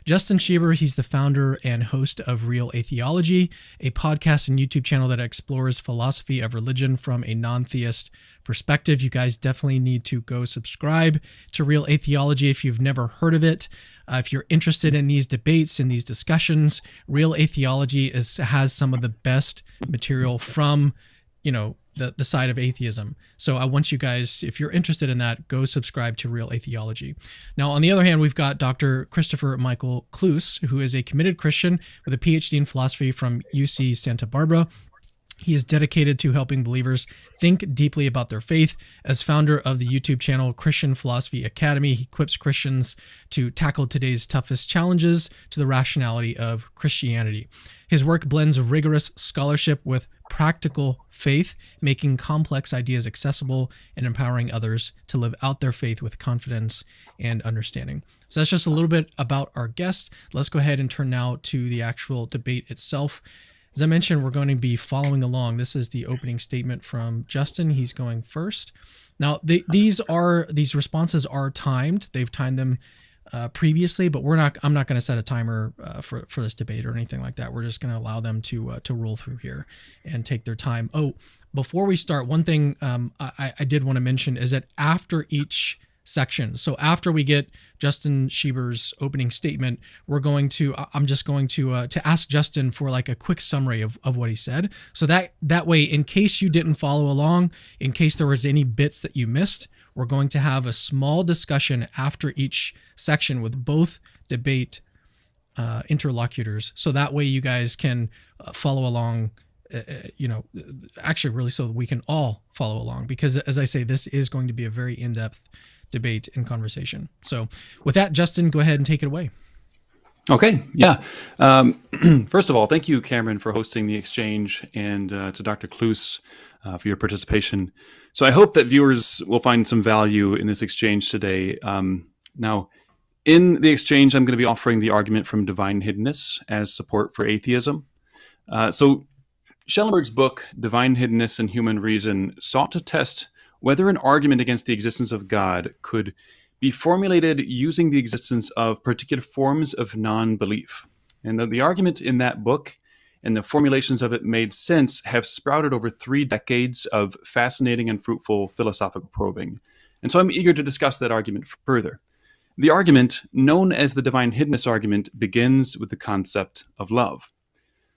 Justin Schieber, he's the founder and host of Real Atheology, a podcast and YouTube channel that explores philosophy of religion from a non-theist perspective. You guys definitely need to go subscribe to Real Atheology if you've never heard of it. If you're interested in these debates and these discussions, Real Atheology has some of the best material from, the side of atheism. So I want you guys, if you're interested in that, go subscribe to Real Atheology. Now, on the other hand, we've got Dr. Christopher Michael Cloos, who is a committed Christian with a PhD in philosophy from UC Santa Barbara. He is dedicated to helping believers think deeply about their faith. As founder of the YouTube channel Christian Philosophy Academy, he equips Christians to tackle today's toughest challenges to the rationality of Christianity. His work blends rigorous scholarship with practical faith, making complex ideas accessible and empowering others to live out their faith with confidence and understanding. So that's just a little bit about our guest. Let's go ahead and turn now to the actual debate itself. As I mentioned, we're going to be following along. This is the opening statement from Justin. He's going first. Now, these responses are timed. They've timed them previously, but I'm not going to set a timer for this debate or anything like that. We're just going to allow them to roll through here and take their time. Oh, before we start, one thing I did want to mention is that after each section, so after we get Justin Schieber's opening statement, I'm just going to ask Justin for like a quick summary of what he said. So that way, in case you didn't follow along, in case there was any bits that you missed, we're going to have a small discussion after each section with both debate interlocutors. So that way you guys can follow along, actually really so that we can all follow along, because as I say, this is going to be a very in-depth debate and conversation. So with that, Justin, go ahead and take it away. Okay. Yeah. First of all, thank you, Cameron, for hosting the exchange, and to Dr. Cloos for your participation. So I hope that viewers will find some value in this exchange today. Now, in the exchange, I'm going to be offering the argument from divine hiddenness as support for atheism. So Schellenberg's book, Divine Hiddenness and Human Reason, sought to test whether an argument against the existence of God could be formulated using the existence of particular forms of non-belief. And the argument in that book and the formulations of it made sense have sprouted over 3 decades of fascinating and fruitful philosophical probing. And so I'm eager to discuss that argument further. The argument, known as the divine hiddenness argument, begins with the concept of love.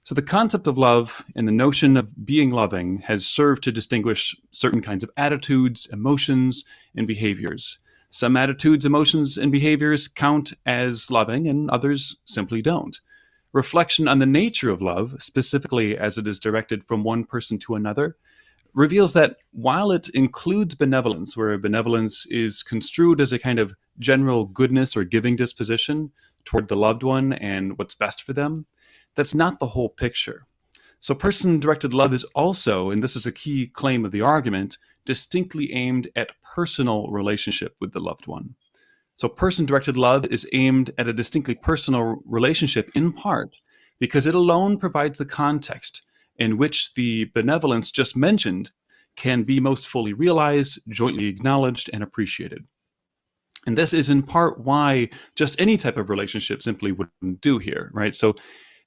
So the concept of love and the notion of being loving has served to distinguish certain kinds of attitudes, emotions, and behaviors. Some attitudes, emotions, and behaviors count as loving, and others simply don't. Reflection on the nature of love, specifically as it is directed from one person to another, reveals that while it includes benevolence, where benevolence is construed as a kind of general goodness or giving disposition toward the loved one and what's best for them, that's not the whole picture. So person-directed love is also, and this is a key claim of the argument, distinctly aimed at personal relationship with the loved one. So person-directed love is aimed at a distinctly personal relationship in part because it alone provides the context in which the benevolence just mentioned can be most fully realized, jointly acknowledged, and appreciated. And this is in part why just any type of relationship simply wouldn't do here, right? So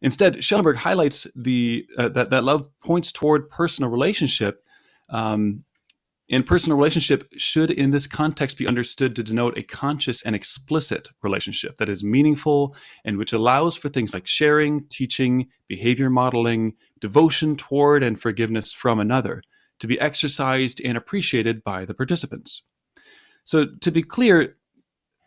instead, Schellenberg highlights that love points toward personal relationship, and personal relationship should, in this context, be understood to denote a conscious and explicit relationship that is meaningful and which allows for things like sharing, teaching, behavior modeling, devotion toward, and forgiveness from another to be exercised and appreciated by the participants. So, to be clear,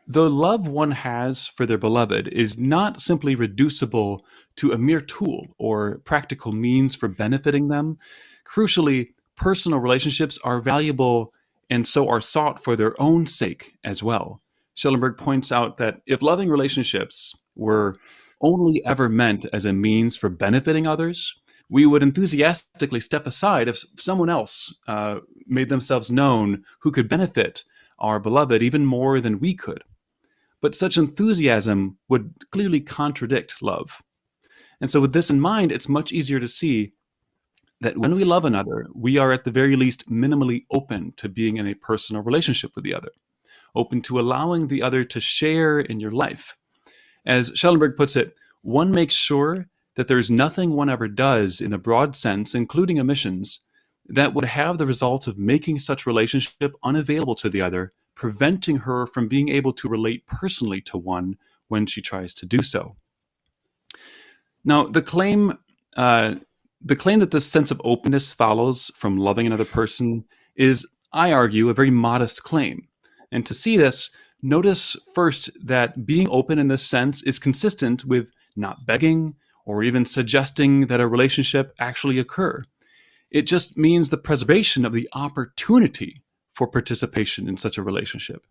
the love one has for their beloved is not simply reducible to a mere tool or practical means for benefiting them. Crucially, personal relationships are valuable and so are sought for their own sake as well. Schellenberg points out that if loving relationships were only ever meant as a means for benefiting others, we would enthusiastically step aside if someone else made themselves known who could benefit our beloved even more than we could. But such enthusiasm would clearly contradict love. And so with this in mind, it's much easier to see that when we love another, we are at the very least minimally open to being in a personal relationship with the other, open to allowing the other to share in your life. As Schellenberg puts it, one makes sure that there's nothing one ever does in the broad sense, including omissions, that would have the result of making such relationship unavailable to the other, preventing her from being able to relate personally to one when she tries to do so. Now, the claim that this sense of openness follows from loving another person is, I argue, a very modest claim. And to see this, notice first that being open in this sense is consistent with not begging or even suggesting that a relationship actually occur. It just means the preservation of the opportunity for participation in such a relationship.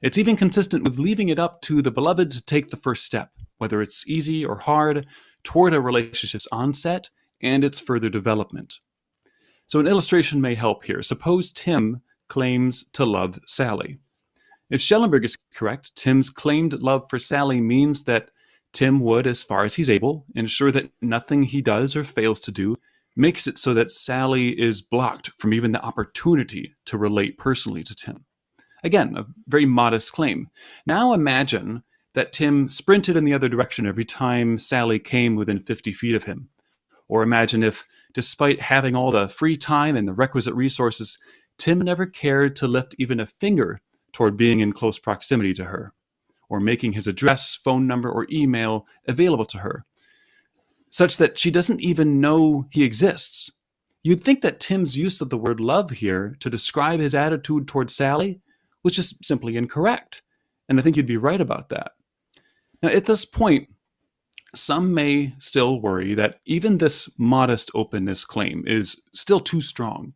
It's even consistent with leaving it up to the beloved to take the first step, whether it's easy or hard, toward a relationship's onset and its further development. So an illustration may help here. Suppose Tim claims to love Sally. If Schellenberg is correct, Tim's claimed love for Sally means that Tim would, as far as he's able, ensure that nothing he does or fails to do makes it so that Sally is blocked from even the opportunity to relate personally to Tim. Again, a very modest claim. Now imagine that Tim sprinted in the other direction every time Sally came within 50 feet of him. Or imagine if, despite having all the free time and the requisite resources, Tim never cared to lift even a finger toward being in close proximity to her, or making his address, phone number, or email available to her, such that she doesn't even know he exists. You'd think that Tim's use of the word love here to describe his attitude toward Sally was just simply incorrect, and I think you'd be right about that. Now, at this point, some may still worry that even this modest openness claim is still too strong.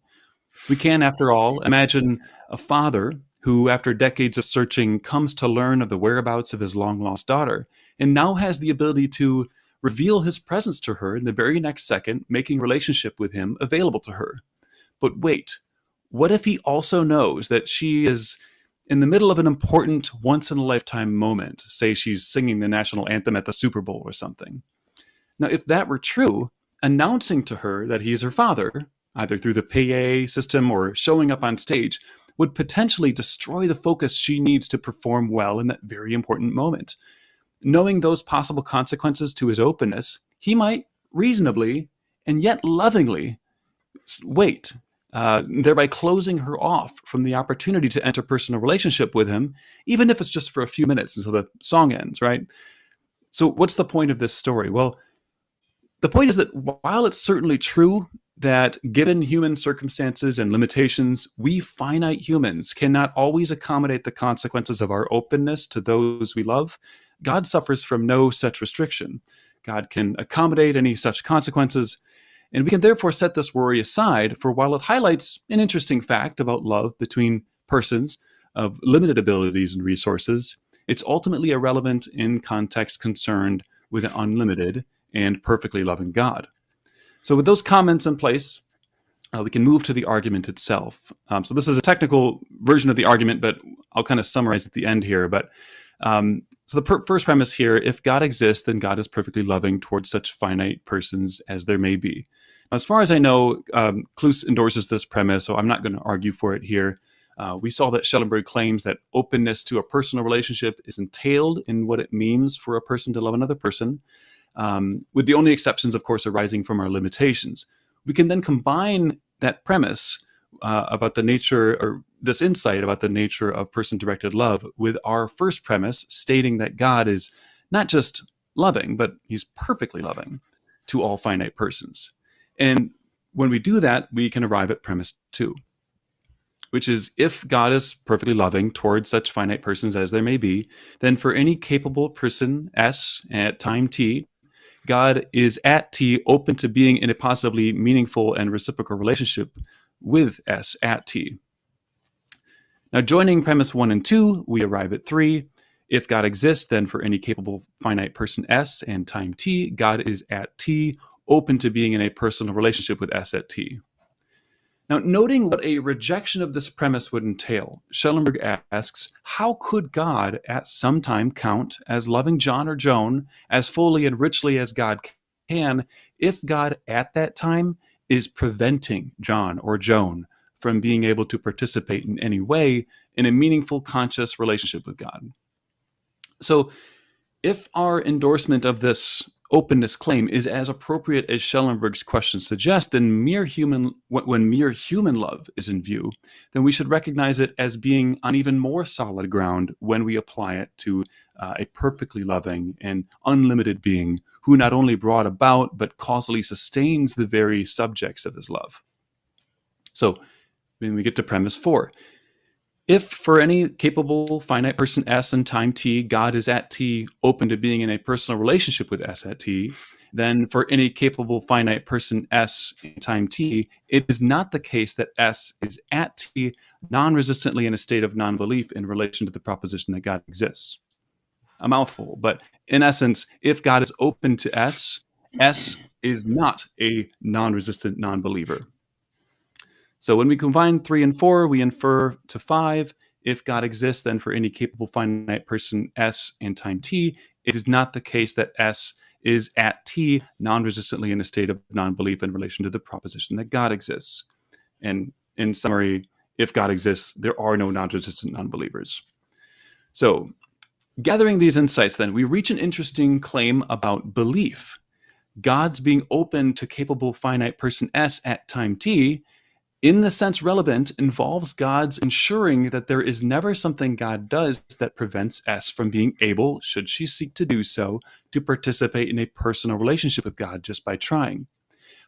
We can, after all, imagine a father who, after decades of searching, comes to learn of the whereabouts of his long-lost daughter, and now has the ability to reveal his presence to her in the very next second, making relationship with him available to her. But wait, what if he also knows that she is in the middle of an important once-in-a-lifetime moment? Say she's singing the national anthem at the Super Bowl or something. Now, if that were true, announcing to her that he's her father, either through the PA system or showing up on stage, would potentially destroy the focus she needs to perform well in that very important moment. Knowing those possible consequences to his openness, he might reasonably and yet lovingly wait, thereby closing her off from the opportunity to enter personal relationship with him, even if it's just for a few minutes until the song ends, right? So what's the point of this story? Well, the point is that while it's certainly true that given human circumstances and limitations, we finite humans cannot always accommodate the consequences of our openness to those we love, God suffers from no such restriction. God can accommodate any such consequences, and we can therefore set this worry aside, for while it highlights an interesting fact about love between persons of limited abilities and resources, it's ultimately irrelevant in context concerned with an unlimited and perfectly loving God. So with those comments in place, we can move to the argument itself. So this is a technical version of the argument, but I'll kind of summarize at the end here. But so the first premise here, if God exists, then God is perfectly loving towards such finite persons as there may be. Now, as far as I know, Cloos endorses this premise, so I'm not going to argue for it here. We saw that Schellenberg claims that openness to a personal relationship is entailed in what it means for a person to love another person, with the only exceptions, of course, arising from our limitations. We can then combine that premise about the nature, or this insight about the nature of person-directed love, with our first premise stating that God is not just loving, but he's perfectly loving to all finite persons. And when we do that, we can arrive at premise 2, which is, if God is perfectly loving towards such finite persons as there may be, then for any capable person S at time t, God is at t open to being in a positively meaningful and reciprocal relationship with S at t. Now, joining premise 1 and 2, we arrive at 3. If God exists, then for any capable finite person S and time t, God is at t open to being in a personal relationship with S at t. Now, noting what a rejection of this premise would entail, Schellenberg asks, how could God at some time count as loving John or Joan as fully and richly as God can, if God at that time is preventing John or Joan from being able to participate in any way in a meaningful, conscious relationship with God? So If our endorsement of this openness claim is as appropriate as Schellenberg's question suggests, then when mere human love is in view, then we should recognize it as being on even more solid ground when we apply it to a perfectly loving and unlimited being who not only brought about but causally sustains the very subjects of his love. So when we get to premise 4, if for any capable finite person S in time t, God is at t open to being in a personal relationship with S at t, then for any capable finite person S in time t, it is not the case that S is at t non-resistantly in a state of non-belief in relation to the proposition that God exists. A mouthful, but in essence, if God is open to S, S is not a non-resistant non-believer. So when we combine 3 and 4, we infer to 5, if God exists, then for any capable finite person S in time t, it is not the case that S is at t non-resistantly in a state of non-belief in relation to the proposition that God exists. And in summary, if God exists, there are no non-resistant non-believers. So gathering these insights, then, we reach an interesting claim about belief. God's being open to capable finite person S at time t, in the sense relevant, involves God's ensuring that there is never something God does that prevents S from being able, should she seek to do so, to participate in a personal relationship with God just by trying.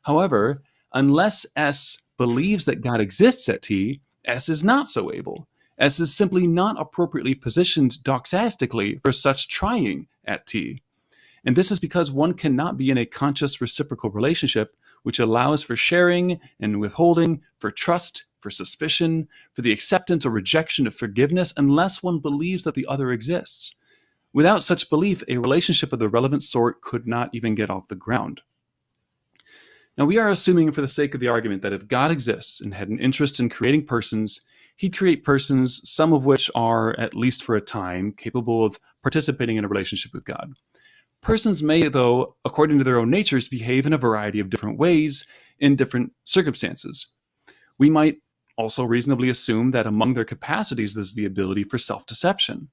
However, unless S believes that God exists at t, S is not so able. S is simply not appropriately positioned doxastically for such trying at t. And this is because one cannot be in a conscious reciprocal relationship which allows for sharing and withholding, for trust, for suspicion, for the acceptance or rejection of forgiveness, unless one believes that the other exists. Without such belief, a relationship of the relevant sort could not even get off the ground. Now, we are assuming for the sake of the argument that if God exists and had an interest in creating persons, he'd create persons, some of which are, at least for a time, capable of participating in a relationship with God. Persons may, though, according to their own natures, behave in a variety of different ways in different circumstances. We might also reasonably assume that among their capacities is the ability for self-deception.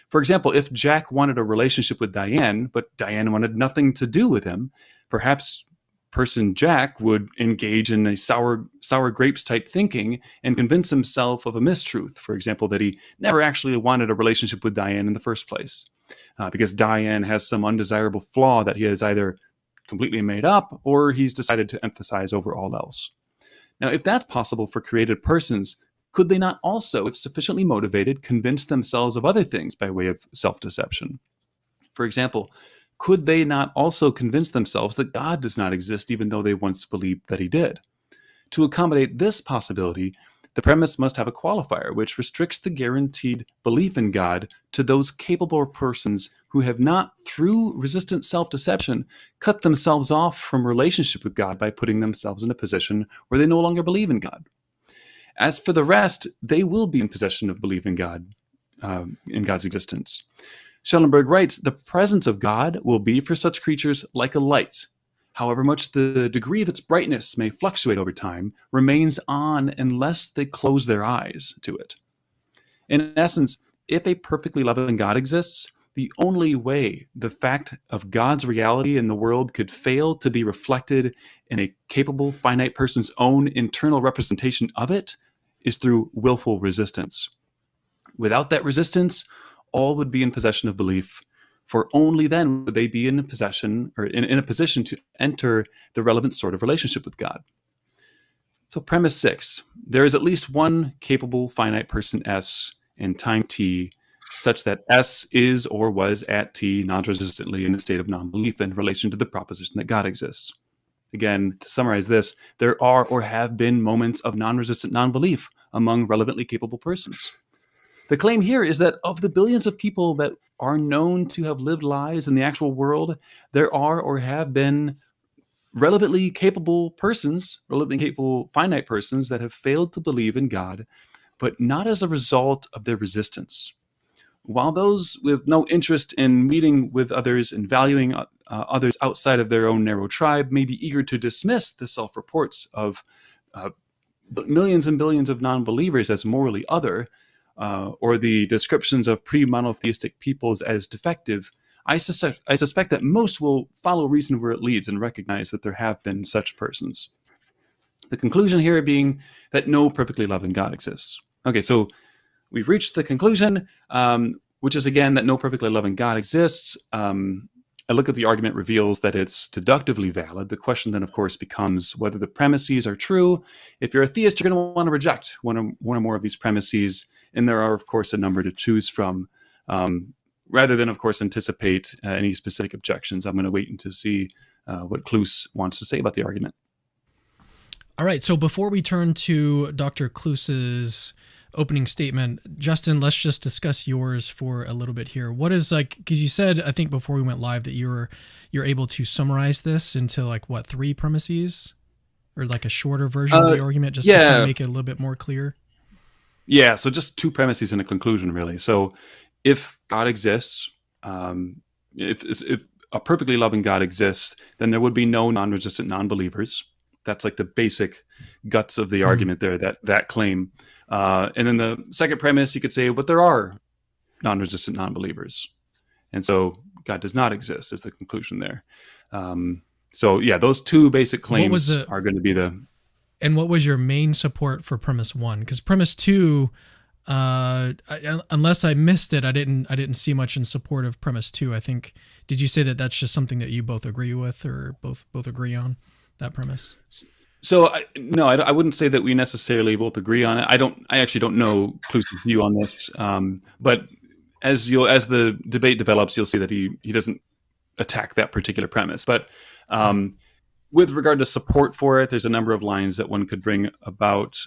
For example, if Jack wanted a relationship with Diane, but Diane wanted nothing to do with him, perhaps person Jack would engage in a sour grapes type thinking and convince himself of a mistruth. For example, that he never actually wanted a relationship with Diane in the first place. Because Diane has some undesirable flaw that he has either completely made up or he's decided to emphasize over all else. Now, if that's possible for created persons, could they not also, if sufficiently motivated, convince themselves of other things by way of self-deception? For example, could they not also convince themselves that God does not exist even though they once believed that he did? To accommodate this possibility, the premise must have a qualifier which restricts the guaranteed belief in God to those capable persons who have not, through resistant self-deception, cut themselves off from relationship with God by putting themselves in a position where they no longer believe in God. As for the rest, they will be in possession of belief in God, in God's existence. Schellenberg writes, the presence of God will be for such creatures like a light. However much the degree of its brightness may fluctuate over time, remains on unless they close their eyes to it. In essence, if a perfectly loving God exists, the only way the fact of God's reality in the world could fail to be reflected in a capable finite person's own internal representation of it is through willful resistance. Without that resistance, all would be in possession of belief, for only then would they be in a position to enter the relevant sort of relationship with God. So premise 6, there is at least one capable finite person S in time t, such that S is or was at t non-resistantly in a state of non-belief in relation to the proposition that God exists. Again, to summarize this, there are or have been moments of non-resistant non-belief among relevantly capable persons. The claim here is that of the billions of people that are known to have lived lives in the actual world, there are or have been relevantly capable finite persons that have failed to believe in God, but not as a result of their resistance. While those with no interest in meeting with others and valuing others outside of their own narrow tribe may be eager to dismiss the self-reports of millions and billions of non-believers as morally other, or the descriptions of pre-monotheistic peoples as defective, I suspect that most will follow reason where it leads and recognize that there have been such persons. The conclusion here being that no perfectly loving God exists. Okay, so we've reached the conclusion, which is again that no perfectly loving God exists. A look at the argument reveals that it's deductively valid. The question then, of course, becomes whether the premises are true. If you're a theist, you're going to want to reject one or more of these premises, and there are, of course, a number to choose from. Rather than, of course, anticipate any specific objections, I'm going to wait to see what Cloos wants to say about the argument. All right, so before we turn to Dr. Cloos's opening statement, Justin, let's just discuss yours for a little bit here. What is because you said, I think before we went live, that you're able to summarize this into 3 premises, or a shorter version of the argument, just to kind of make it a little bit more clear? Yeah, so just 2 premises and a conclusion, really. So if God exists, if a perfectly loving God exists, then there would be no non-resistant non-believers. That's the basic guts of the argument there, that claim. And then the second premise, you could say, but there are non-resistant non-believers. And so God does not exist is the conclusion there. So yeah, those 2 basic claims are going to be the... And what was your main support for premise 1? Because premise 2, unless I missed it, I didn't see much in support of premise 2. I think, did you say that that's just something that you both agree with, or both agree on, that premise? So no, I wouldn't say that we necessarily both agree on it. I actually don't know Cloos' view on this. But as the debate develops, you'll see that he doesn't attack that particular premise. But with regard to support for it, there's a number of lines that one could bring about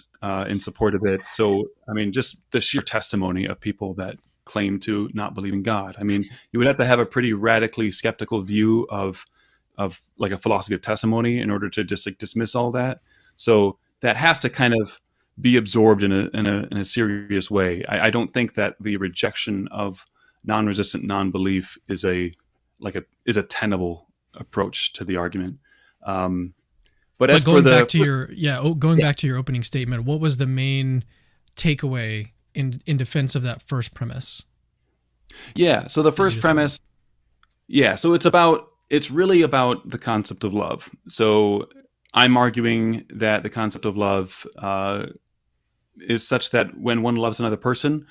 in support of it. So, I mean, just the sheer testimony of people that claim to not believe in God. I mean, you would have to have a pretty radically skeptical view of a philosophy of testimony in order to just dismiss all that. So that has to kind of be absorbed in a serious way. I don't think that the rejection of non-resistant non-belief is a tenable approach to the argument. But as going for back to your opening statement, what was the main takeaway in defense of that first premise? Yeah. So the first premise, so it's really about the concept of love. So I'm arguing that the concept of love is such that when one loves another person,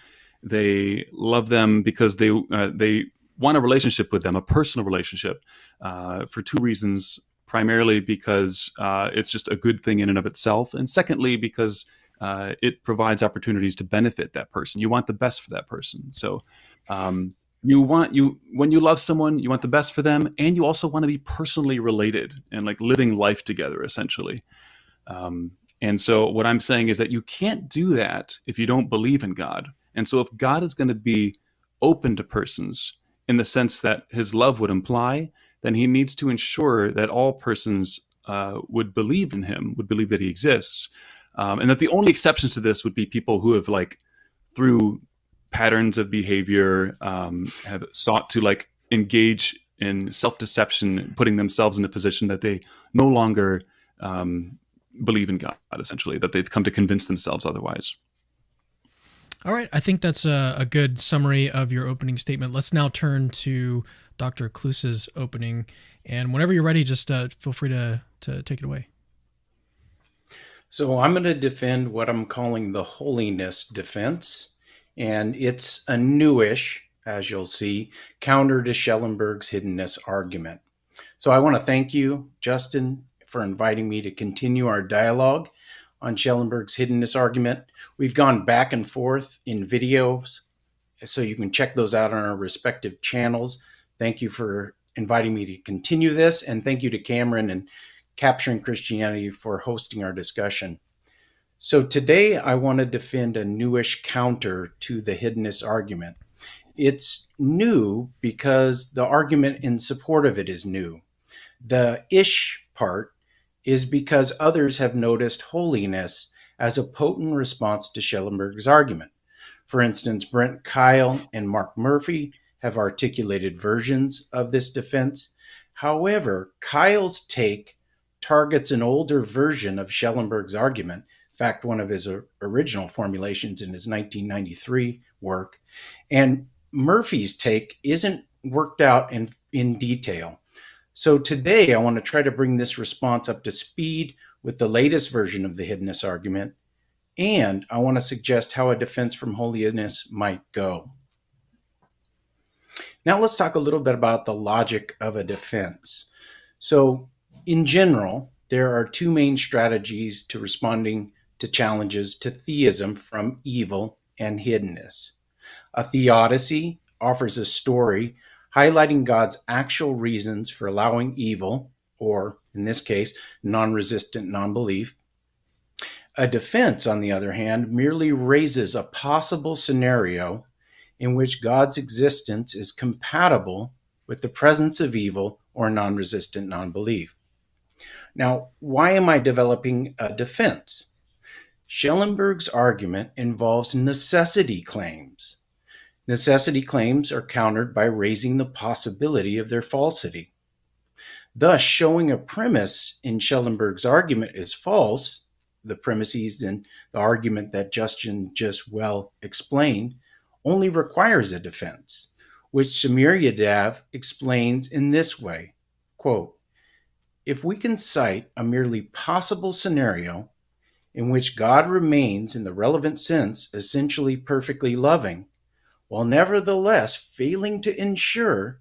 they love them because they want a relationship with them, a personal relationship, for 2 reasons. Primarily because it's just a good thing in and of itself, and secondly because it provides opportunities to benefit that person. You want the best for that person. So when you love someone, you want the best for them, and you also want to be personally related and living life together, essentially. And so what I'm saying is that you can't do that if you don't believe in God. And so if God is going to be open to persons in the sense that his love would imply, then he needs to ensure that all persons would believe in him, would believe that he exists. And that the only exceptions to this would be people who have through patterns of behavior, have sought to engage in self-deception, putting themselves in a position that they no longer believe in God, essentially, that they've come to convince themselves otherwise. All right. I think that's a good summary of your opening statement. Let's now turn to Dr. Cloos's opening. And whenever you're ready, just feel free to take it away. So I'm going to defend what I'm calling the holiness defense. And it's a newish, as you'll see, counter to Schellenberg's hiddenness argument. So I want to thank you, Justin, for inviting me to continue our dialogue on Schellenberg's hiddenness argument. We've gone back and forth in videos, so you can check those out on our respective channels. Thank you for inviting me to continue this, and thank you to Cameron and Capturing Christianity for hosting our discussion. So today I want to defend a newish counter to the hiddenness argument. It's new because the argument in support of it is new. The ish part is because others have noticed holiness as a potent response to Schellenberg's argument. For instance, Brent Kyle and Mark Murphy have articulated versions of this defense. However, Kyle's take targets an older version of Schellenberg's argument, in fact, one of his original formulations in his 1993 work. And Murphy's take isn't worked out in detail. So today I want to try to bring this response up to speed with the latest version of the hiddenness argument, and I want to suggest how a defense from holiness might go. Now let's talk a little bit about the logic of a defense. So in general, there are two main strategies to responding to challenges to theism from evil and hiddenness. A theodicy offers a story highlighting God's actual reasons for allowing evil, or in this case, non-resistant non-belief. A defense, on the other hand, merely raises a possible scenario in which God's existence is compatible with the presence of evil or non-resistant non-belief. Now, why am I developing a defense? Schellenberg's argument involves necessity claims. Necessity claims are countered by raising the possibility of their falsity. Thus, showing a premise in Schellenberg's argument is false, the premises in the argument that Justin just well explained, only requires a defense, which Samir Yadav explains in this way, quote, "If we can cite a merely possible scenario in which God remains in the relevant sense essentially perfectly loving, while nevertheless failing to ensure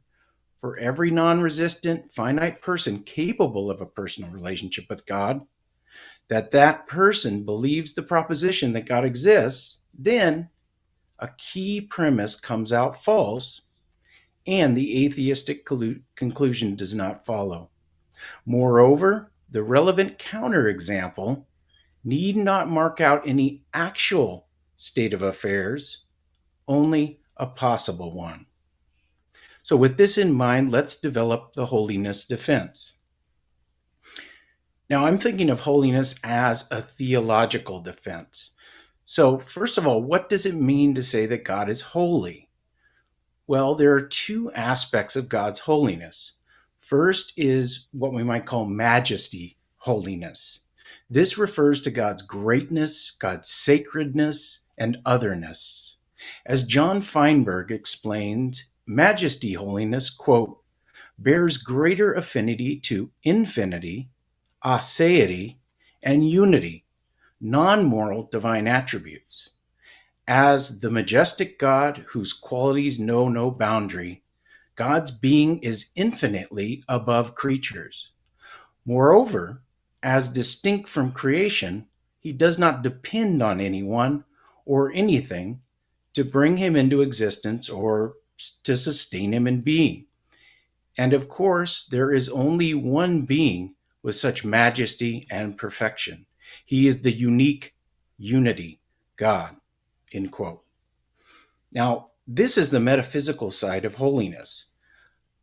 for every non-resistant finite person capable of a personal relationship with God, that person believes the proposition that God exists, then a key premise comes out false, and the atheistic conclusion does not follow. Moreover, the relevant counterexample need not mark out any actual state of affairs, only a possible one." So with this in mind, let's develop the holiness defense. Now, I'm thinking of holiness as a theological defense. So first of all, what does it mean to say that God is holy? Well, there are two aspects of God's holiness. First is what we might call majesty holiness. This refers to God's greatness, God's sacredness, and otherness. As John Feinberg explains, majesty holiness, quote, "bears greater affinity to infinity, aseity, and unity, non-moral divine attributes. As the majestic God whose qualities know no boundary, God's being is infinitely above creatures. Moreover, as distinct from creation, he does not depend on anyone or anything to bring him into existence or to sustain him in being. And of course, there is only one being with such majesty and perfection. He is the unique unity, God," end quote. Now, this is the metaphysical side of holiness.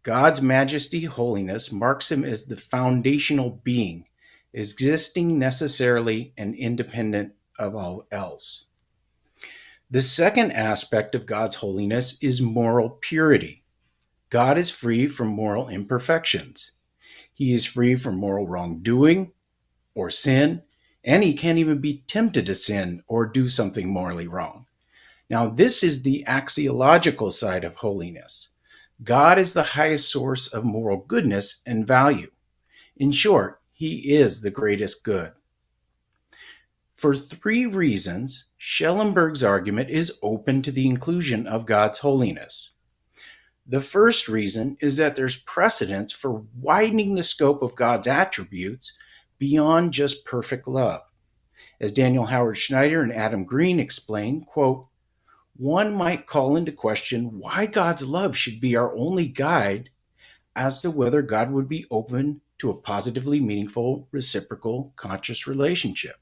God's majesty, holiness, marks him as the foundational being, existing necessarily and independent of all else. The second aspect of God's holiness is moral purity. God is free from moral imperfections. He is free from moral wrongdoing or sin, and he can't even be tempted to sin or do something morally wrong. Now, this is the axiological side of holiness. God is the highest source of moral goodness and value. In short, he is the greatest good. For three reasons, Schellenberg's argument is open to the inclusion of God's holiness. The first reason is that there's precedence for widening the scope of God's attributes beyond just perfect love. As Daniel Howard Schneider and Adam Green explain, quote, "One might call into question why God's love should be our only guide as to whether God would be open to a positively meaningful, reciprocal, conscious relationship.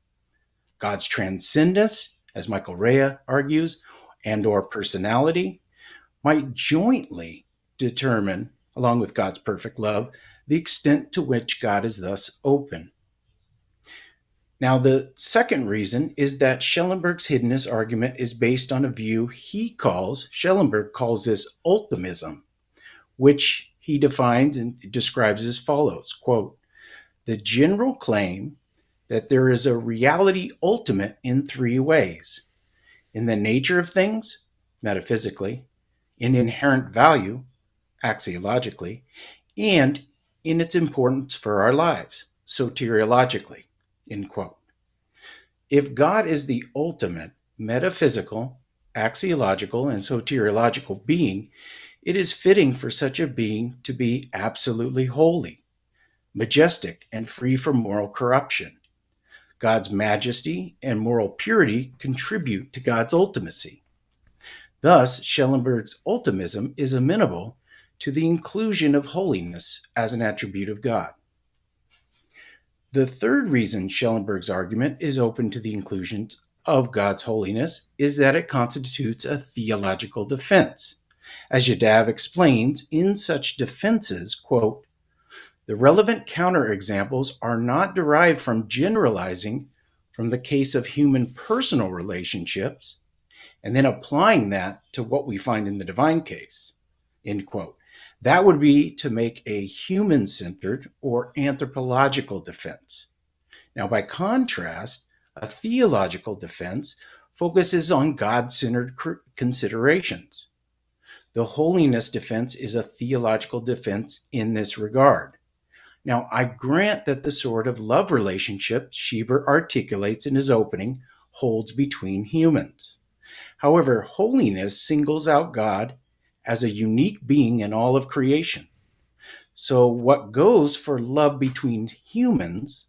God's transcendence, as Michael Rea argues, and or personality might jointly determine, along with God's perfect love, the extent to which God is thus open." Now, the second reason is that Schellenberg's hiddenness argument is based on a view Schellenberg calls this ultimism, which he defines and describes as follows, quote, "The general claim that there is a reality ultimate in three ways: in the nature of things, metaphysically, in inherent value, axiologically, and in its importance for our lives, soteriologically, end quote. If God is the ultimate metaphysical, axiological, and soteriological being, it is fitting for such a being to be absolutely holy, majestic, and free from moral corruption. God's majesty and moral purity contribute to God's ultimacy. Thus, Schellenberg's ultimism is amenable to the inclusion of holiness as an attribute of God. The third reason Schellenberg's argument is open to the inclusion of God's holiness is that it constitutes a theological defense. As Yadav explains, in such defenses, quote, the relevant counterexamples are not derived from generalizing from the case of human personal relationships and then applying that to what we find in the divine case, end quote. That would be to make a human-centered or anthropological defense. Now, by contrast, a theological defense focuses on God-centered considerations. The holiness defense is a theological defense in this regard. Now, I grant that the sort of love relationship Schieber articulates in his opening holds between humans. However, holiness singles out God as a unique being in all of creation. So what goes for love between humans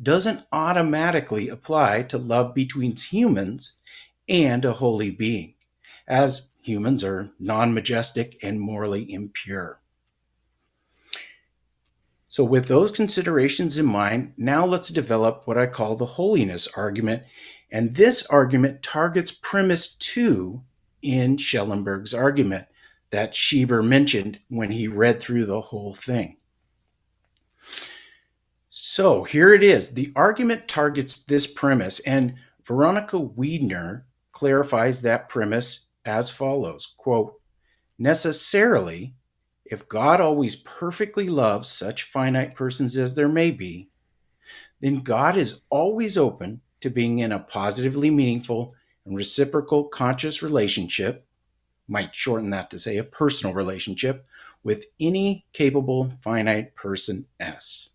doesn't automatically apply to love between humans and a holy being, as humans are non-majestic and morally impure. So with those considerations in mind, now let's develop what I call the holiness argument. And this argument targets premise 2 in Schellenberg's argument that Schieber mentioned when he read through the whole thing. So here it is. The argument targets this premise, and Veronica Wiedner clarifies that premise as follows, quote, necessarily, if God always perfectly loves such finite persons as there may be, then God is always open to being in a positively meaningful and reciprocal conscious relationship, might shorten that to say a personal relationship, with any capable finite person S.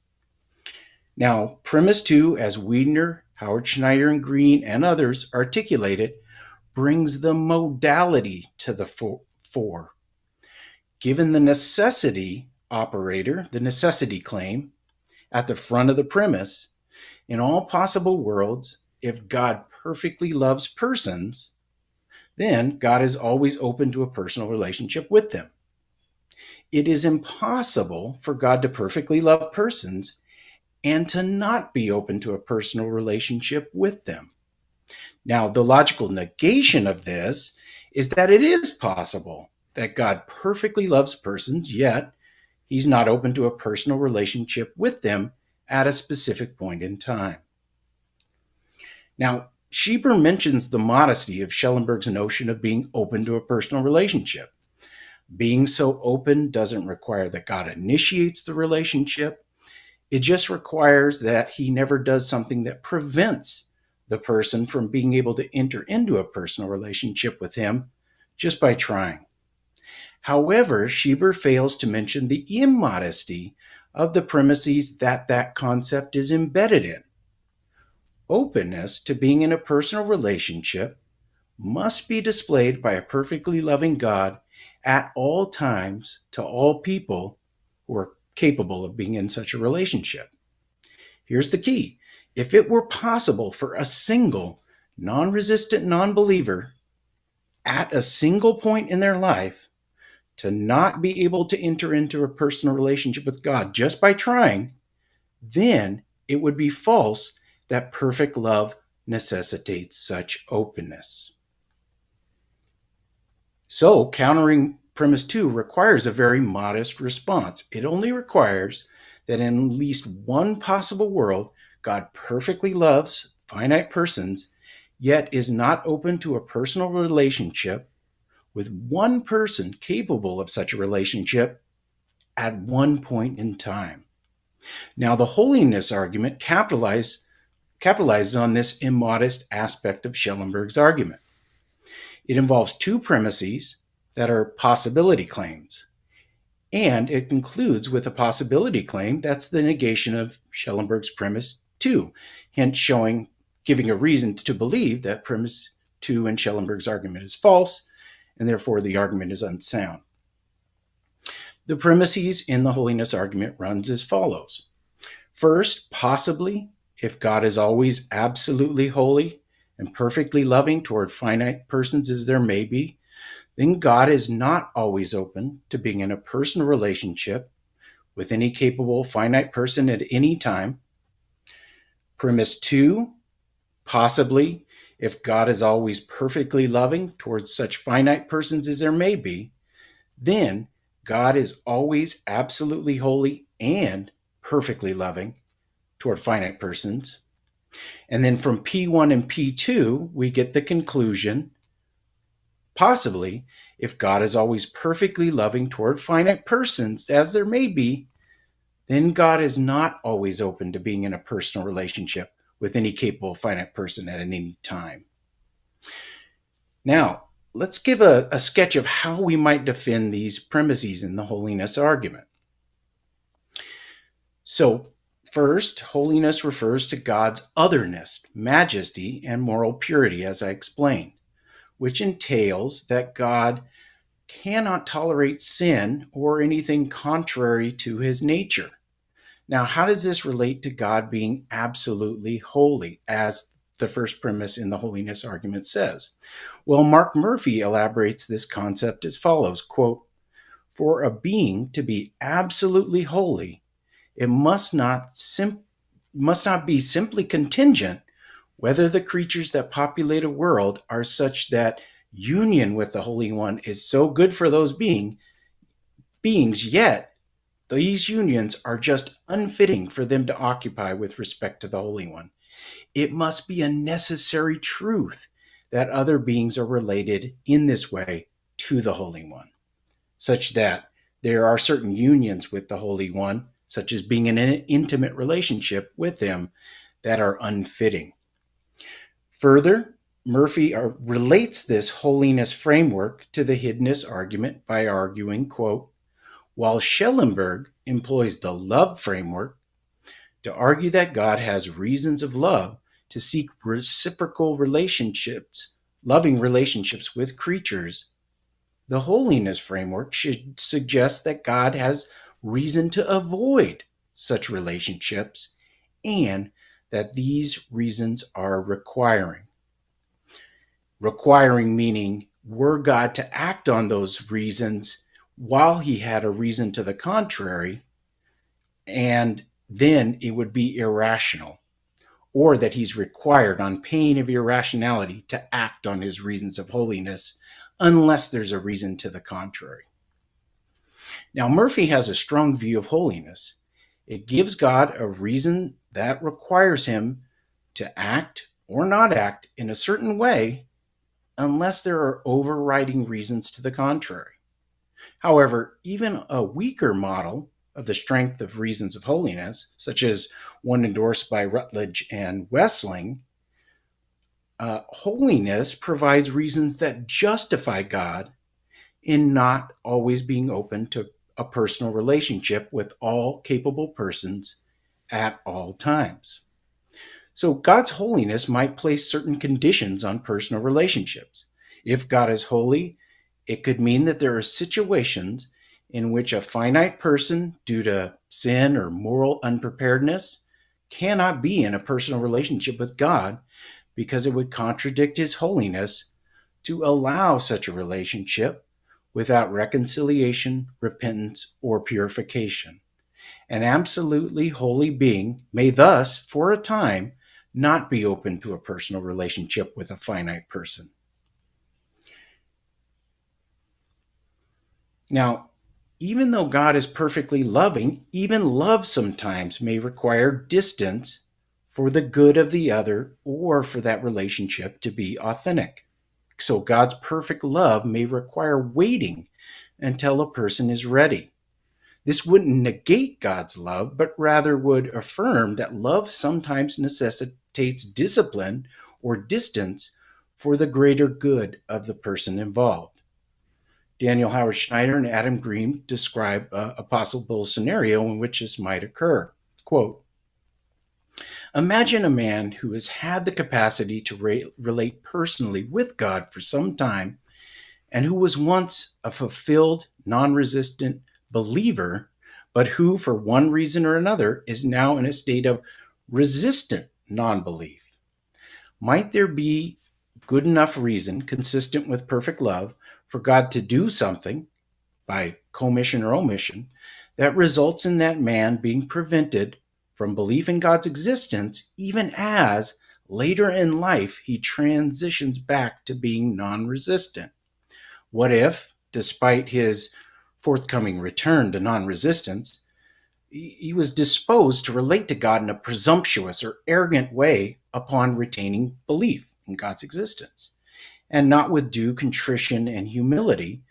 Now, premise 2, as Wiedner, Howard Schneider, and Green, and others articulate it, brings the modality to the fore. Given the necessity operator, the necessity claim, at the front of the premise, in all possible worlds, if God perfectly loves persons, then God is always open to a personal relationship with them. It is impossible for God to perfectly love persons and to not be open to a personal relationship with them. Now, the logical negation of this is that it is possible that God perfectly loves persons, yet he's not open to a personal relationship with them at a specific point in time. Now, Schieber mentions the modesty of Schellenberg's notion of being open to a personal relationship. Being so open doesn't require that God initiates the relationship. It just requires that he never does something that prevents the person from being able to enter into a personal relationship with him just by trying. However, Schieber fails to mention the immodesty of the premises that concept is embedded in. Openness to being in a personal relationship must be displayed by a perfectly loving God at all times to all people who are capable of being in such a relationship. Here's the key. If it were possible for a single non-resistant non-believer at a single point in their life to not be able to enter into a personal relationship with God just by trying, then it would be false that perfect love necessitates such openness. So, countering premise 2 requires a very modest response. It only requires that in at least one possible world, God perfectly loves finite persons, yet is not open to a personal relationship with one person capable of such a relationship at one point in time. Now, the holiness argument capitalizes on this immodest aspect of Schellenberg's argument. It involves two premises that are possibility claims. And it concludes with a possibility claim that's the negation of Schellenberg's premise 2, hence giving a reason to believe that premise 2 in Schellenberg's argument is false, and therefore the argument is unsound. The premises in the holiness argument runs as follows. First, possibly, if God is always absolutely holy and perfectly loving toward finite persons as there may be, then God is not always open to being in a personal relationship with any capable finite person at any time. Premise 2, possibly, if God is always perfectly loving towards such finite persons as there may be, then God is always absolutely holy and perfectly loving toward finite persons. And then from P1 and P2, we get the conclusion, possibly, if God is always perfectly loving toward finite persons, as there may be, then God is not always open to being in a personal relationship with any capable finite person at any time. Now, let's give a sketch of how we might defend these premises in the holiness argument. So, first, holiness refers to God's otherness, majesty, and moral purity, as I explained, which entails that God cannot tolerate sin or anything contrary to his nature. Now, how does this relate to God being absolutely holy, as the first premise in the holiness argument says? Well, Mark Murphy elaborates this concept as follows, quote, "For a being to be absolutely holy, it must not be simply contingent whether the creatures that populate a world are such that union with the Holy One is so good for those beings, yet these unions are just unfitting for them to occupy with respect to the Holy One. It must be a necessary truth that other beings are related in this way to the Holy One, such that there are certain unions with the Holy One, such as being in an intimate relationship with him, that are unfitting." Further, Murphy relates this holiness framework to the Hiddenness argument by arguing, quote, "While Schellenberg employs the love framework to argue that God has reasons of love to seek reciprocal relationships, loving relationships with creatures, the holiness framework should suggest that God has reason to avoid such relationships and that these reasons are requiring. Requiring meaning, were God to act on those reasons while he had a reason to the contrary, and then it would be irrational, or that he's required on pain of irrationality to act on his reasons of holiness unless there's a reason to the contrary." Now, Murphy has a strong view of holiness. It gives God a reason that requires him to act or not act in a certain way unless there are overriding reasons to the contrary. However, even a weaker model of the strength of reasons of holiness, such as one endorsed by Rutledge and Wessling, holiness provides reasons that justify God in not always being open to a personal relationship with all capable persons at all times. So God's holiness might place certain conditions on personal relationships. If God is holy, it could mean that there are situations in which a finite person, due to sin or moral unpreparedness, cannot be in a personal relationship with God because it would contradict his holiness to allow such a relationship without reconciliation, repentance, or purification. An absolutely holy being may thus, for a time, not be open to a personal relationship with a finite person. Now, even though God is perfectly loving, even love sometimes may require distance for the good of the other or for that relationship to be authentic. So God's perfect love may require waiting until a person is ready. This wouldn't negate God's love, but rather would affirm that love sometimes necessitates discipline or distance for the greater good of the person involved. Daniel Howard Schneider and Adam Green describe a possible scenario in which this might occur. Quote, imagine a man who has had the capacity to relate personally with God for some time and who was once a fulfilled, non-resistant believer, but who, for one reason or another, is now in a state of resistant non-belief. Might there be good enough reason, consistent with perfect love, for God to do something, by commission or omission, that results in that man being prevented from belief in God's existence, even as later in life he transitions back to being non-resistant? What if, despite his forthcoming return to non-resistance, he was disposed to relate to God in a presumptuous or arrogant way upon retaining belief in God's existence, and not with due contrition and humility,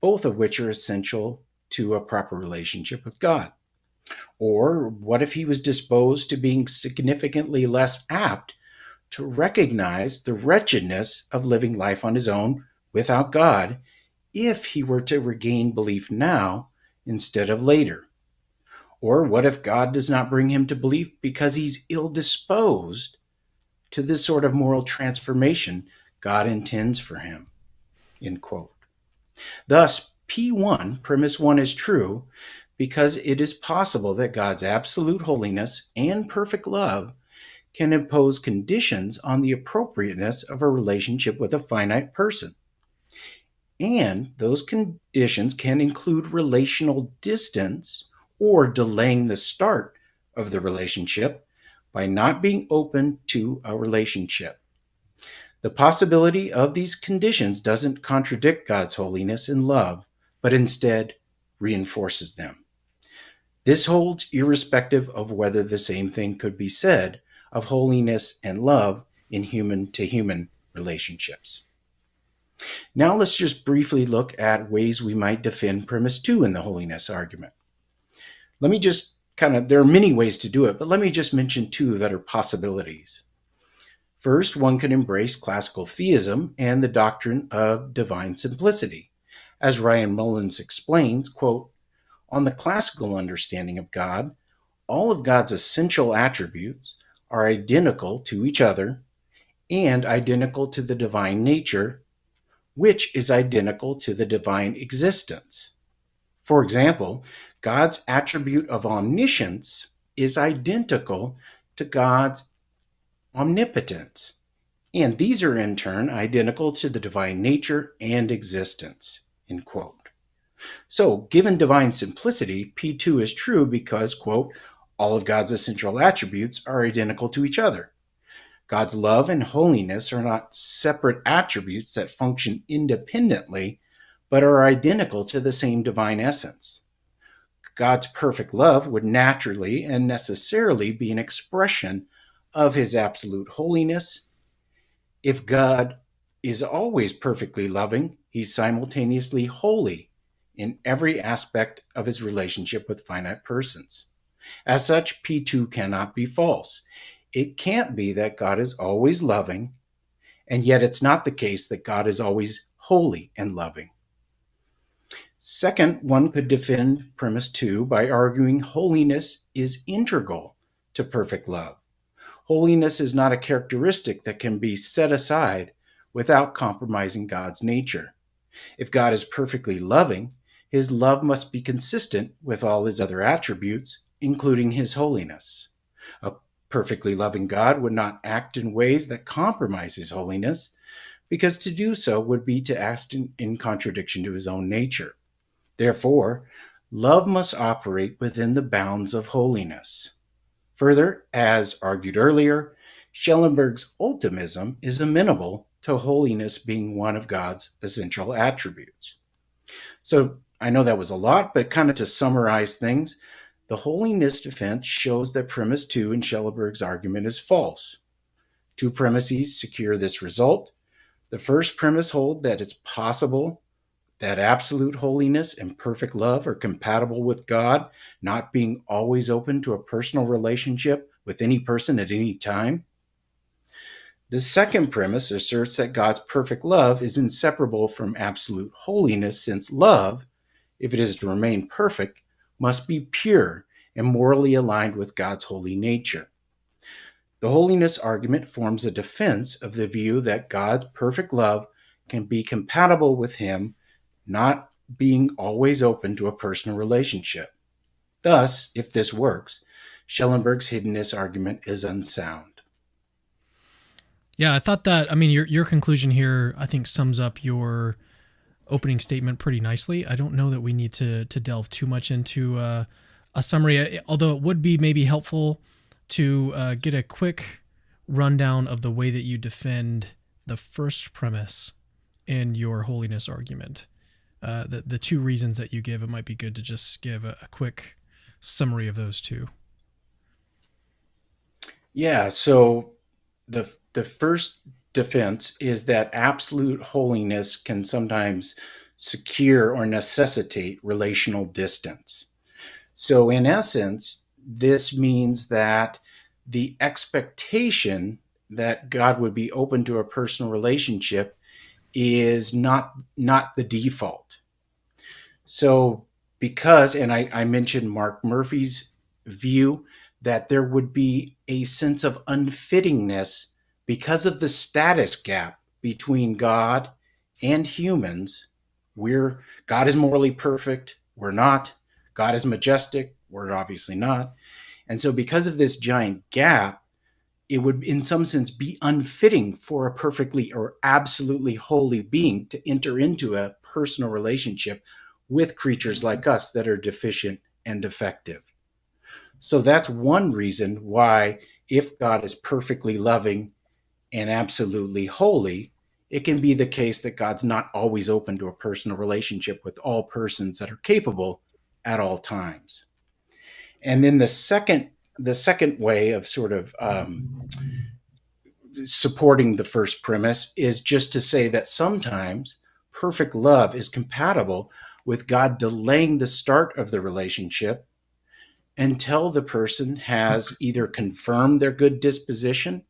both of which are essential to a proper relationship with God? Or what if he was disposed to being significantly less apt to recognize the wretchedness of living life on his own without God, if he were to regain belief now instead of later? Or what if God does not bring him to belief because he's ill-disposed to this sort of moral transformation God intends for him? End quote. Thus, P1, premise 1, is true because it is possible that God's absolute holiness and perfect love can impose conditions on the appropriateness of a relationship with a finite person. And those conditions can include relational distance or delaying the start of the relationship by not being open to a relationship. The possibility of these conditions doesn't contradict God's holiness and love, but instead reinforces them. This holds irrespective of whether the same thing could be said of holiness and love in human-to-human relationships. Now let's just briefly look at ways we might defend premise 2 in the holiness argument. There are many ways to do it, but let me just mention 2 that are possibilities. First, one could embrace classical theism and the doctrine of divine simplicity. As Ryan Mullins explains, quote, on the classical understanding of God, all of God's essential attributes are identical to each other and identical to the divine nature, which is identical to the divine existence. For example, God's attribute of omniscience is identical to God's omnipotence, and these are in turn identical to the divine nature and existence, end quote. So, given divine simplicity, P2 is true because, quote, all of God's essential attributes are identical to each other. God's love and holiness are not separate attributes that function independently, but are identical to the same divine essence. God's perfect love would naturally and necessarily be an expression of his absolute holiness. If God is always perfectly loving, he's simultaneously holy in every aspect of his relationship with finite persons. As such, P2 cannot be false. It can't be that God is always loving, and yet it's not the case that God is always holy and loving. Second, one could defend premise 2 by arguing holiness is integral to perfect love. Holiness is not a characteristic that can be set aside without compromising God's nature. If God is perfectly loving, his love must be consistent with all his other attributes, including his holiness. A perfectly loving God would not act in ways that compromise his holiness, because to do so would be to act in contradiction to his own nature. Therefore, love must operate within the bounds of holiness. Further, as argued earlier, Schellenberg's ultimism is amenable to holiness being one of God's essential attributes. So I know that was a lot, but kind of to summarize things, the holiness defense shows that premise 2 in Schellenberg's argument is false. 2 premises secure this result. The first premise holds that it's possible that absolute holiness and perfect love are compatible with God, not being always open to a personal relationship with any person at any time. The second premise asserts that God's perfect love is inseparable from absolute holiness, since love, if it is to remain perfect, must be pure and morally aligned with God's holy nature. The holiness argument forms a defense of the view that God's perfect love can be compatible with him not being always open to a personal relationship. Thus, if this works, Schellenberg's hiddenness argument is unsound. Yeah, I thought that, your conclusion here, I think, sums up your opening statement pretty nicely. I don't know that we need to delve too much into a summary, although it would be maybe helpful to get a quick rundown of the way that you defend the first premise in your holiness argument. The two reasons that you give, it might be good to just give a quick summary of those two. Yeah, so the first defense is that absolute holiness can sometimes secure or necessitate relational distance. So in essence, this means that the expectation that God would be open to a personal relationship is not the default. So because, and I mentioned Mark Murphy's view, that there would be a sense of unfittingness because of the status gap between God and humans. God is morally perfect, we're not. God is majestic, we're obviously not. And so because of this giant gap, it would in some sense be unfitting for a perfectly or absolutely holy being to enter into a personal relationship with creatures like us that are deficient and defective. So that's one reason why, if God is perfectly loving and absolutely holy, it can be the case that God's not always open to a personal relationship with all persons that are capable at all times. And then the second way of sort of supporting the first premise is just to say that sometimes perfect love is compatible with God delaying the start of the relationship until the person has either confirmed their good disposition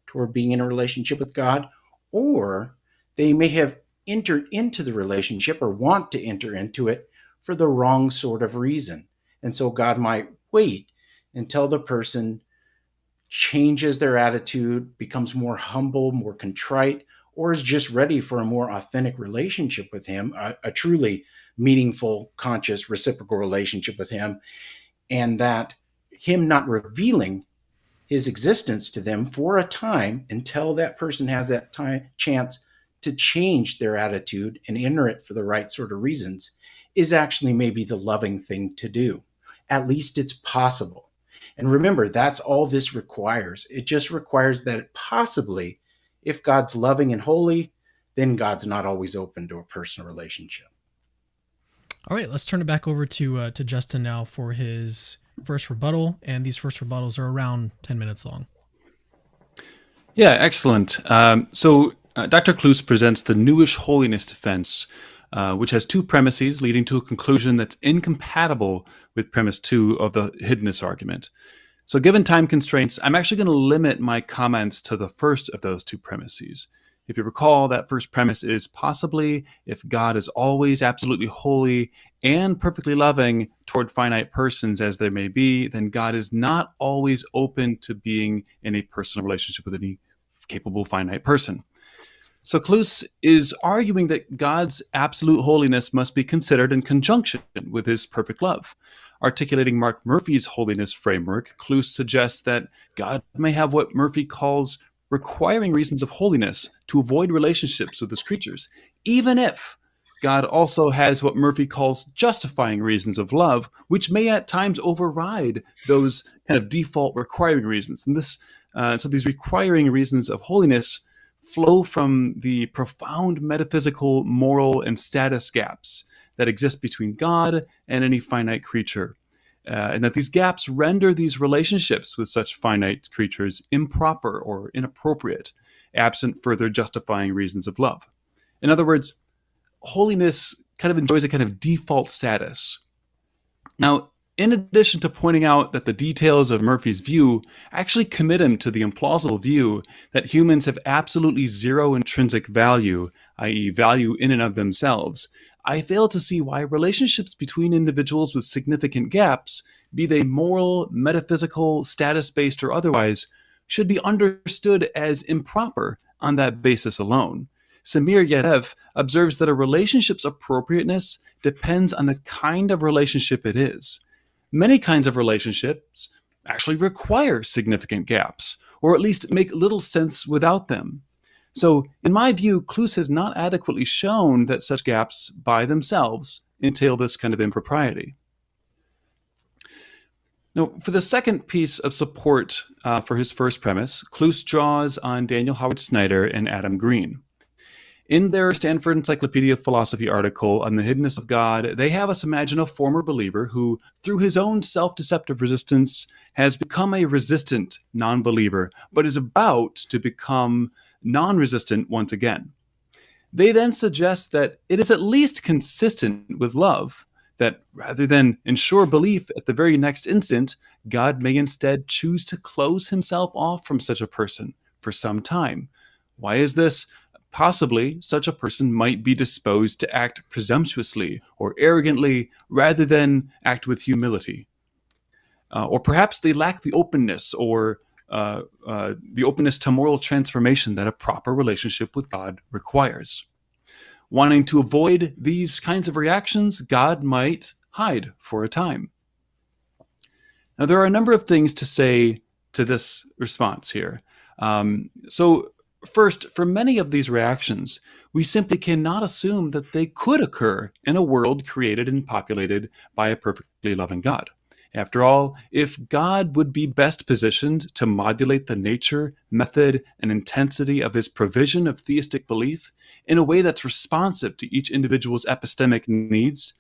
toward being in a relationship with God, or they may have entered into the relationship or want to enter into it for the wrong sort of reason. And so God might wait until the person changes their attitude, becomes more humble, more contrite, or is just ready for a more authentic relationship with him, a truly meaningful, conscious, reciprocal relationship with him, and that him not revealing his existence to them for a time until that person has that chance to change their attitude and enter it for the right sort of reasons is actually maybe the loving thing to do. At least it's possible. And remember, that's all this requires. It just requires that possibly, if God's loving and holy, then God's not always open to a personal relationship. All right, let's turn it back over to Justin now for his first rebuttal. And these first rebuttals are around 10 minutes long. Yeah, excellent. So Dr. Cloos presents the newish holiness defense, which has two premises leading to a conclusion that's incompatible with premise 2 of the hiddenness argument. So given time constraints, I'm actually going to limit my comments to the first of those two premises. If you recall, that first premise is possibly if God is always absolutely holy and perfectly loving toward finite persons as there may be, then God is not always open to being in a personal relationship with any capable finite person. So Cloos is arguing that God's absolute holiness must be considered in conjunction with his perfect love. Articulating Mark Murphy's holiness framework, Cloos suggests that God may have what Murphy calls requiring reasons of holiness to avoid relationships with his creatures, even if God also has what Murphy calls justifying reasons of love, which may at times override those kind of default requiring reasons. And so these requiring reasons of holiness flow from the profound metaphysical, moral, and status gaps that exist between God and any finite creature. And that these gaps render these relationships with such finite creatures improper or inappropriate, absent further justifying reasons of love. In other words, holiness kind of enjoys a kind of default status. Now, in addition to pointing out that the details of Murphy's view actually commit him to the implausible view that humans have absolutely zero intrinsic value, i.e., value in and of themselves, I fail to see why relationships between individuals with significant gaps, be they moral, metaphysical, status-based, or otherwise, should be understood as improper on that basis alone. Samir Yadev observes that a relationship's appropriateness depends on the kind of relationship it is. Many kinds of relationships actually require significant gaps, or at least make little sense without them. So, in my view, Cloos has not adequately shown that such gaps by themselves entail this kind of impropriety. Now, for the second piece of support for his first premise, Cloos draws on Daniel Howard Snyder and Adam Green. In their Stanford Encyclopedia of Philosophy article on the hiddenness of God, they have us imagine a former believer who, through his own self-deceptive resistance, has become a resistant non-believer, but is about to become non-resistant once again. They then suggest that it is at least consistent with love, that rather than ensure belief at the very next instant, God may instead choose to close himself off from such a person for some time. Why is this? Possibly, such a person might be disposed to act presumptuously or arrogantly rather than act with humility. Or perhaps they lack the openness or the openness to moral transformation that a proper relationship with God requires. Wanting to avoid these kinds of reactions, God might hide for a time. Now, there are a number of things to say to this response here. First, for many of these reactions, we simply cannot assume that they could occur in a world created and populated by a perfectly loving God. After all, if God would be best positioned to modulate the nature, method, and intensity of his provision of theistic belief in a way that's responsive to each individual's epistemic needs,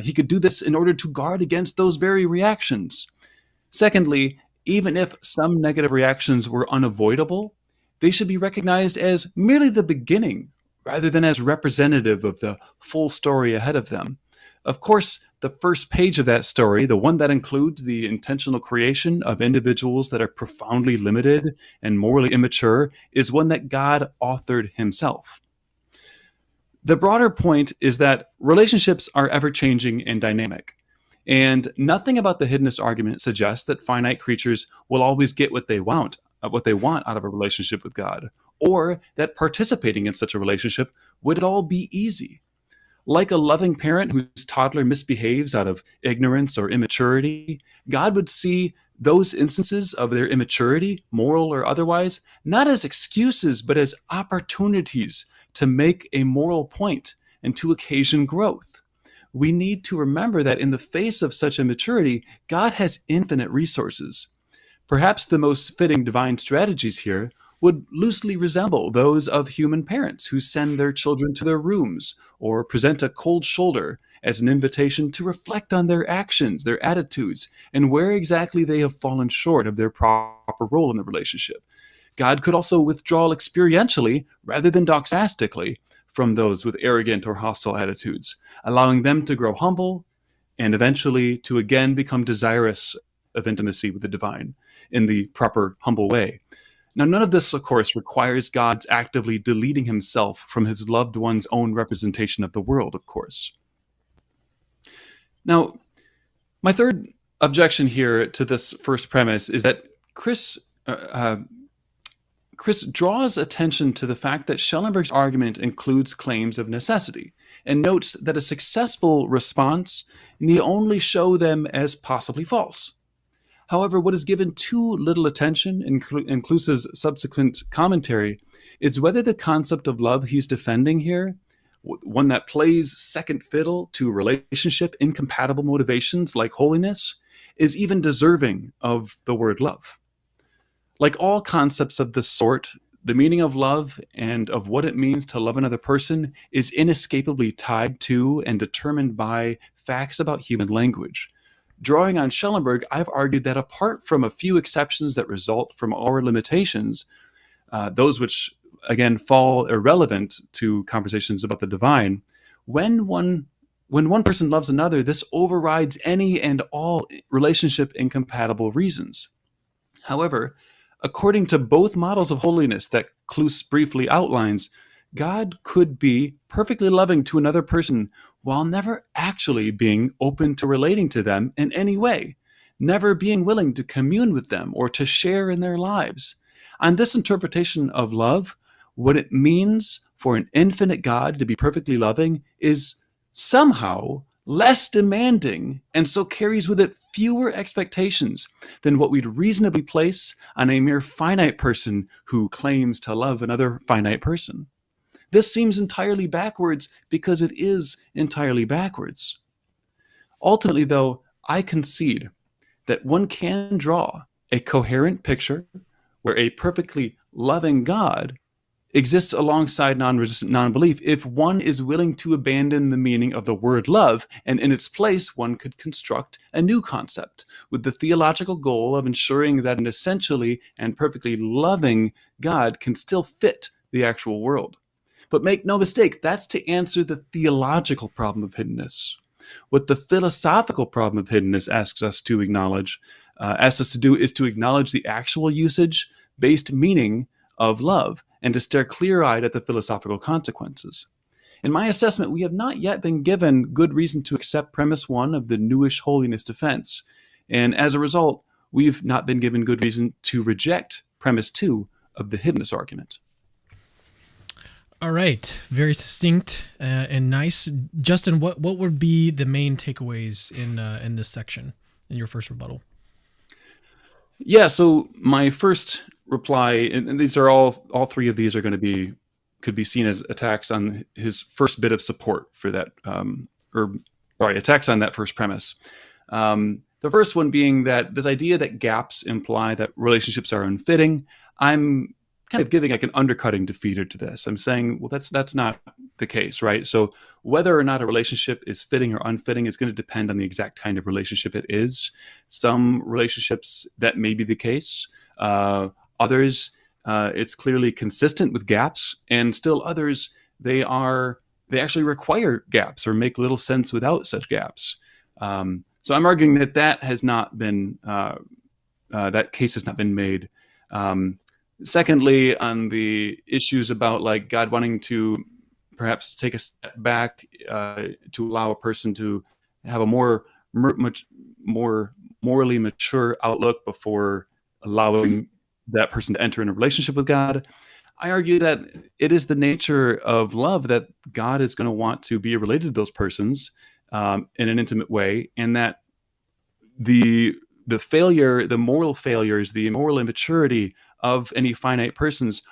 he could do this in order to guard against those very reactions. Secondly, even if some negative reactions were unavoidable, they should be recognized as merely the beginning, rather than as representative of the full story ahead of them. Of course, the first page of that story, the one that includes the intentional creation of individuals that are profoundly limited and morally immature, is one that God authored himself. The broader point is that relationships are ever-changing and dynamic. And nothing about the hiddenness argument suggests that finite creatures will always get what they want out of a relationship with God, or that participating in such a relationship would at all be easy. Like a loving parent whose toddler misbehaves out of ignorance or immaturity, God would see those instances of their immaturity, moral or otherwise, not as excuses, but as opportunities to make a moral point and to occasion growth. We need to remember that in the face of such immaturity, God has infinite resources. Perhaps the most fitting divine strategies here would loosely resemble those of human parents who send their children to their rooms or present a cold shoulder as an invitation to reflect on their actions, their attitudes, and where exactly they have fallen short of their proper role in the relationship. God could also withdraw experientially rather than doxastically from those with arrogant or hostile attitudes, allowing them to grow humble and eventually to again become desirous of intimacy with the divine in the proper, humble way. Now, none of this, of course, requires God's actively deleting himself from his loved one's own representation of the world, of course. Now, my third objection here to this first premise is that Chris draws attention to the fact that Schellenberg's argument includes claims of necessity and notes that a successful response need only show them as possibly false. However, what is given too little attention in Cloos's subsequent commentary is whether the concept of love he's defending here, one that plays second fiddle to relationship incompatible motivations like holiness, is even deserving of the word love. Like all concepts of this sort, the meaning of love and of what it means to love another person is inescapably tied to and determined by facts about human language. Drawing on Schellenberg, I've argued that apart from a few exceptions that result from our limitations, those which, again, fall irrelevant to conversations about the divine, when one when one person loves another, this overrides any and all relationship incompatible reasons. However, according to both models of holiness that Cloos briefly outlines, God could be perfectly loving to another person while never actually being open to relating to them in any way, never being willing to commune with them or to share in their lives. On this interpretation of love, what it means for an infinite God to be perfectly loving is somehow less demanding, and so carries with it fewer expectations than what we'd reasonably place on a mere finite person who claims to love another finite person. This seems entirely backwards because it is entirely backwards. Ultimately, though, I concede that one can draw a coherent picture where a perfectly loving God exists alongside non-resistant non-belief if one is willing to abandon the meaning of the word love, and in its place one could construct a new concept with the theological goal of ensuring that an essentially and perfectly loving God can still fit the actual world. But make no mistake, that's to answer the theological problem of hiddenness. What the philosophical problem of hiddenness asks us to do is to acknowledge the actual usage-based meaning of love and to stare clear-eyed at the philosophical consequences. In my assessment, we have not yet been given good reason to accept premise 1 of the newish holiness defense, and as a result, we've not been given good reason to reject premise 2 of the hiddenness argument. All right, very succinct and nice. Justin, what would be the main takeaways in this section, in your first rebuttal? Yeah, so my first reply, and these are all three of these are going to could be seen as attacks on his first bit of support for that, attacks on that first premise. The first one being that this idea that gaps imply that relationships are unfitting. I'm kind of giving like an undercutting defeater to this. I'm saying, well, that's not the case, right? So whether or not a relationship is fitting or unfitting is going to depend on the exact kind of relationship it is. Some relationships that may be the case. Others, it's clearly consistent with gaps, and still others, they actually require gaps or make little sense without such gaps. So I'm arguing that has not been that case has not been made. Secondly, on the issues about like God wanting to perhaps take a step back to allow a person to have a much more morally mature outlook before allowing that person to enter in a relationship with God, I argue that it is the nature of love that God is going to want to be related to those persons in an intimate way, and that the failure, the moral failures, the moral immaturity of any finite persons,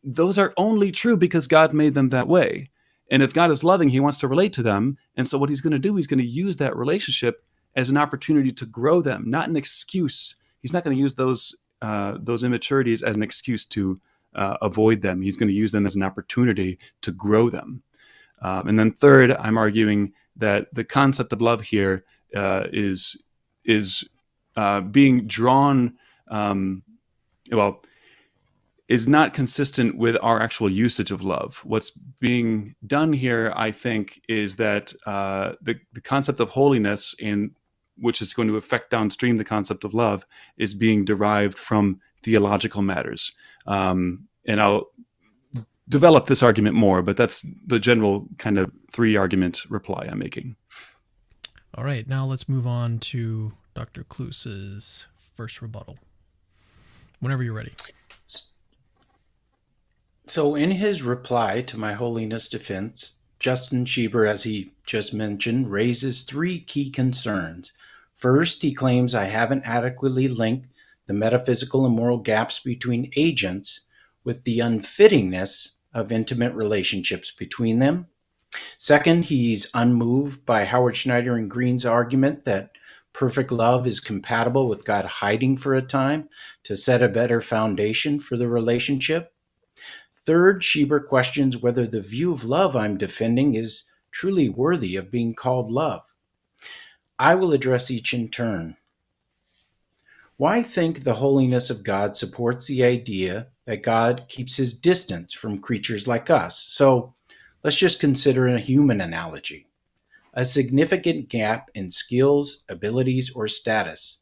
those are only true because God made them that way. And if God is loving, he wants to relate to them. And so what he's going to do, he's going to use that relationship as an opportunity to grow them, not an excuse. He's not going to use those immaturities as an excuse to avoid them. He's going to use them as an opportunity to grow them. And then third, I'm arguing that the concept of love here is being drawn, is not consistent with our actual usage of love. What's being done here, I think, is that the concept of holiness, which is going to affect downstream the concept of love, is being derived from theological matters. And I'll develop this argument more, but that's the general kind of 3-argument reply I'm making. All right, now let's move on to Dr. Cloos's first rebuttal. Whenever you're ready. So in his reply to my holiness defense, Justin Schieber, as he just mentioned, raises 3 key concerns. First, he claims I haven't adequately linked the metaphysical and moral gaps between agents with the unfittingness of intimate relationships between them. Second, he's unmoved by Howard Schneider and Green's argument that perfect love is compatible with God hiding for a time to set a better foundation for the relationship. Third, Schieber questions whether the view of love I'm defending is truly worthy of being called love. I will address each in turn. Why think the holiness of God supports the idea that God keeps his distance from creatures like us? So let's just consider a human analogy. a significant gap in skills, abilities, or status.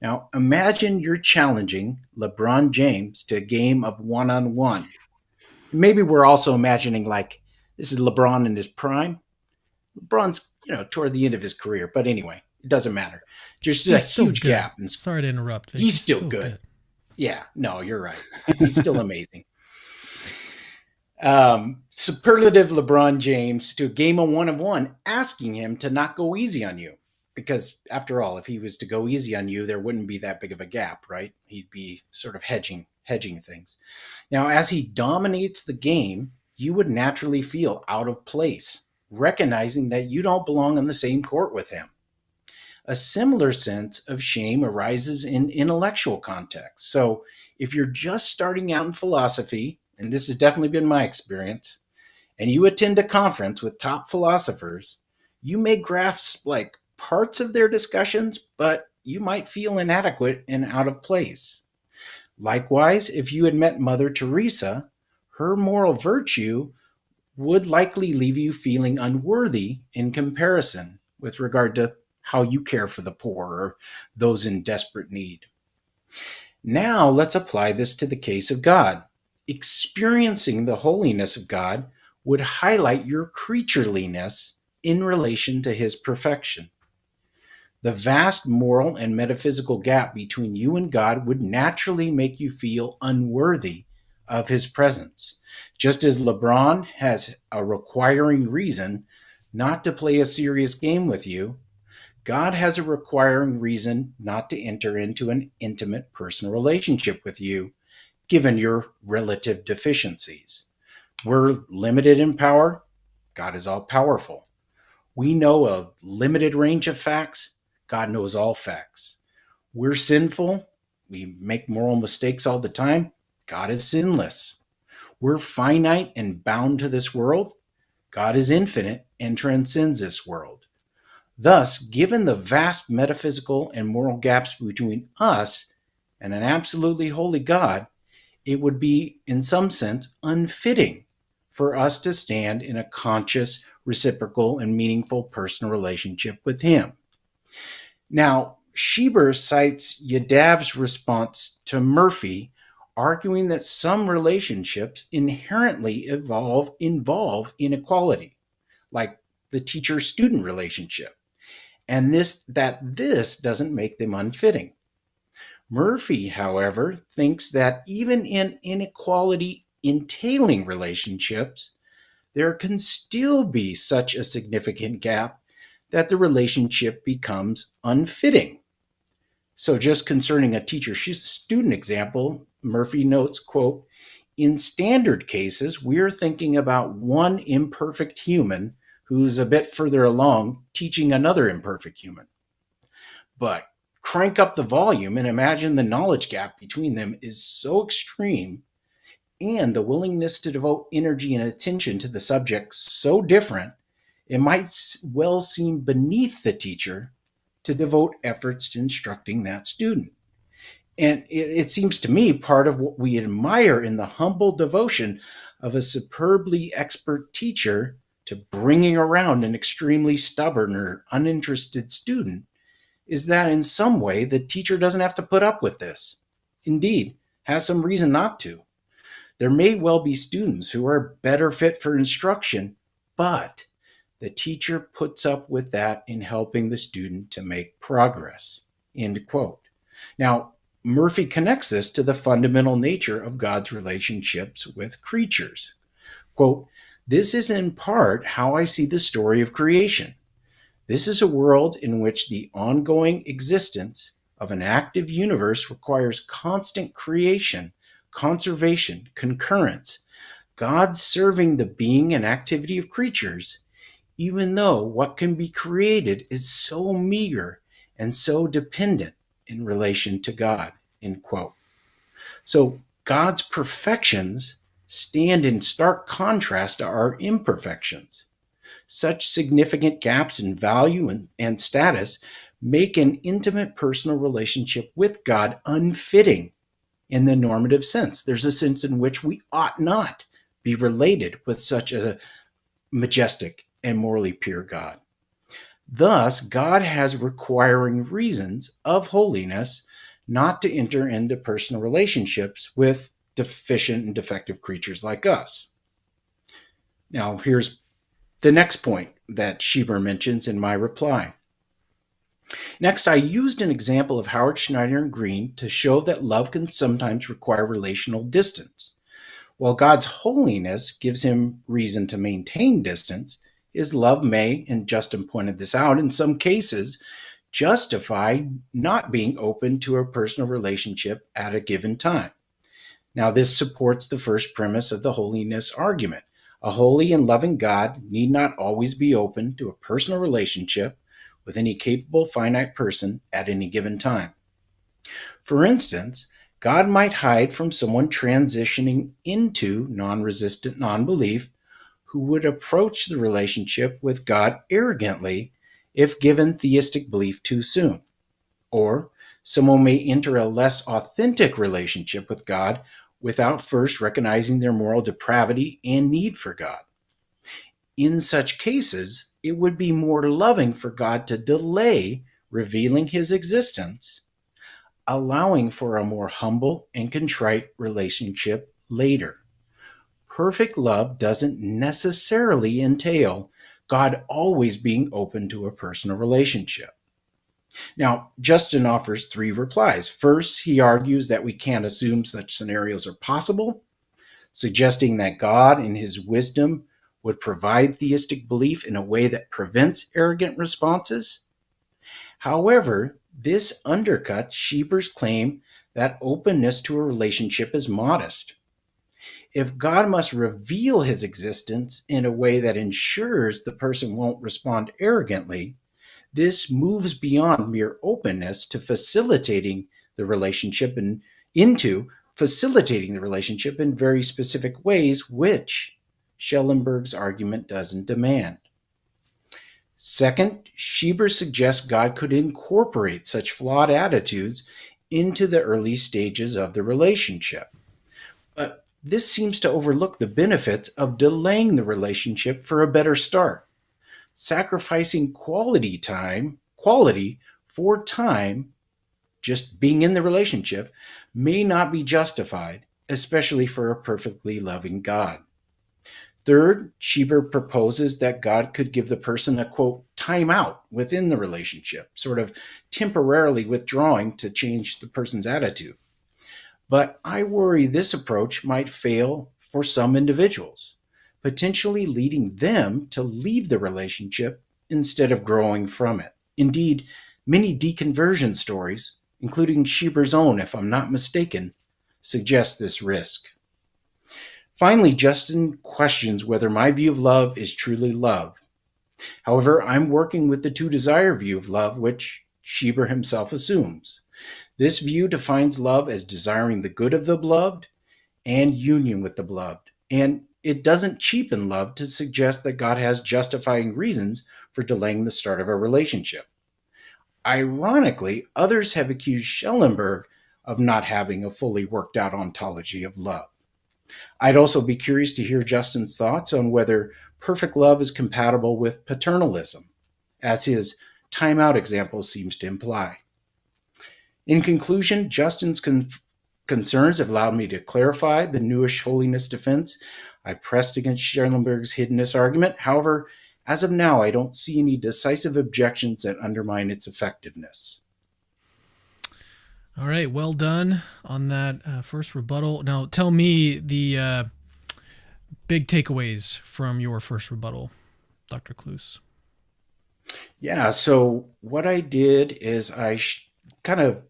Now, imagine you're challenging LeBron James to a game of one-on-one. Maybe we're also imagining like this is LeBron in his prime. LeBron's, toward the end of his career, but anyway, it doesn't matter. There's He's a still huge good. gap. Sorry to interrupt. He's still good. Yeah, no, you're right. He's still amazing. Superlative LeBron James to a game of one-on-one, asking him to not go easy on you. Because after all, if he was to go easy on you, there wouldn't be that big of a gap, right? He'd be sort of hedging things. Now, as he dominates the game, you would naturally feel out of place, recognizing that you don't belong on the same court with him. A similar sense of shame arises in intellectual context. So if you're just starting out in philosophy, and this has definitely been my experience, and you attend a conference with top philosophers, you may grasp like parts of their discussions, but you might feel inadequate and out of place. Likewise, if you had met Mother Teresa, her moral virtue would likely leave you feeling unworthy in comparison with regard to how you care for the poor or those in desperate need. Now let's apply this to the case of God. Experiencing the holiness of God would highlight your creatureliness in relation to his perfection. The vast moral and metaphysical gap between you and God would naturally make you feel unworthy of his presence. Just as LeBron has a requiring reason not to play a serious game with you, God has a requiring reason not to enter into an intimate personal relationship with you, given your relative deficiencies. We're limited in power. God is all powerful. We know a limited range of facts. God knows all facts. We're sinful. We make moral mistakes all the time. God is sinless. We're finite and bound to this world. God is infinite and transcends this world. Thus, given the vast metaphysical and moral gaps between us and an absolutely holy God, it would be, in some sense, unfitting for us to stand in a conscious, reciprocal, and meaningful personal relationship with him. Now, Schieber cites Yadav's response to Murphy, arguing that some relationships inherently involve inequality, like the teacher-student relationship, and this doesn't make them unfitting. Murphy, however, thinks that even in inequality entailing relationships, there can still be such a significant gap that the relationship becomes unfitting. So just concerning a teacher-student example, Murphy notes, quote, in standard cases, we're thinking about one imperfect human who's a bit further along teaching another imperfect human. But crank up the volume and imagine the knowledge gap between them is so extreme and the willingness to devote energy and attention to the subject so different, it might well seem beneath the teacher to devote efforts to instructing that student. And it seems to me part of what we admire in the humble devotion of a superbly expert teacher to bringing around an extremely stubborn or uninterested student is that in some way the teacher doesn't have to put up with this. Indeed, has some reason not to. There may well be students who are better fit for instruction, but the teacher puts up with that in helping the student to make progress. End quote. Now, Murphy connects this to the fundamental nature of God's relationships with creatures. Quote, this is in part how I see the story of creation. This is a world in which the ongoing existence of an active universe requires constant creation, conservation, concurrence, God serving the being and activity of creatures, even though what can be created is so meager and so dependent in relation to God, end quote. So God's perfections stand in stark contrast to our imperfections. Such significant gaps in value and status make an intimate personal relationship with God unfitting in the normative sense. There's a sense in which we ought not be related with such a majestic and morally pure God. Thus, God has requiring reasons of holiness not to enter into personal relationships with deficient and defective creatures like us. Now, here's the next point that Schieber mentions in my reply. Next, I used an example of Howard Schneider and Green to show that love can sometimes require relational distance. While God's holiness gives him reason to maintain distance, his love may, and Justin pointed this out, in some cases, justify not being open to a personal relationship at a given time. Now, this supports the first premise of the holiness argument. A holy and loving God need not always be open to a personal relationship with any capable finite person at any given time. For instance, God might hide from someone transitioning into non-resistant non-belief who would approach the relationship with God arrogantly if given theistic belief too soon. Or someone may enter a less authentic relationship with God without first recognizing their moral depravity and need for God. In such cases, it would be more loving for God to delay revealing his existence, allowing for a more humble and contrite relationship later. Perfect love doesn't necessarily entail God always being open to a personal relationship. Now, Justin offers 3 replies. First, he argues that we can't assume such scenarios are possible, suggesting that God, in his wisdom, would provide theistic belief in a way that prevents arrogant responses. However, this undercuts Schieber's claim that openness to a relationship is modest. If God must reveal his existence in a way that ensures the person won't respond arrogantly, this moves beyond mere openness to facilitating the relationship and into facilitating the relationship in very specific ways, which Schellenberg's argument doesn't demand. Second, Schieber suggests God could incorporate such flawed attitudes into the early stages of the relationship. But this seems to overlook the benefits of delaying the relationship for a better start. Sacrificing quality for time, just being in the relationship, may not be justified, especially for a perfectly loving God. Third, Schieber proposes that God could give the person a, quote, timeout within the relationship, sort of temporarily withdrawing to change the person's attitude. But I worry this approach might fail for some individuals, potentially leading them to leave the relationship instead of growing from it. Indeed, many deconversion stories, including Schieber's own, if I'm not mistaken, suggest this risk. Finally, Justin questions whether my view of love is truly love. However, I'm working with the two-desire view of love, which Schieber himself assumes. This view defines love as desiring the good of the beloved and union with the beloved, and it doesn't cheapen love to suggest that God has justifying reasons for delaying the start of a relationship. Ironically, others have accused Schellenberg of not having a fully worked out ontology of love. I'd also be curious to hear Justin's thoughts on whether perfect love is compatible with paternalism, as his timeout example seems to imply. In conclusion, Justin's concerns have allowed me to clarify the newish holiness defense. I pressed against Schellenberg's hiddenness argument. However, as of now, I don't see any decisive objections that undermine its effectiveness. All right, well done on that first rebuttal. Now, tell me the big takeaways from your first rebuttal, Dr. Cloos. Yeah, so what I did is I kind of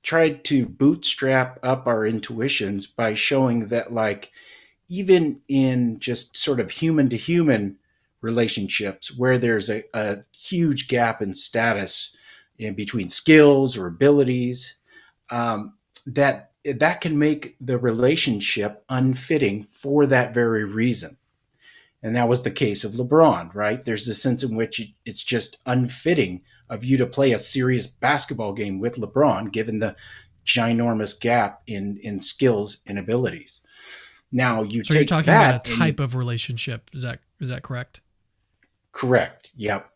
tried to bootstrap up our intuitions by showing that, like, even in just sort of human-to-human relationships where there's a huge gap in status in between skills or abilities, that can make the relationship unfitting for that very reason. And that was the case of LeBron, right? There's a sense in which it's just unfitting of you to play a serious basketball game with LeBron, given the ginormous gap in skills and abilities. Now you're talking about a type of relationship. Is that correct? Correct. Yep.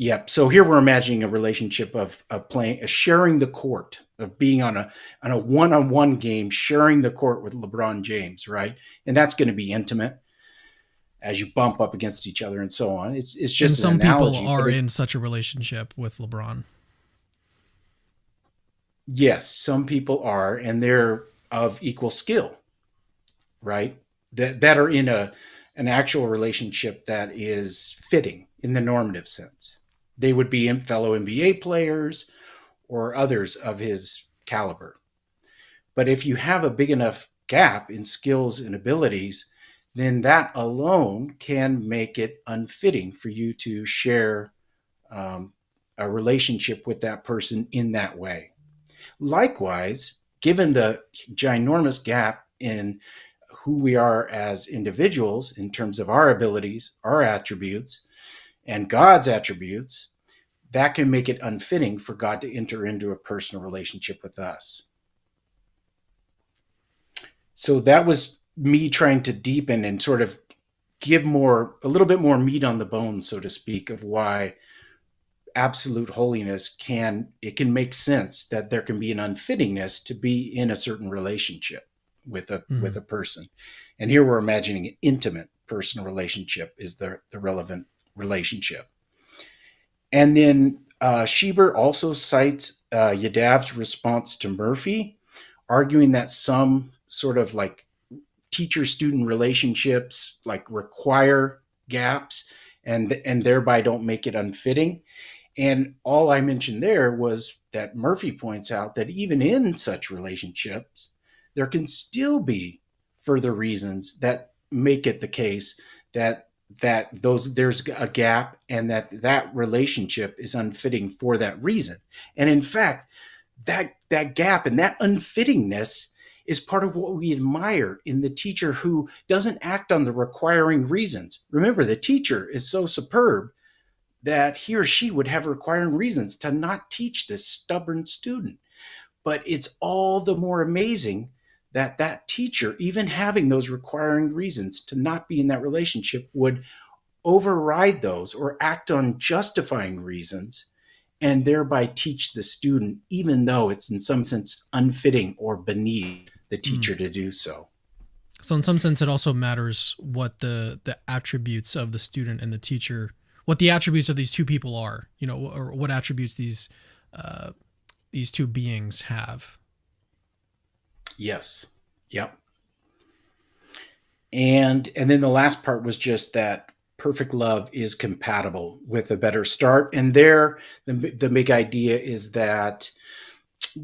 Yep. So here we're imagining a relationship of playing, sharing the court, of being on a one-on-one game, sharing the court with LeBron James, right? And that's going to be intimate as you bump up against each other and so on. It's just And an some analogy, people are in such a relationship with LeBron. Yes, some people are, and they're of equal skill, right? That are in an actual relationship that is fitting in the normative sense. They would be fellow NBA players or others of his caliber. But if you have a big enough gap in skills and abilities, then that alone can make it unfitting for you to share a relationship with that person in that way. Likewise, given the ginormous gap in who we are as individuals in terms of our abilities, our attributes, and God's attributes, that can make it unfitting for God to enter into a personal relationship with us. So that was me trying to deepen and sort of give a little bit more meat on the bone, so to speak, of why absolute holiness can make sense that there can be an unfittingness to be in a certain relationship with a person. And here we're imagining an intimate personal relationship is the relevant relationship. And then Schieber also cites Yadav's response to Murphy, arguing that some sort of like teacher-student relationships like require gaps and thereby don't make it unfitting. And all I mentioned there was that Murphy points out that even in such relationships, there can still be further reasons that make it the case that there's a gap and that relationship is unfitting for that reason. And in fact, that gap and that unfittingness is part of what we admire in the teacher who doesn't act on the requiring reasons. Remember, the teacher is so superb that he or she would have requiring reasons to not teach this stubborn student. But it's all the more amazing that teacher, even having those requiring reasons to not be in that relationship, would override those or act on justifying reasons and thereby teach the student, even though it's in some sense unfitting or beneath the teacher to do so. So in some sense, it also matters what the attributes of the student and the teacher, what the attributes of these two people are, or what attributes these two beings have. Yes. Yep. And then the last part was just that perfect love is compatible with a better start. And there, the big idea is that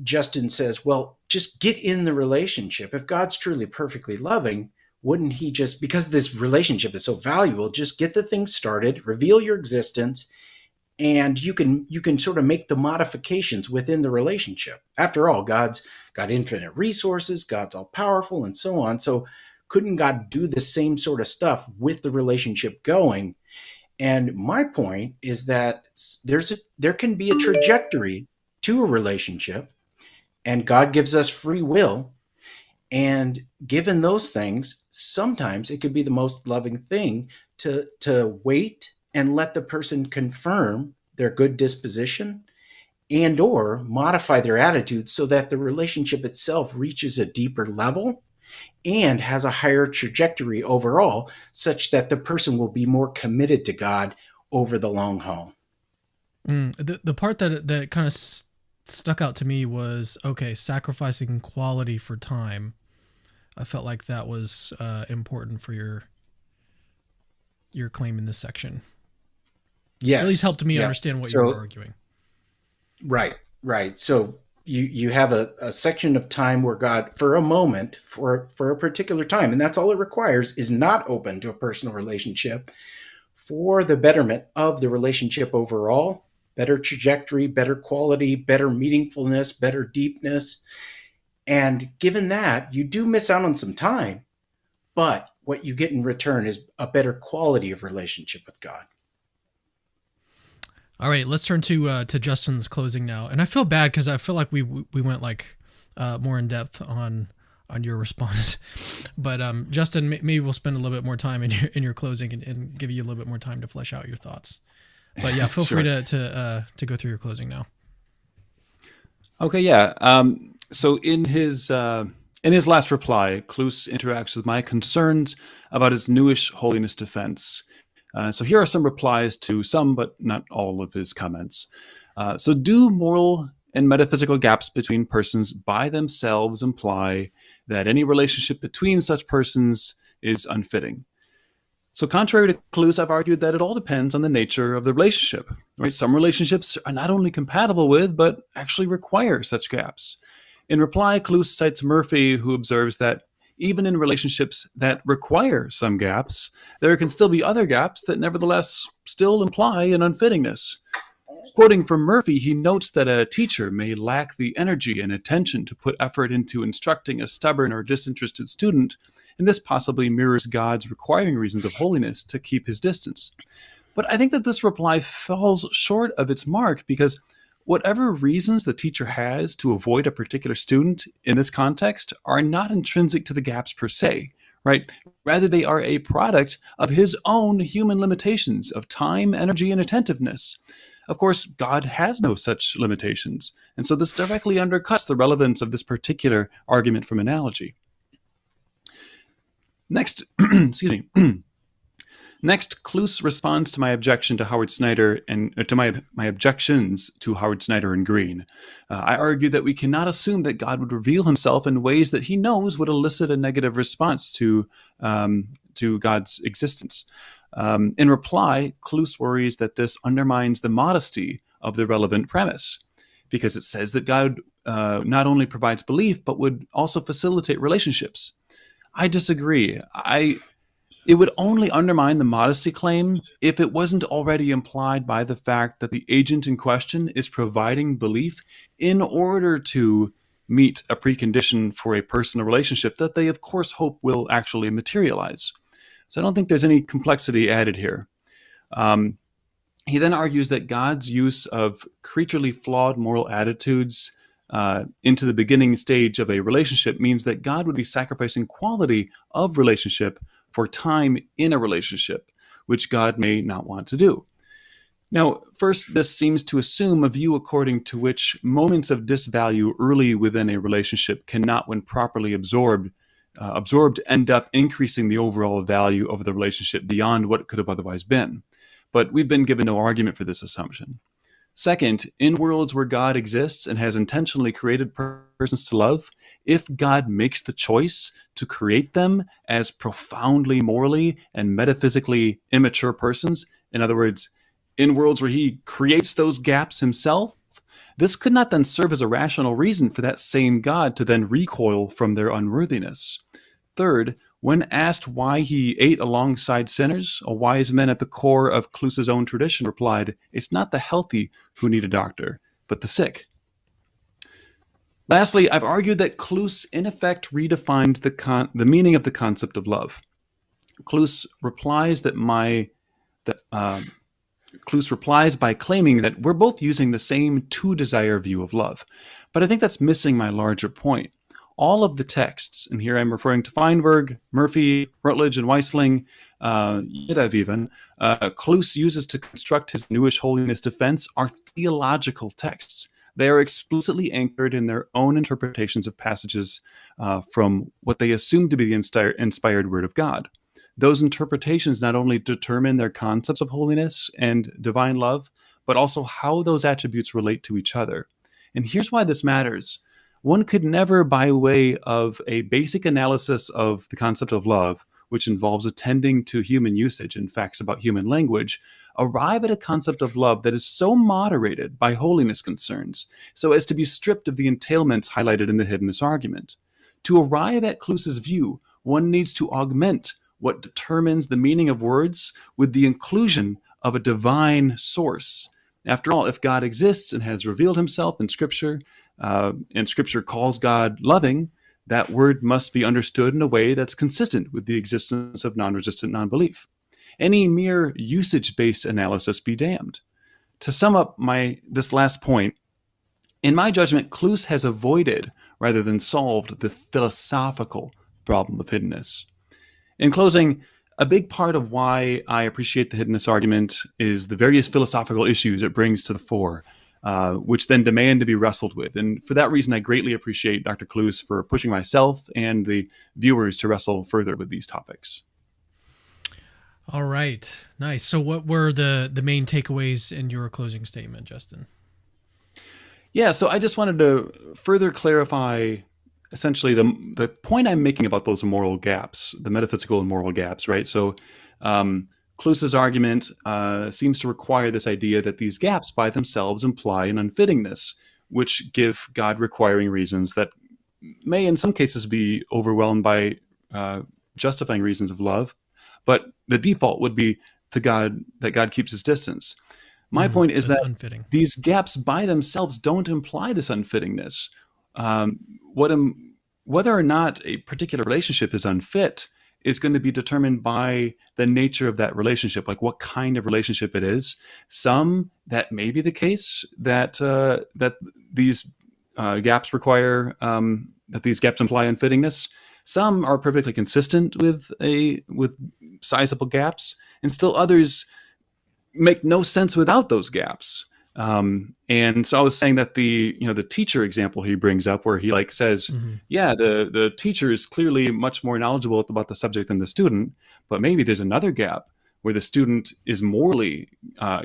Justin says, well, just get in the relationship. If God's truly perfectly loving, wouldn't he just, because this relationship is so valuable, just get the thing started, reveal your existence, and you can sort of make the modifications within the relationship. After all, God's got infinite resources, God's all powerful, and so on. So couldn't God do the same sort of stuff with the relationship going? And my point is that there can be a trajectory to a relationship, and God gives us free will. And given those things, sometimes it could be the most loving thing to wait and let the person confirm their good disposition and or modify their attitude so that the relationship itself reaches a deeper level and has a higher trajectory overall, such that the person will be more committed to God over the long haul. The part that kind of stuck out to me was, sacrificing quality for time. I felt like that was important for your claim in this section. Yes. At least helped me understand what you were arguing. Right. So you have a section of time where God, for a moment, for a particular time, and that's all it requires, is not open to a personal relationship for the betterment of the relationship overall, better trajectory, better quality, better meaningfulness, better deepness. And given that, you do miss out on some time, but what you get in return is a better quality of relationship with God. All right, let's turn to Justin's closing now. And I feel bad because I feel like we went more in depth on your response. But Justin, maybe we'll spend a little bit more time in your closing and give you a little bit more time to flesh out your thoughts. But yeah, feel Sure. free to go through your closing now. Okay, yeah. So in his last reply, Cloos interacts with my concerns about his newish holiness defense. So here are some replies to some, but not all of his comments. So do moral and metaphysical gaps between persons by themselves imply that any relationship between such persons is unfitting? So contrary to Cloos, I've argued that it all depends on the nature of the relationship. Right? Some relationships are not only compatible with, but actually require such gaps. In reply, Cloos cites Murphy, who observes that even in relationships that require some gaps, there can still be other gaps that nevertheless still imply an unfittingness. Quoting from Murphy, he notes that a teacher may lack the energy and attention to put effort into instructing a stubborn or disinterested student, and this possibly mirrors God's requiring reasons of holiness to keep his distance. But I think that this reply falls short of its mark because whatever reasons the teacher has to avoid a particular student in this context are not intrinsic to the gaps per se, right? Rather, they are a product of his own human limitations of time, energy, and attentiveness. Of course, God has no such limitations, and so this directly undercuts the relevance of this particular argument from analogy. Next, excuse me. Next, Cloos responds to my objection to Howard Snyder and to my objections to Howard Snyder and Green. I argue that we cannot assume that God would reveal himself in ways that he knows would elicit a negative response to God's existence. In reply, Cloos worries that this undermines the modesty of the relevant premise, because it says that God not only provides belief, but would also facilitate relationships. I disagree. It would only undermine the modesty claim if it wasn't already implied by the fact that the agent in question is providing belief in order to meet a precondition for a personal relationship that they, of course, hope will actually materialize. So I don't think there's any complexity added here. He then argues that God's use of creaturely flawed moral attitudes into the beginning stage of a relationship means that God would be sacrificing quality of relationship for time in a relationship, which God may not want to do. Now, first, this seems to assume a view according to which moments of disvalue early within a relationship cannot, when properly absorbed, end up increasing the overall value of the relationship beyond what it could have otherwise been. But we've been given no argument for this assumption. Second, in worlds where God exists and has intentionally created persons to love, if God makes the choice to create them as profoundly morally and metaphysically immature persons, in other words, in worlds where he creates those gaps himself, this could not then serve as a rational reason for that same God to then recoil from their unworthiness. Third, when asked why he ate alongside sinners, a wise man at the core of Cloos's own tradition replied, "It's not the healthy who need a doctor, but the sick." Lastly, I've argued that Cloos in effect redefines the meaning of the concept of love. Cloos replies by claiming that we're both using the same to-desire view of love. But I think that's missing my larger point. All of the texts, and here I'm referring to Feinberg, Murphy, Rutledge, and Weisling, Yiddiv even, Cloos uses to construct his newish holiness defense are theological texts. They are explicitly anchored in their own interpretations of passages from what they assume to be the inspired word of God. Those interpretations not only determine their concepts of holiness and divine love, but also how those attributes relate to each other. And here's why this matters. One could never, by way of a basic analysis of the concept of love, which involves attending to human usage and facts about human language, arrive at a concept of love that is so moderated by holiness concerns, so as to be stripped of the entailments highlighted in the Hiddenness argument. To arrive at Cloos's view, one needs to augment what determines the meaning of words with the inclusion of a divine source. After all, if God exists and has revealed himself in Scripture, and Scripture calls God loving, that word must be understood in a way that's consistent with the existence of non-resistant non-belief. Any mere usage-based analysis be damned. To sum up this last point, in my judgment, Cloos has avoided rather than solved the philosophical problem of hiddenness. In closing, a big part of why I appreciate the Hiddenness argument is the various philosophical issues it brings to the fore, which then demand to be wrestled with. And for that reason, I greatly appreciate Dr. Cloos for pushing myself and the viewers to wrestle further with these topics. All right. Nice. So what were the main takeaways in your closing statement, Justin? Yeah, so I just wanted to further clarify essentially the point I'm making about those moral gaps, the metaphysical and moral gaps, right? So Cloos's argument seems to require this idea that these gaps by themselves imply an unfittingness, which give God requiring reasons that may in some cases be overwhelmed by justifying reasons of love, but the default would be to God that God keeps his distance. My point is that unfitting. These gaps by themselves don't imply this unfittingness. Whether or not a particular relationship is unfit is going to be determined by the nature of that relationship, like what kind of relationship it is. Some, that may be the case, that these gaps require, that these gaps imply unfittingness. Some are perfectly consistent with sizable gaps, and still others make no sense without those gaps. And so I was saying that the teacher example he brings up, where he says, yeah, the teacher is clearly much more knowledgeable about the subject than the student, but maybe there's another gap where the student is morally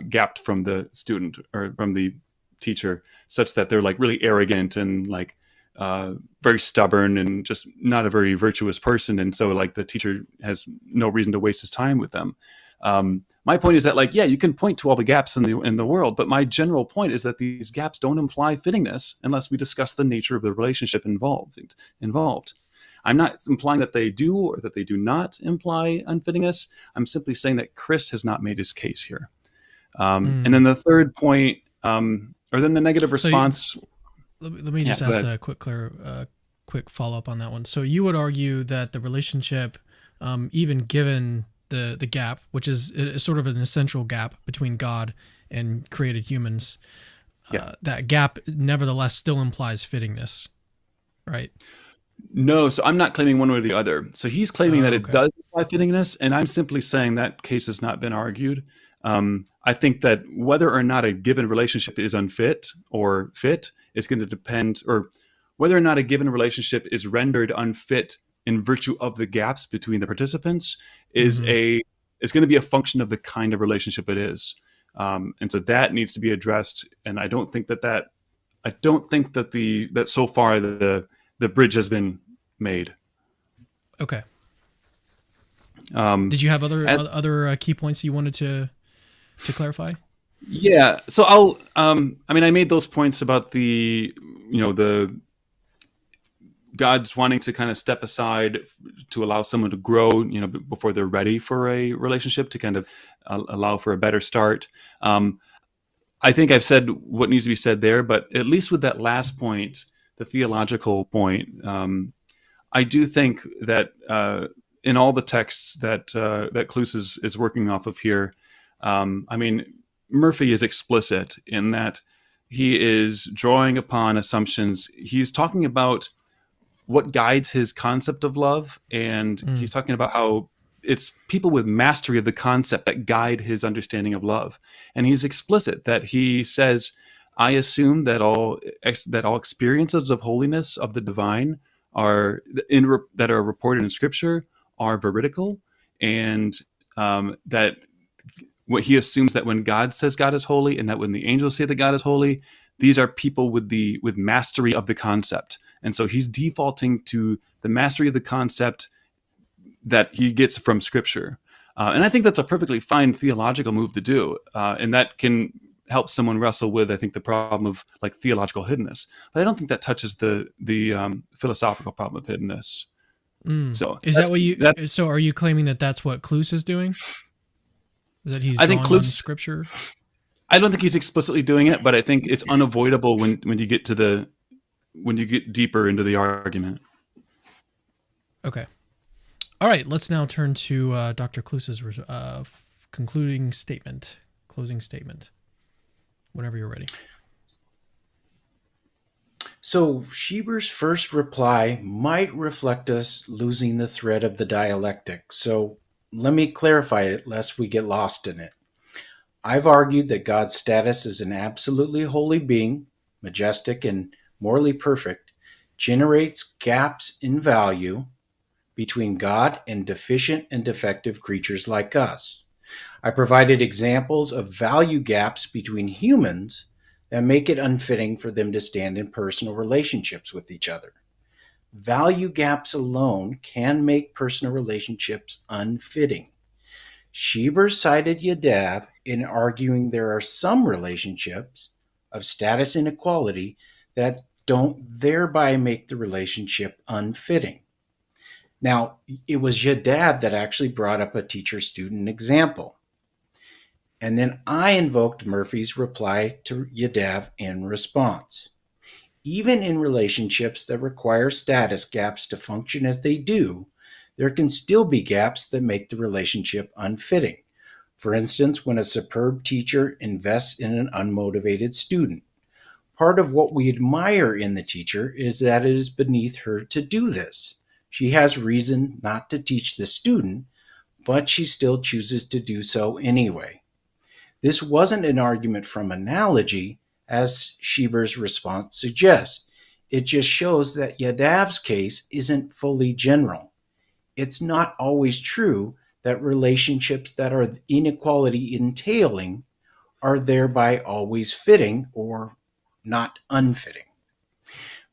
gapped from the student or from the teacher, such that they're really arrogant and very stubborn and just not a very virtuous person. And so the teacher has no reason to waste his time with them. My point is that you can point to all the gaps in the world, but my general point is that these gaps don't imply fittingness unless we discuss the nature of the relationship involved. I'm not implying that they do or that they do not imply unfittingness. I'm simply saying that Chris has not made his case here. And then the third point, or then the negative response. Let me just ask a quick follow-up on that one. So you would argue that the relationship, even given the gap, which is sort of an essential gap between God and created humans, that gap nevertheless still implies fittingness, right? No, so I'm not claiming one way or the other. So he's claiming that it does imply fittingness, and I'm simply saying that case has not been argued. I think that whether or not a given relationship is unfit or fit is going to depend, or whether or not a given relationship is rendered unfit in virtue of the gaps between the participants is going to be a function of the kind of relationship it is. And so that needs to be addressed. And I don't think that so far the bridge has been made. Okay. Did you have other key points you wanted to clarify? Yeah. So I made those points about the God's wanting to kind of step aside to allow someone to grow, before they're ready for a relationship, to kind of allow for a better start. I think I've said what needs to be said there, but at least with that last point, the theological point, I do think that in all the texts that Cloos is working off of here, Murphy is explicit in that he is drawing upon assumptions. He's talking about what guides his concept of love, and he's talking about how it's people with mastery of the concept that guide his understanding of love. And he's explicit that he says, I assume that all experiences of holiness of the divine that are reported in Scripture are veridical, and that what he assumes that when God says God is holy, and that when the angels say that God is holy, these are people with mastery of the concept. And so he's defaulting to the mastery of the concept that he gets from Scripture. And I think that's a perfectly fine theological move to do. And that can help someone wrestle with, I think, the problem of theological hiddenness. But I don't think that touches the philosophical problem of hiddenness. So is that what you? So are you claiming that that's what Cloos is doing? Is that he's drawing on Scripture? I don't think he's explicitly doing it, but I think it's unavoidable when you get deeper into the argument. Okay. All right. Let's now turn to Dr. Cloos's concluding statement, closing statement. Whenever you're ready. So Schieber's first reply might reflect us losing the thread of the dialectic. So let me clarify it lest we get lost in it. I've argued that God's status as an absolutely holy being, majestic and morally perfect, generates gaps in value between God and deficient and defective creatures like us. I provided examples of value gaps between humans that make it unfitting for them to stand in personal relationships with each other. Value gaps alone can make personal relationships unfitting. Schieber cited Yadav in arguing there are some relationships of status inequality that don't thereby make the relationship unfitting. Now, it was Yadav that actually brought up a teacher-student example. And then I invoked Murphy's reply to Yadav in response. Even in relationships that require status gaps to function as they do, there can still be gaps that make the relationship unfitting. For instance, when a superb teacher invests in an unmotivated student. Part of what we admire in the teacher is that it is beneath her to do this. She has reason not to teach the student, but she still chooses to do so anyway. This wasn't an argument from analogy, as Schieber's response suggests. It just shows that Yadav's case isn't fully general. It's not always true that relationships that are inequality entailing are thereby always fitting or not unfitting.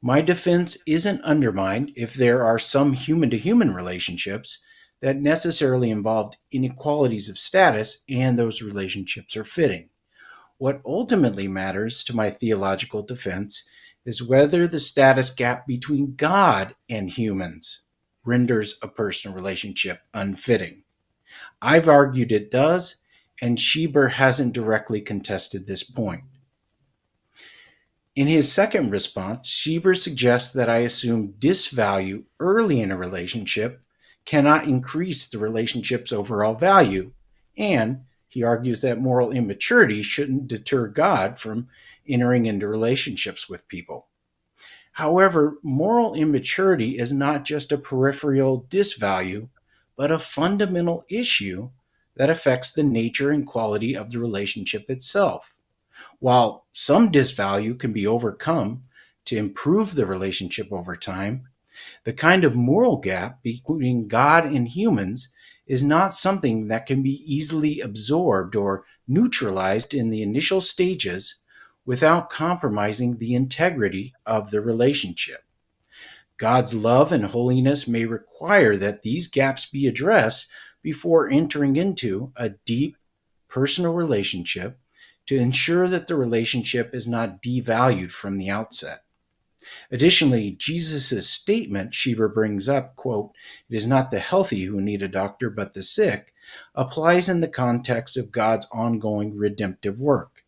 My defense isn't undermined if there are some human-to-human relationships that necessarily involve inequalities of status and those relationships are fitting. What ultimately matters to my theological defense is whether the status gap between God and humans renders a personal relationship unfitting. I've argued it does, and Schieber hasn't directly contested this point. In his second response, Schieber suggests that I assume disvalue early in a relationship cannot increase the relationship's overall value, and he argues that moral immaturity shouldn't deter God from entering into relationships with people. However, moral immaturity is not just a peripheral disvalue, but a fundamental issue that affects the nature and quality of the relationship itself. While some disvalue can be overcome to improve the relationship over time, the kind of moral gap between God and humans is not something that can be easily absorbed or neutralized in the initial stages without compromising the integrity of the relationship. God's love and holiness may require that these gaps be addressed before entering into a deep personal relationship to ensure that the relationship is not devalued from the outset. Additionally, Jesus' statement Schieber brings up, quote, "It is not the healthy who need a doctor, but the sick," applies in the context of God's ongoing redemptive work.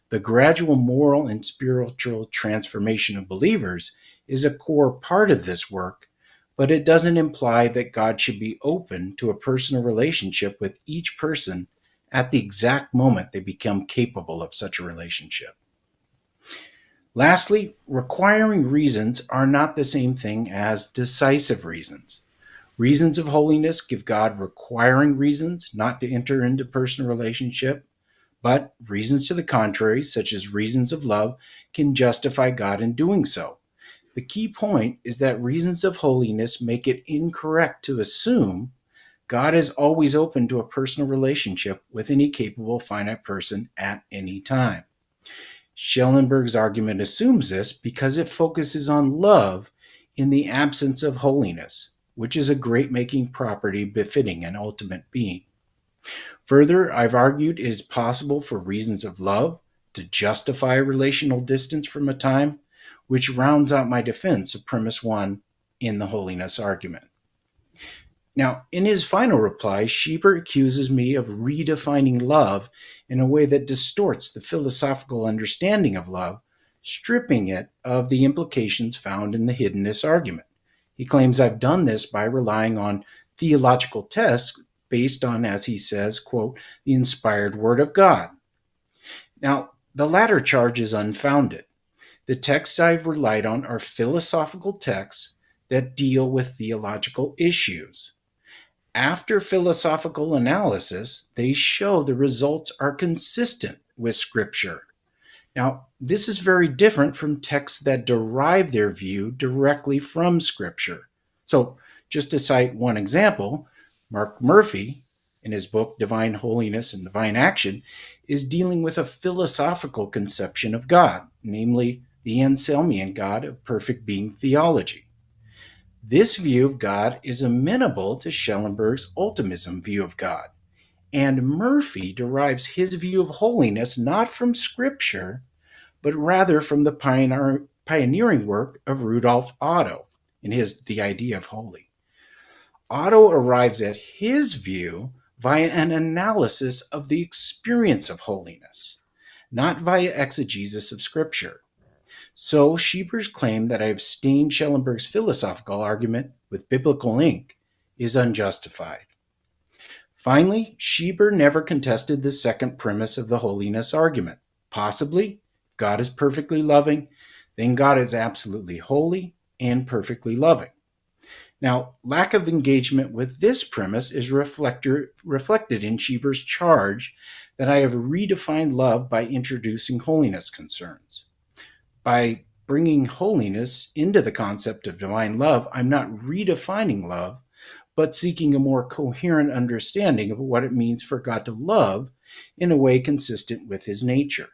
The gradual moral and spiritual transformation of believers is a core part of this work, but it doesn't imply that God should be open to a personal relationship with each person at the exact moment they become capable of such a relationship. Lastly, requiring reasons are not the same thing as decisive reasons. Reasons of holiness give God requiring reasons not to enter into personal relationship, but reasons to the contrary, such as reasons of love, can justify God in doing so. The key point is that reasons of holiness make it incorrect to assume God is always open to a personal relationship with any capable finite person at any time. Schellenberg's argument assumes this because it focuses on love in the absence of holiness, which is a great-making property befitting an ultimate being. Further, I've argued it is possible for reasons of love to justify relational distance from a time, which rounds out my defense of premise 1 in the holiness argument. Now, in his final reply, Schieber accuses me of redefining love in a way that distorts the philosophical understanding of love, stripping it of the implications found in the hiddenness argument. He claims I've done this by relying on theological tests based on, as he says, quote, "the inspired word of God." Now, the latter charge is unfounded. The texts I've relied on are philosophical texts that deal with theological issues. After philosophical analysis, they show the results are consistent with Scripture. Now, this is very different from texts that derive their view directly from Scripture. So, just to cite one example, Mark Murphy, in his book Divine Holiness and Divine Action, is dealing with a philosophical conception of God, namely the Anselmian God of perfect being theology. This view of God is amenable to Schellenberg's ultimism view of God, and Murphy derives his view of holiness not from Scripture, but rather from the pioneering work of Rudolf Otto in his The Idea of Holy. Otto arrives at his view via an analysis of the experience of holiness, not via exegesis of Scripture. So Schieber's claim that I have stained Schellenberg's philosophical argument with biblical ink is unjustified. Finally, Schieber never contested the second premise of the holiness argument. Possibly, if God is perfectly loving, then God is absolutely holy and perfectly loving. Now, lack of engagement with this premise is reflected in Schieber's charge that I have redefined love by introducing holiness concerns. By bringing holiness into the concept of divine love, I'm not redefining love, but seeking a more coherent understanding of what it means for God to love in a way consistent with his nature.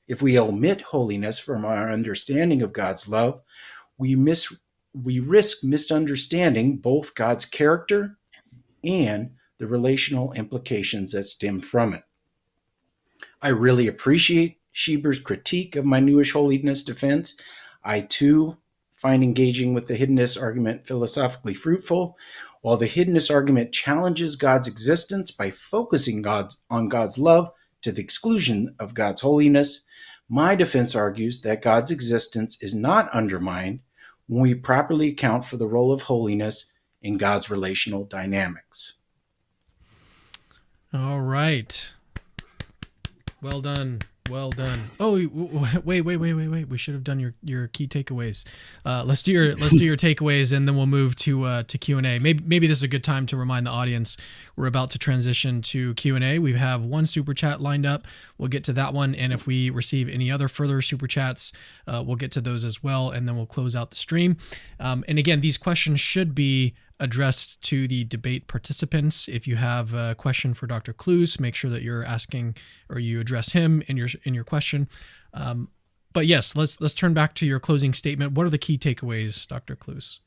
If we omit holiness from our understanding of God's love, we risk misunderstanding both God's character and the relational implications that stem from it. I really appreciate Schieber's critique of my newish holiness defense. I, too, find engaging with the hiddenness argument philosophically fruitful. While the hiddenness argument challenges God's existence by focusing on God's love to the exclusion of God's holiness, my defense argues that God's existence is not undermined when we properly account for the role of holiness in God's relational dynamics. All right. Well done. Well done. Oh, wait. We should have done your key takeaways. Let's do your takeaways, and then we'll move to Q&A. Maybe this is a good time to remind the audience we're about to transition to Q&A. We have one super chat lined up. We'll get to that one, and if we receive any other further super chats, we'll get to those as well, and then we'll close out the stream. And again, these questions should be addressed to the debate participants. If you have a question for Dr. Cloos, make sure that you're asking or you address him in your question. But yes, let's turn back to your closing statement. What are the key takeaways, Dr. Cloos?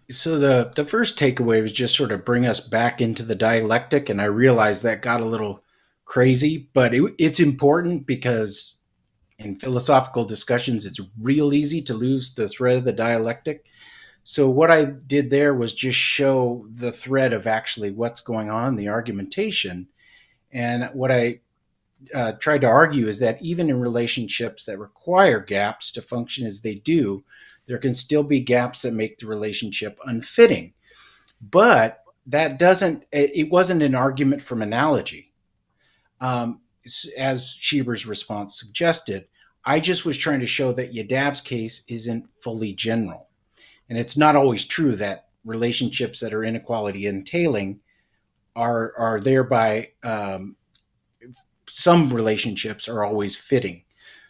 So the first takeaway was just sort of bring us back into the dialectic, and I realized that got a little crazy, but it's important because in philosophical discussions, it's real easy to lose the thread of the dialectic. So what I did there was just show the thread of actually what's going on in the argumentation. And what I tried to argue is that even in relationships that require gaps to function as they do, there can still be gaps that make the relationship unfitting. But that it wasn't an argument from analogy. As Schieber's response suggested, I just was trying to show that Yadav's case isn't fully general. And it's not always true that relationships that are inequality entailing are thereby some relationships are always fitting.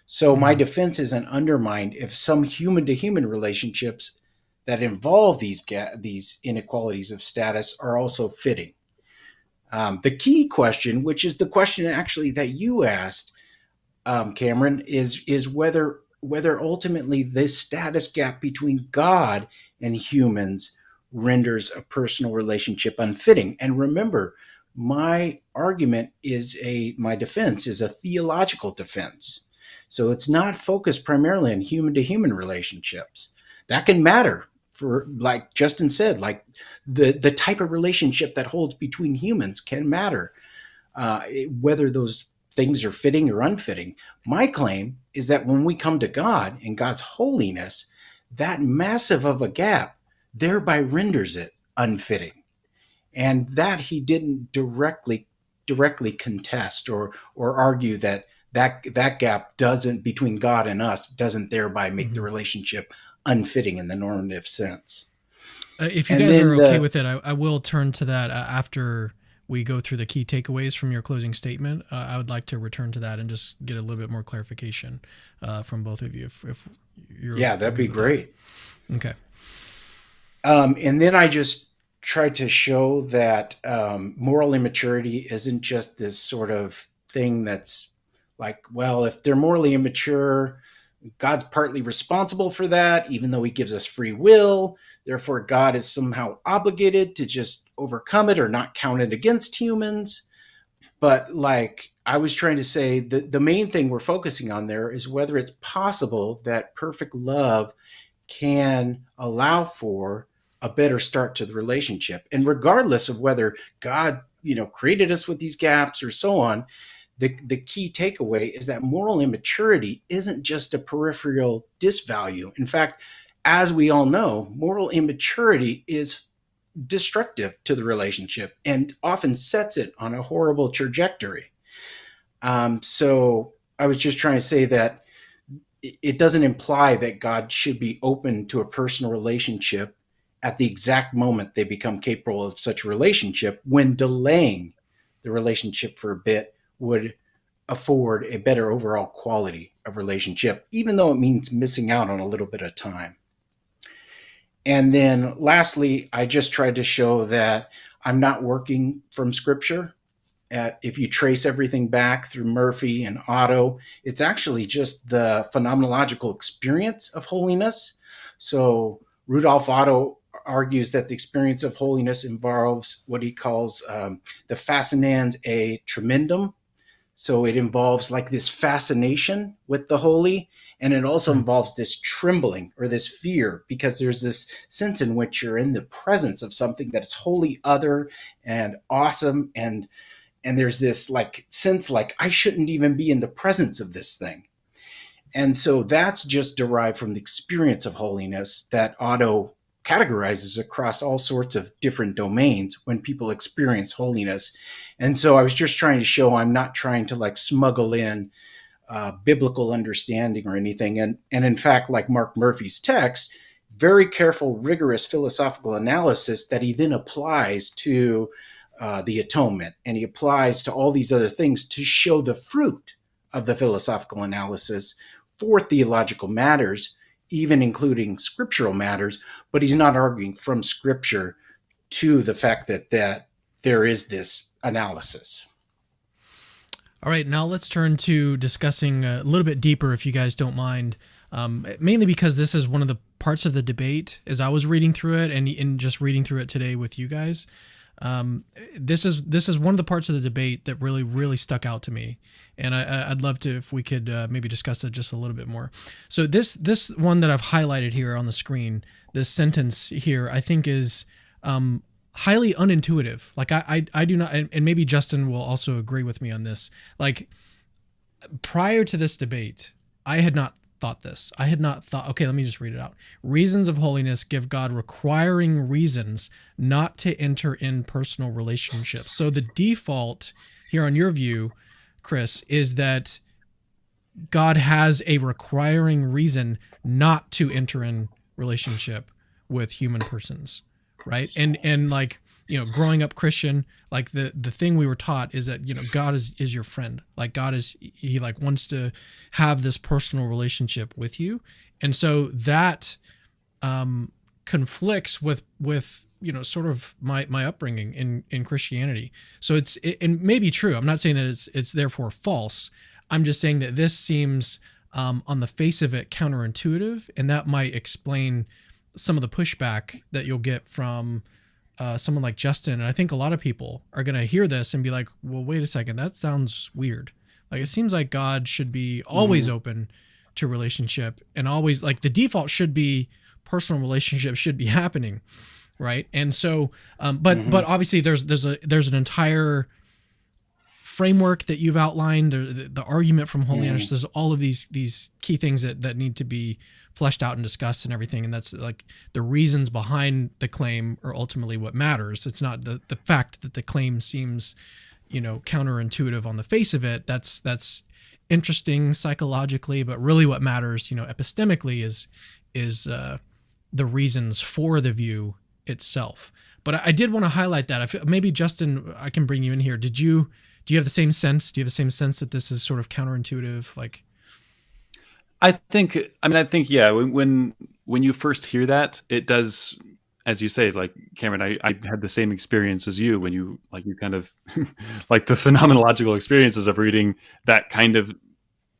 So my defense isn't undermined if some human-to-human relationships that involve these inequalities of status are also fitting. The key question, which is the question actually that you asked, Cameron, is whether ultimately this status gap between God and humans renders a personal relationship unfitting. And remember, my defense is a theological defense. So it's not focused primarily on human-to-human relationships. That can matter for, like Justin said, like the type of relationship that holds between humans can matter, whether those things are fitting or unfitting. My claim is that when we come to God and God's holiness, that massive of a gap thereby renders it unfitting. And that he didn't directly contest or argue that gap between God and us doesn't thereby make the relationship unfitting in the normative sense. If you And guys then are okay with it, I will turn to that after we go through the key takeaways from your closing statement. I would like to return to that and just get a little bit more clarification from both of you. If you're that'd be great. That. Okay. And then I just tried to show that moral immaturity isn't just this sort of thing that's like, well, if they're morally immature, God's partly responsible for that, even though he gives us free will. Therefore, God is somehow obligated to just overcome it or not count it against humans. But like I was trying to say, the main thing we're focusing on there is whether it's possible that perfect love can allow for a better start to the relationship. And regardless of whether God, created us with these gaps or so on, the key takeaway is that moral immaturity isn't just a peripheral disvalue. In fact, as we all know, moral immaturity is destructive to the relationship and often sets it on a horrible trajectory. So I was just trying to say that it doesn't imply that God should be open to a personal relationship at the exact moment they become capable of such a relationship, when delaying the relationship for a bit would afford a better overall quality of relationship, even though it means missing out on a little bit of time. And then lastly, I just tried to show that I'm not working from scripture. If you trace everything back through Murphy and Otto, it's actually just the phenomenological experience of holiness. So Rudolf Otto argues that the experience of holiness involves what he calls the fascinans a tremendum. So it involves like this fascination with the holy, and it also involves this trembling or this fear, because there's this sense in which you're in the presence of something that is wholly other and awesome, and there's this like sense like I shouldn't even be in the presence of this thing. And so that's just derived from the experience of holiness that Otto categorizes across all sorts of different domains when people experience holiness. And so I was just trying to show I'm not trying to like smuggle in biblical understanding or anything. And in fact, like Mark Murphy's text, very careful, rigorous philosophical analysis that he then applies to the atonement, and he applies to all these other things to show the fruit of the philosophical analysis for theological matters, even including scriptural matters. But he's not arguing from scripture to the fact that there is this analysis. All right, now let's turn to discussing a little bit deeper, if you guys don't mind, mainly because this is one of the parts of the debate as I was reading through it and just reading through it today with you guys. This is one of the parts of the debate that really, really stuck out to me. And I'd love to, if we could maybe discuss it just a little bit more. So this one that I've highlighted here on the screen, this sentence here, I think is highly unintuitive. Like I do not, and maybe Justin will also agree with me on this. Like prior to this debate, I had not thought this. I had not thought, okay, let me just read it out. Reasons of holiness give God requiring reasons not to enter in personal relationships. So the default here on your view, Chris, is that God has a requiring reason not to enter in relationship with human persons, right? And like, growing up Christian, like the thing we were taught is that, God is your friend. Like God he like wants to have this personal relationship with you. And so that conflicts with sort of my upbringing in Christianity. So it may be true. I'm not saying that it's therefore false. I'm just saying that this seems on the face of it counterintuitive, and that might explain some of the pushback that you'll get from someone like Justin. And I think a lot of people are going to hear this and be like, well, wait a second, that sounds weird. Like, it seems like God should be always open to relationship, and always like the default should be personal relationships should be happening. Right. And so, but obviously there's an entire framework that you've outlined, the argument from holiness. There's all of these key things that need to be fleshed out and discussed and everything. And that's like the reasons behind the claim are ultimately what matters. It's not the fact that the claim seems, counterintuitive on the face of it. That's interesting psychologically, but really what matters, epistemically is the reasons for the view itself. But I did want to highlight that. I feel, maybe Justin, I can bring you in here. Do you have the same sense? Do you have the same sense that this is sort of counterintuitive? Like, I think, yeah, when you first hear that, it does, as you say, like Cameron, I had the same experience as you when you kind of like the phenomenological experiences of reading that kind of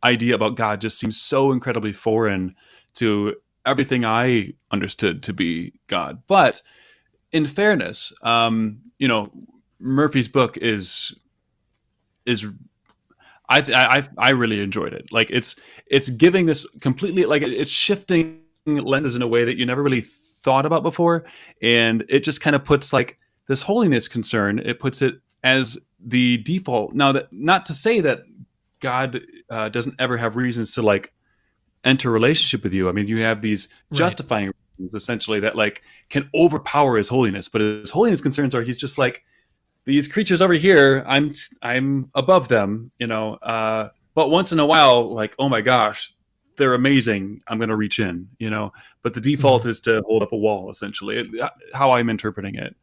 idea about God just seems so incredibly foreign to everything I understood to be God. But in fairness, Murphy's book is I really enjoyed it. Like it's giving this completely, like it's shifting lenses in a way that you never really thought about before, and it just kind of puts like this holiness concern. It puts it as the default. Now, that not to say that God doesn't ever have reasons to like enter a relationship with you. I mean, you have these justifying reasons essentially that like can overpower his holiness, but his holiness concerns are he's just like, these creatures over here, I'm above them, but once in a while, like, oh my gosh, they're amazing, I'm going to reach in, but the default is to hold up a wall, essentially, how I'm interpreting it.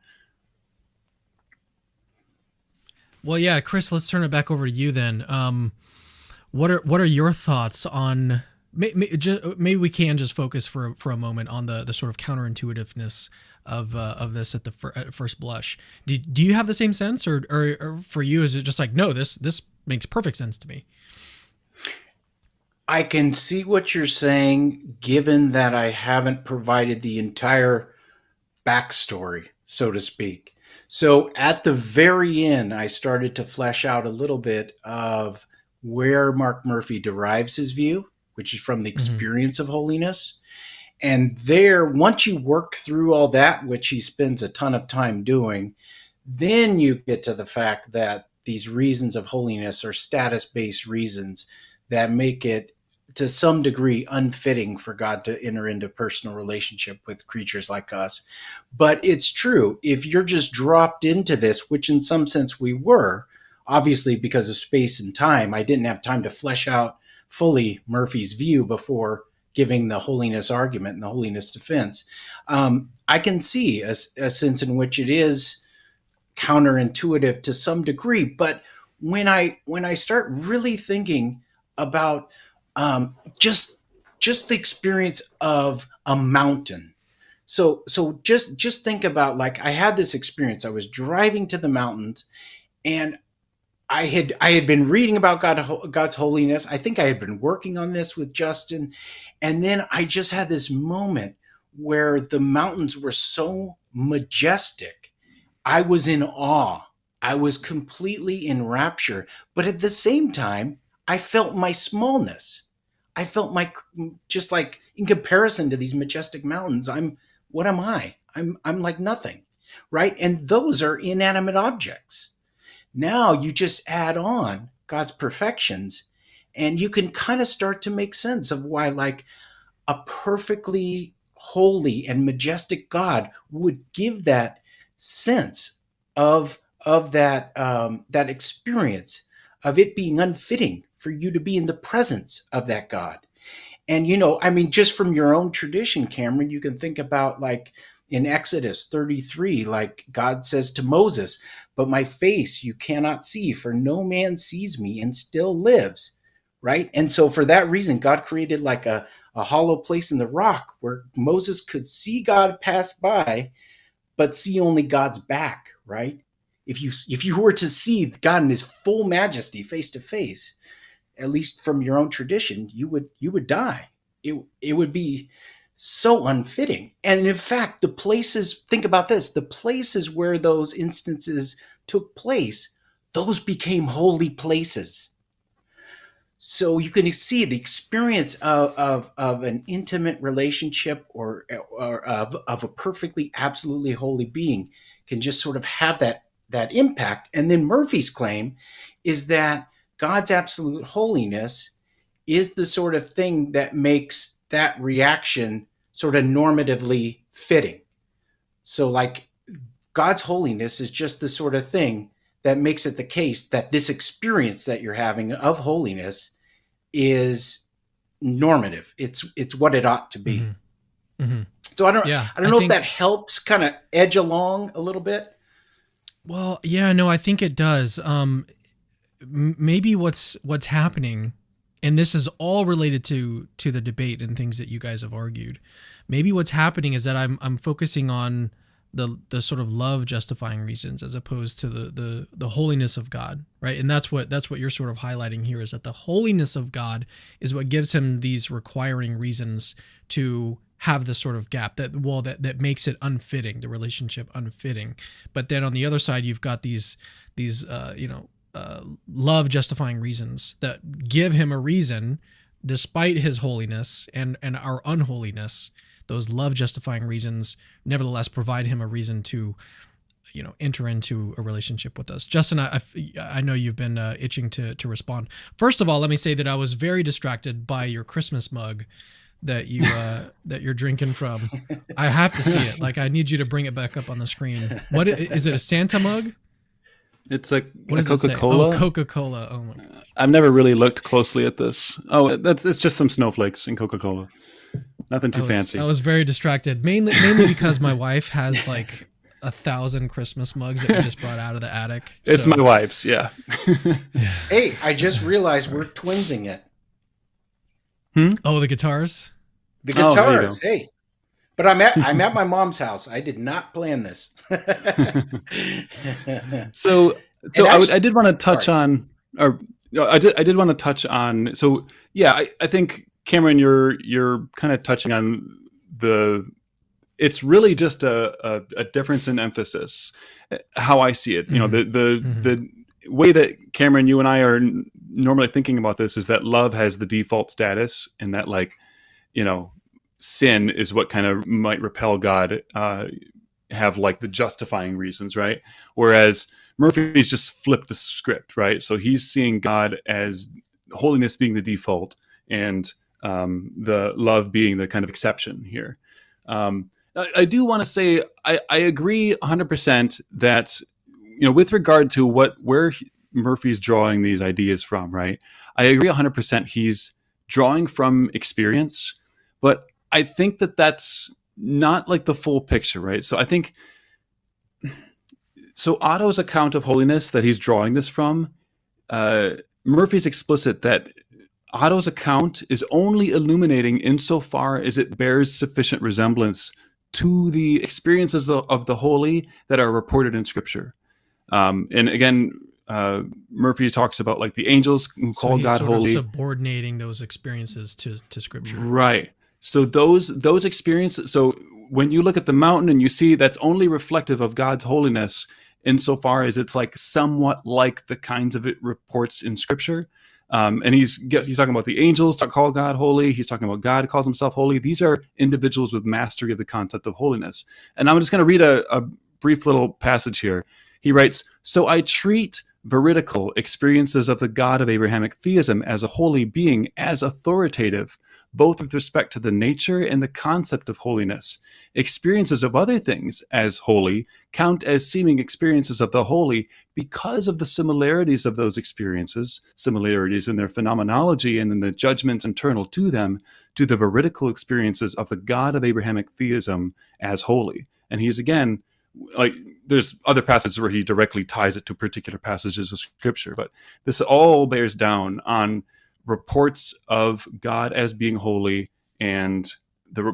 Well, yeah, Chris, let's turn it back over to you then. What are your thoughts on, maybe we can just focus for a moment on the sort of counterintuitiveness of this at first blush. Do you have the same sense, or for you is it just like, no, this makes perfect sense to me? I can see what you're saying, given that I haven't provided the entire backstory, so to speak. So at the very end, I started to flesh out a little bit of where Mark Murphy derives his view, which is from the experience of holiness. And there, once you work through all that, which he spends a ton of time doing, then you get to the fact that these reasons of holiness are status-based reasons that make it, to some degree, unfitting for God to enter into personal relationship with creatures like us. But it's true, if you're just dropped into this, which in some sense we were, obviously because of space and time, I didn't have time to flesh out fully Murphy's view before giving the holiness argument and the holiness defense. I can see a sense in which it is counterintuitive to some degree, but when I start really thinking about just the experience of a mountain, so just think about, like, I had this experience. I was driving to the mountains, and I had been reading about God's holiness. I think I had been working on this with Justin. And then I just had this moment where the mountains were so majestic. I was in awe. I was completely in rapture. But at the same time, I felt my smallness. I felt just like, in comparison to these majestic mountains, what am I? I'm like nothing, right? And those are inanimate objects. Now you just add on God's perfections, and you can kind of start to make sense of why, like, a perfectly holy and majestic God would give that sense of that experience of it being unfitting for you to be in the presence of that God. And, just from your own tradition, Cameron, you can think about, like, in Exodus 33, like God says to Moses, "But my face you cannot see, for no man sees me and still lives," right? And so for that reason, God created like a hollow place in the rock where Moses could see God pass by, but see only God's back, right? If you were to see God in his full majesty face to face, at least from your own tradition, you would die. It would be so unfitting. And in fact, think about this, the places where those instances took place, those became holy places. So you can see the experience of an intimate relationship or of a perfectly, absolutely holy being can just sort of have that impact. And then Murphy's claim is that God's absolute holiness is the sort of thing that makes that reaction sort of normatively fitting. So, like, God's holiness is just the sort of thing that makes it the case that this experience that you're having of holiness is normative. It's what it ought to be. Mm-hmm. Mm-hmm. So I don't know if think, that helps kind of edge along a little bit. well, yeah, no, I think it does. Maybe what's happening, and this is all related to the debate and things that you guys have argued. Maybe what's happening is that I'm focusing on the sort of love justifying reasons as opposed to the holiness of God, right? And that's what you're sort of highlighting here, is that the holiness of God is what gives him these requiring reasons to have this sort of gap that makes it unfitting, the relationship unfitting. But then on the other side, you've got these love justifying reasons that give him a reason, despite his holiness and our unholiness. Those love justifying reasons nevertheless provide him a reason to, enter into a relationship with us. Justin, I know you've been itching to respond. First of all, let me say that I was very distracted by your Christmas mug that you that you're drinking from. I have to see it. Like, I need you to bring it back up on the screen. What is it? A Santa mug? It's like What a does it say? Coca-Cola. Oh, Coca-Cola. Oh my gosh. I've never really looked closely at this. Oh, it's just some snowflakes in Coca-Cola. Nothing too fancy. I was very distracted, mainly because my wife has like 1,000 Christmas mugs that we just brought out of the attic. It's my wife's, yeah. Hey, I just realized we're twinsing it. Oh, the guitars? The Oh, there you guitars, go. hey. But I'm at my mom's house. I did not plan this. So actually, I did want to touch on, or I did want to touch on. So yeah, I think Cameron, you're kind of touching on it's really just a difference in emphasis, how I see it. The way that Cameron, you and I are normally thinking about this is that love has the default status, and that, like, sin is what kind of might repel God, have like the justifying reasons, right? Whereas Murphy's just flipped the script, right? So he's seeing God as holiness being the default, and the love being the kind of exception here. I do want to say I agree 100% that, with regard to where Murphy's drawing these ideas from, right? I agree 100% he's drawing from experience, but I think that that's not like the full picture, right? So I think, so Otto's account of holiness that he's drawing this from, Murphy's explicit that Otto's account is only illuminating insofar as it bears sufficient resemblance to the experiences of the holy that are reported in Scripture. And again, Murphy talks about like the angels who call God holy, subordinating those experiences to Scripture. Right. So those experiences. So when you look at the mountain and you see that's only reflective of God's holiness insofar as it's like somewhat like the kinds of reports in Scripture. And he's talking about the angels to call God holy. He's talking about God calls himself holy. These are individuals with mastery of the concept of holiness. And I'm just going to read a brief little passage here. He writes, "So I treat veridical experiences of the God of Abrahamic theism as a holy being as authoritative, both with respect to the nature and the concept of holiness. Experiences of other things as holy count as seeming experiences of the holy because of the similarities of those experiences, similarities in their phenomenology and in the judgments internal to them, to the veridical experiences of the God of Abrahamic theism as holy." And he's again, like, there's other passages where he directly ties it to particular passages of Scripture, but this all bears down on reports of God as being holy, and the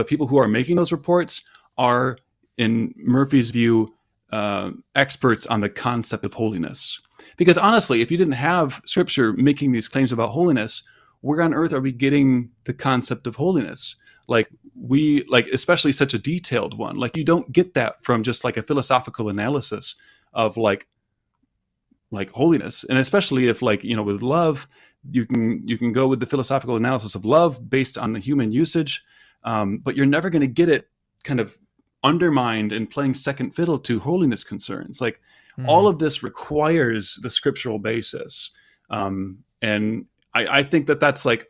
people who are making those reports are, in Murphy's view, experts on the concept of holiness. Because honestly, if you didn't have Scripture making these claims about holiness, where on earth are we getting the concept of holiness? Especially such a detailed one. Like, you don't get that from just like a philosophical analysis of like holiness. And especially if, like, with love, you can go with the philosophical analysis of love based on the human usage, but you're never going to get it kind of undermined and playing second fiddle to holiness concerns. Like, all of this requires the scriptural basis. And I think that's like,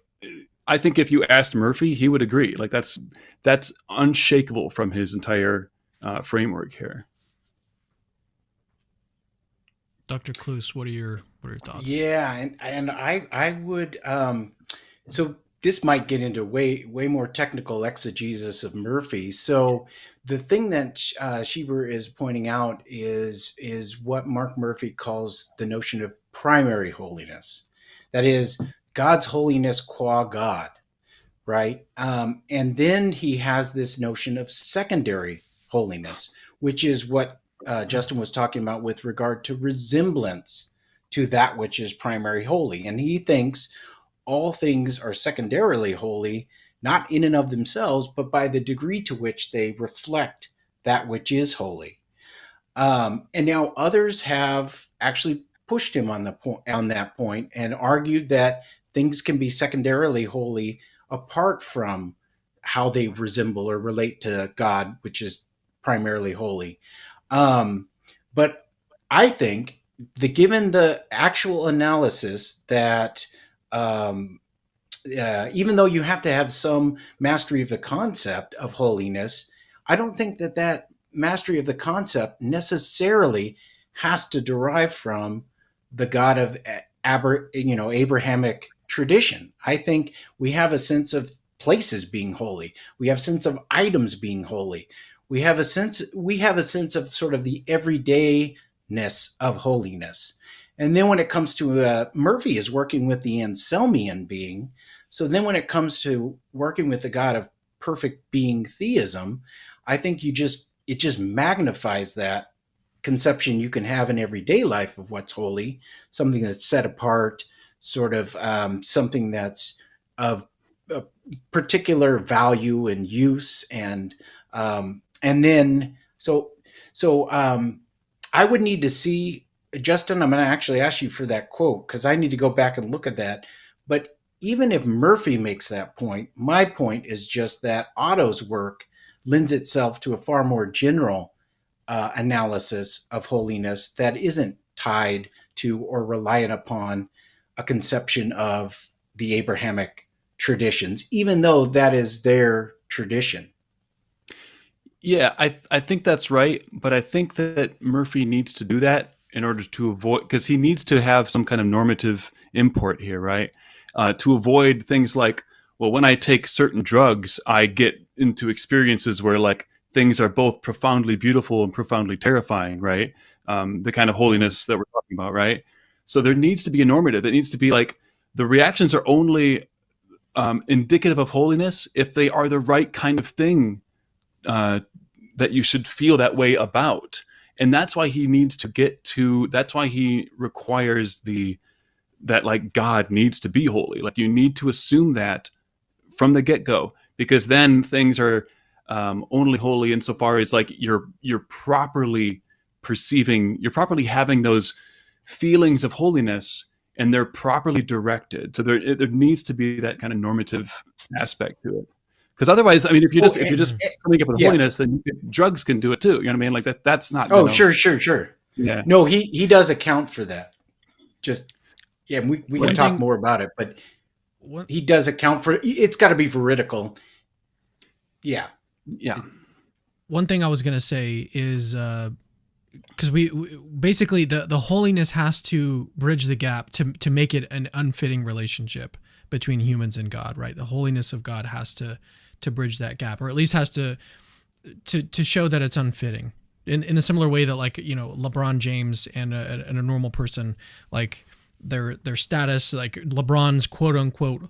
I think if you asked Murphy, he would agree. Like, that's unshakable from his entire framework here. Dr. Cloos, what are your thoughts? Yeah, and I would so this might get into way more technical exegesis of Murphy. So the thing that Schieber is pointing out is what Mark Murphy calls the notion of primary holiness. That is, God's holiness qua God, right? And then he has this notion of secondary holiness, which is what Justin was talking about with regard to resemblance to that which is primary holy. And he thinks all things are secondarily holy, not in and of themselves, but by the degree to which they reflect that which is holy. And now others have actually pushed him on that point and argued that things can be secondarily holy apart from how they resemble or relate to God, which is primarily holy. But I think that given the actual analysis that even though you have to have some mastery of the concept of holiness, I don't think that mastery of the concept necessarily has to derive from the God of Abrahamic tradition. I think we have a sense of places being holy. We have a sense of items being holy. We have a sense of sort of the everydayness of holiness. And then when it comes to Murphy is working with the Anselmian being. So then when it comes to working with the God of perfect being theism, I think it just magnifies that conception you can have in everyday life of what's holy, something that's set apart, sort of something that's of a particular value and use. And then I would need to see, Justin, I'm going to actually ask you for that quote because I need to go back and look at that. But even if Murphy makes that point, my point is just that Otto's work lends itself to a far more general analysis of holiness that isn't tied to or reliant upon a conception of the Abrahamic traditions, even though that is their tradition. Yeah, I think that's right, but I think that Murphy needs to do that in order to avoid, because he needs to have some kind of normative import here, right? To avoid things like, well, when I take certain drugs, I get into experiences where like things are both profoundly beautiful and profoundly terrifying, right? The kind of holiness that we're talking about, right? So there needs to be a normative. It needs to be like the reactions are only indicative of holiness if they are the right kind of thing that you should feel that way about. And that's why he needs to that's why he requires that like God needs to be holy. Like you need to assume that from the get-go, because then things are only holy insofar as like you're properly having those feelings of holiness and they're properly directed. So there needs to be that kind of normative aspect to it. Because otherwise, I mean, if you're just coming up with holiness, then drugs can do it too. You know what I mean? Like that's not. Sure. Yeah. No, he does account for that. We can talk more about it, but he does account for it. It's got to be veridical. Yeah. One thing I was going to say is because we basically the holiness has to bridge the gap to make it an unfitting relationship between humans and God, right? The holiness of God has to bridge that gap, or at least has to show that it's unfitting. In a similar way that, like, you know, LeBron James and a normal person, like their status, like LeBron's quote unquote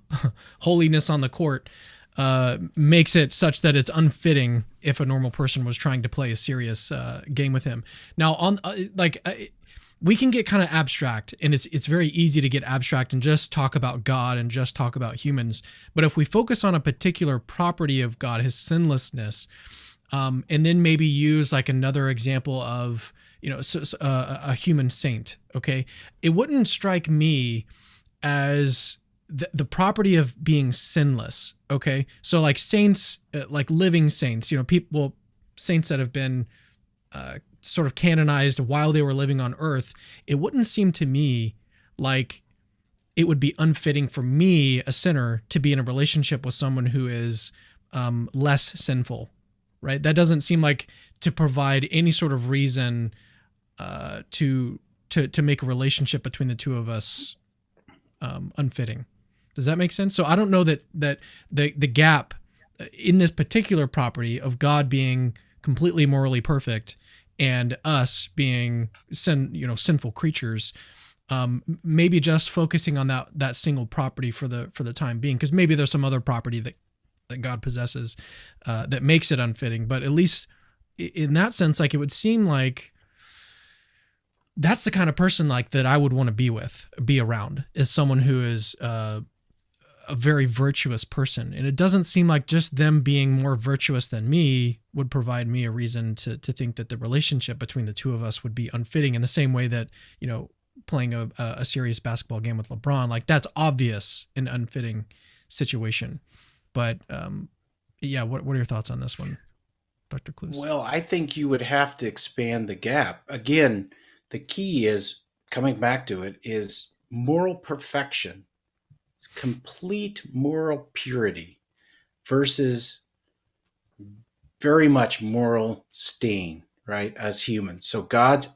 holiness on the court makes it such that it's unfitting if a normal person was trying to play a serious game with him. Now, we can get kind of abstract, and it's very easy to get abstract and just talk about God and just talk about humans. But if we focus on a particular property of God, his sinlessness, and then maybe use like another example of, you know, a human saint, okay, it wouldn't strike me as the property of being sinless, okay? So like saints, like living saints, you know, saints that have been sort of canonized while they were living on earth, it wouldn't seem to me like it would be unfitting for me, a sinner, to be in a relationship with someone who is less sinful, right? That doesn't seem like to provide any sort of reason to make a relationship between the two of us unfitting. Does that make sense? So I don't know that the gap in this particular property of God being completely morally perfect and us being sinful creatures, maybe just focusing on that single property for the time being, because maybe there's some other property that God possesses that makes it unfitting. But at least in that sense, like, it would seem like that's the kind of person like that I would want to be around, is someone who is a very virtuous person. And it doesn't seem like just them being more virtuous than me would provide me a reason to think that the relationship between the two of us would be unfitting, in the same way that, playing a serious basketball game with LeBron, like, that's obvious an unfitting situation. But what are your thoughts on this one, Dr. Cloos? Well, I think you would have to expand the gap. Again, the key is, coming back to it, is moral perfection, complete moral purity versus very much moral stain, right, as humans. So God's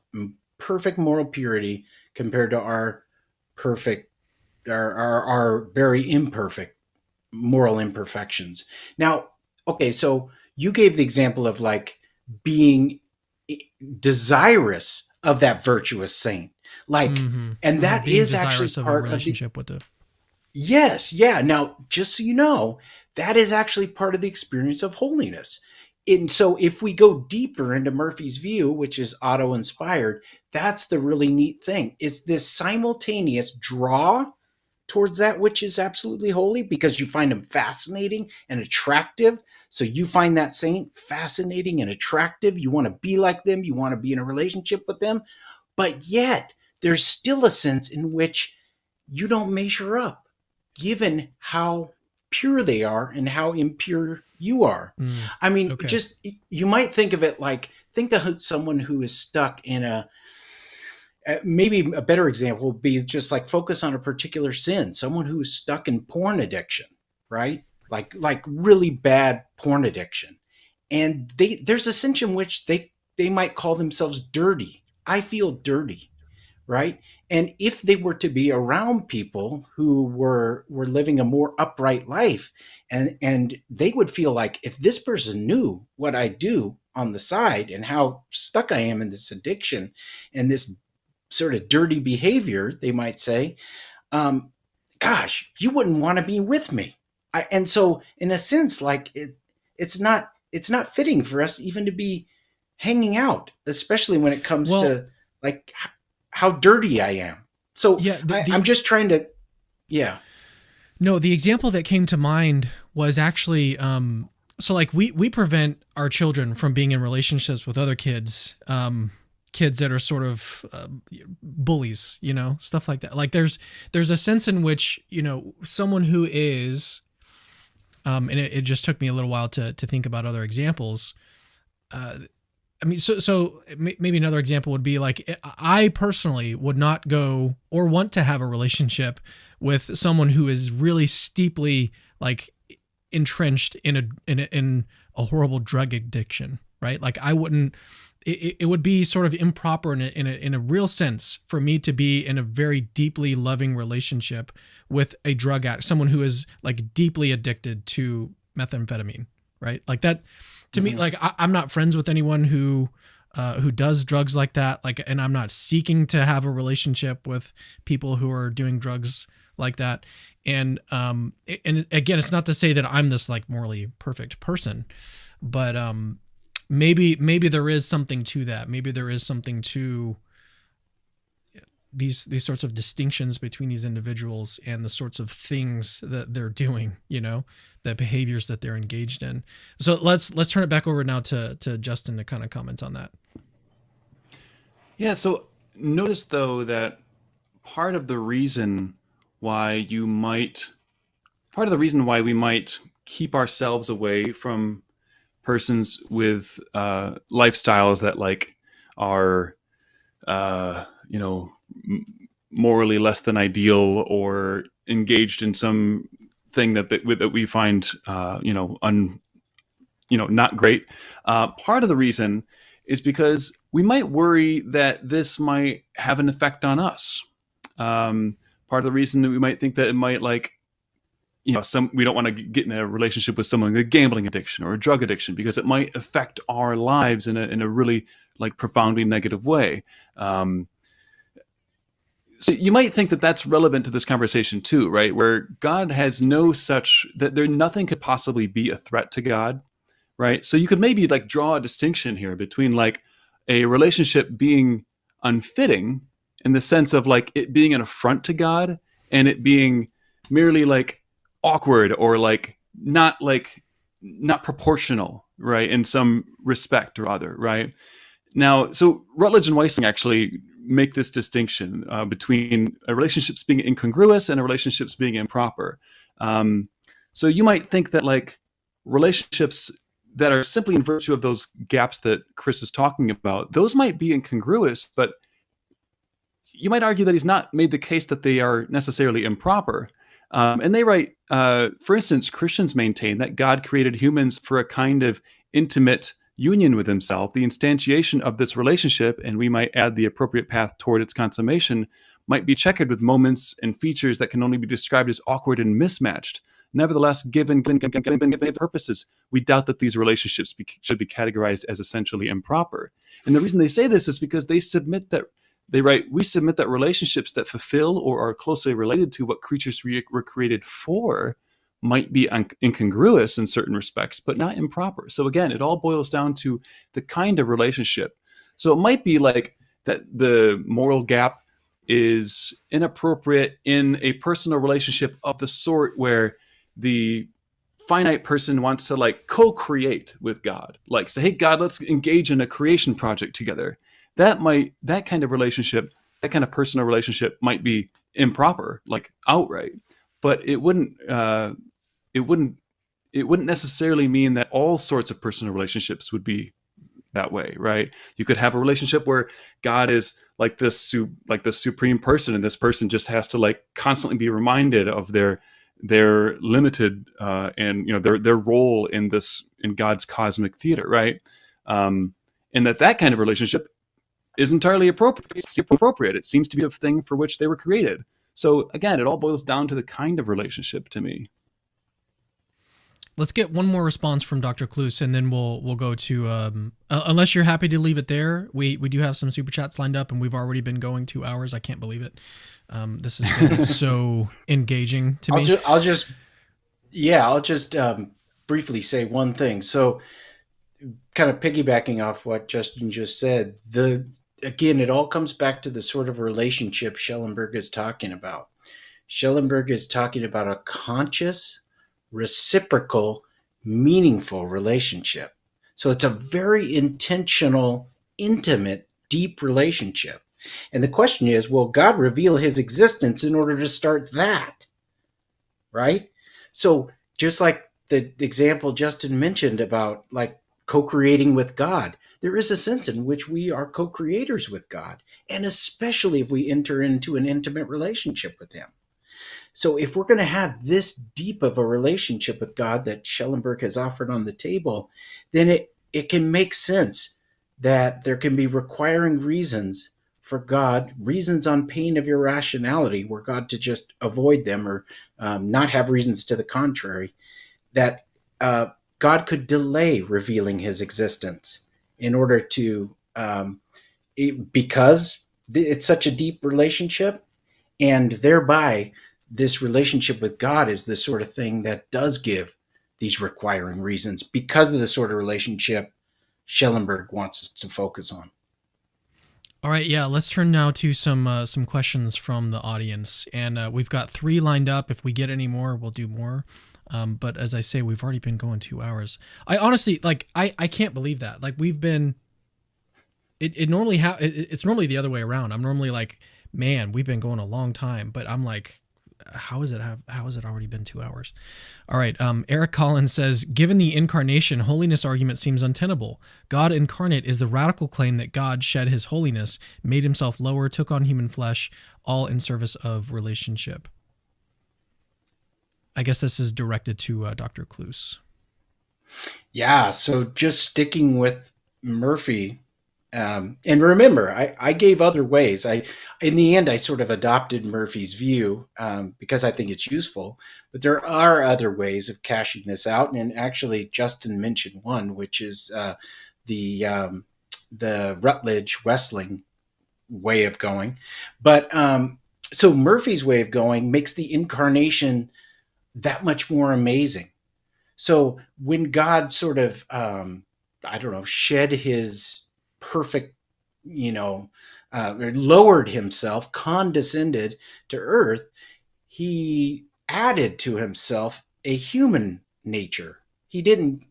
perfect moral purity compared to our perfect, our very imperfect moral imperfections. Now, okay, so you gave the example of like being desirous of that virtuous saint, like, and that being is actually desirous of part a relationship with the. Yes, yeah. Now, just so you know, that is actually part of the experience of holiness. And so if we go deeper into Murphy's view, which is auto-inspired, that's the really neat thing. It's this simultaneous draw towards that which is absolutely holy, because you find them fascinating and attractive. So you find that saint fascinating and attractive. You want to be like them. You want to be in a relationship with them. But yet there's still a sense in which you don't measure up, given how pure they are and how impure you are. I mean, okay. Just, you might think of it like, think of someone who is stuck in maybe a better example would be just like focus on a particular sin. Someone who is stuck in porn addiction, right? Like really bad porn addiction. And there's a sense in which they might call themselves dirty. I feel dirty, right? And if they were to be around people who were living a more upright life, and they would feel like, if this person knew what I do on the side and how stuck I am in this addiction and this sort of dirty behavior, they might say, gosh, you wouldn't want to be with me. And so in a sense, like, it's not fitting for us even to be hanging out, especially when it comes to like how dirty I am. So yeah, I'm just trying to, yeah. No, the example that came to mind was actually, so like we prevent our children from being in relationships with other kids, kids that are sort of bullies, stuff like that. Like there's a sense in which, someone who is, and it just took me a little while to think about other examples. I mean, so maybe another example would be like, I personally would not go or want to have a relationship with someone who is really steeply like entrenched in a horrible drug addiction, right? Like I wouldn't. It would be sort of improper in a real sense for me to be in a very deeply loving relationship with a drug addict, someone who is like deeply addicted to methamphetamine, right? Like that, to me, like I'm not friends with anyone who does drugs like that. Like, and I'm not seeking to have a relationship with people who are doing drugs like that. And again, it's not to say that I'm this like morally perfect person, but maybe there is something to that. Maybe there is something to these sorts of distinctions between these individuals and the sorts of things that they're doing, the behaviors that they're engaged in. So let's turn it back over now to Justin to kind of comment on that. Yeah. So notice though that part of the reason why we might keep ourselves away from persons with lifestyles that like are, morally less than ideal or engaged in some thing that we find, not great. Part of the reason is because we might worry that this might have an effect on us. Part of the reason that we might think that it might like we don't want to get in a relationship with someone with a gambling addiction or a drug addiction because it might affect our lives in a really like profoundly negative way. So you might think that that's relevant to this conversation too, right? Where God has nothing could possibly be a threat to God, right? So you could maybe like draw a distinction here between like a relationship being unfitting in the sense of like it being an affront to God and it being merely like awkward or like not proportional, right? In some respect or other, right? Now, so Rutledge and Weissing actually make this distinction between relationships being incongruous and relationships being improper. So you might think that like relationships that are simply in virtue of those gaps that Chris is talking about, those might be incongruous, but you might argue that he's not made the case that they are necessarily improper. And they write, for instance, Christians maintain that God created humans for a kind of intimate union with himself. The instantiation of this relationship, and we might add the appropriate path toward its consummation, might be checkered with moments and features that can only be described as awkward and mismatched. Nevertheless, given purposes, we doubt that these relationships should be categorized as essentially improper. And the reason they say this is because they submit that we submit that relationships that fulfill or are closely related to what creatures were created for might be incongruous in certain respects, but not improper. So again, it all boils down to the kind of relationship. So it might be like that the moral gap is inappropriate in a personal relationship of the sort where the finite person wants to like co-create with God, like say, hey God, let's engage in a creation project together. That kind of relationship, that kind of personal relationship might be improper, like outright, but it wouldn't necessarily mean that all sorts of personal relationships would be that way, right? You could have a relationship where God is like the supreme person, and this person just has to like constantly be reminded of their limited and their role in God's cosmic theater, right? And that kind of relationship is entirely appropriate. It's appropriate. It seems to be a thing for which they were created. So again, it all boils down to the kind of relationship to me. Let's get one more response from Dr. Cloos, and then we'll go to unless you're happy to leave it there. We do have some super chats lined up, and we've already been going 2 hours. I can't believe it. This has been so engaging to me. I'll just briefly say one thing. So, kind of piggybacking off what Justin just said, again, it all comes back to the sort of relationship Schellenberg is talking about. Schellenberg is talking about a conscious, reciprocal, meaningful relationship. So it's a very intentional, intimate, deep relationship. And the question is, will God reveal his existence in order to start that? Right? So just like the example Justin mentioned about like co-creating with God, there is a sense in which we are co-creators with God, and especially if we enter into an intimate relationship with him. So if we're going to have this deep of a relationship with God that Schellenberg has offered on the table, then it can make sense that there can be requiring reasons for God, reasons on pain of irrationality, were God to just avoid them or not have reasons to the contrary, that God could delay revealing his existence in order to, because it's such a deep relationship, and thereby this relationship with God is the sort of thing that does give these requiring reasons because of the sort of relationship Schellenberg wants us to focus on. All right, yeah, let's turn now to some questions from the audience, and we've got 3 lined up. If we get any more, we'll do more. But as I say, we've already been going 2 hours. I honestly, like, I can't believe that. Like, we've been, it's normally the other way around. I'm normally like, man, we've been going a long time, but I'm like, how has it already been 2 hours? All right. Eric Collins says, given the incarnation, holiness argument seems untenable. God incarnate is the radical claim that God shed his holiness, made himself lower, took on human flesh, all in service of relationship. I guess this is directed to Dr. Cloos. Yeah. So just sticking with Murphy And remember, I gave other ways. In the end, I sort of adopted Murphy's view because I think it's useful. But there are other ways of cashing this out. And actually, Justin mentioned one, which is the Rutledge-Wessling way of going. But so Murphy's way of going makes the incarnation that much more amazing. So when God sort of, shed his perfect, lowered himself, condescended to earth, he added to himself a human nature. He didn't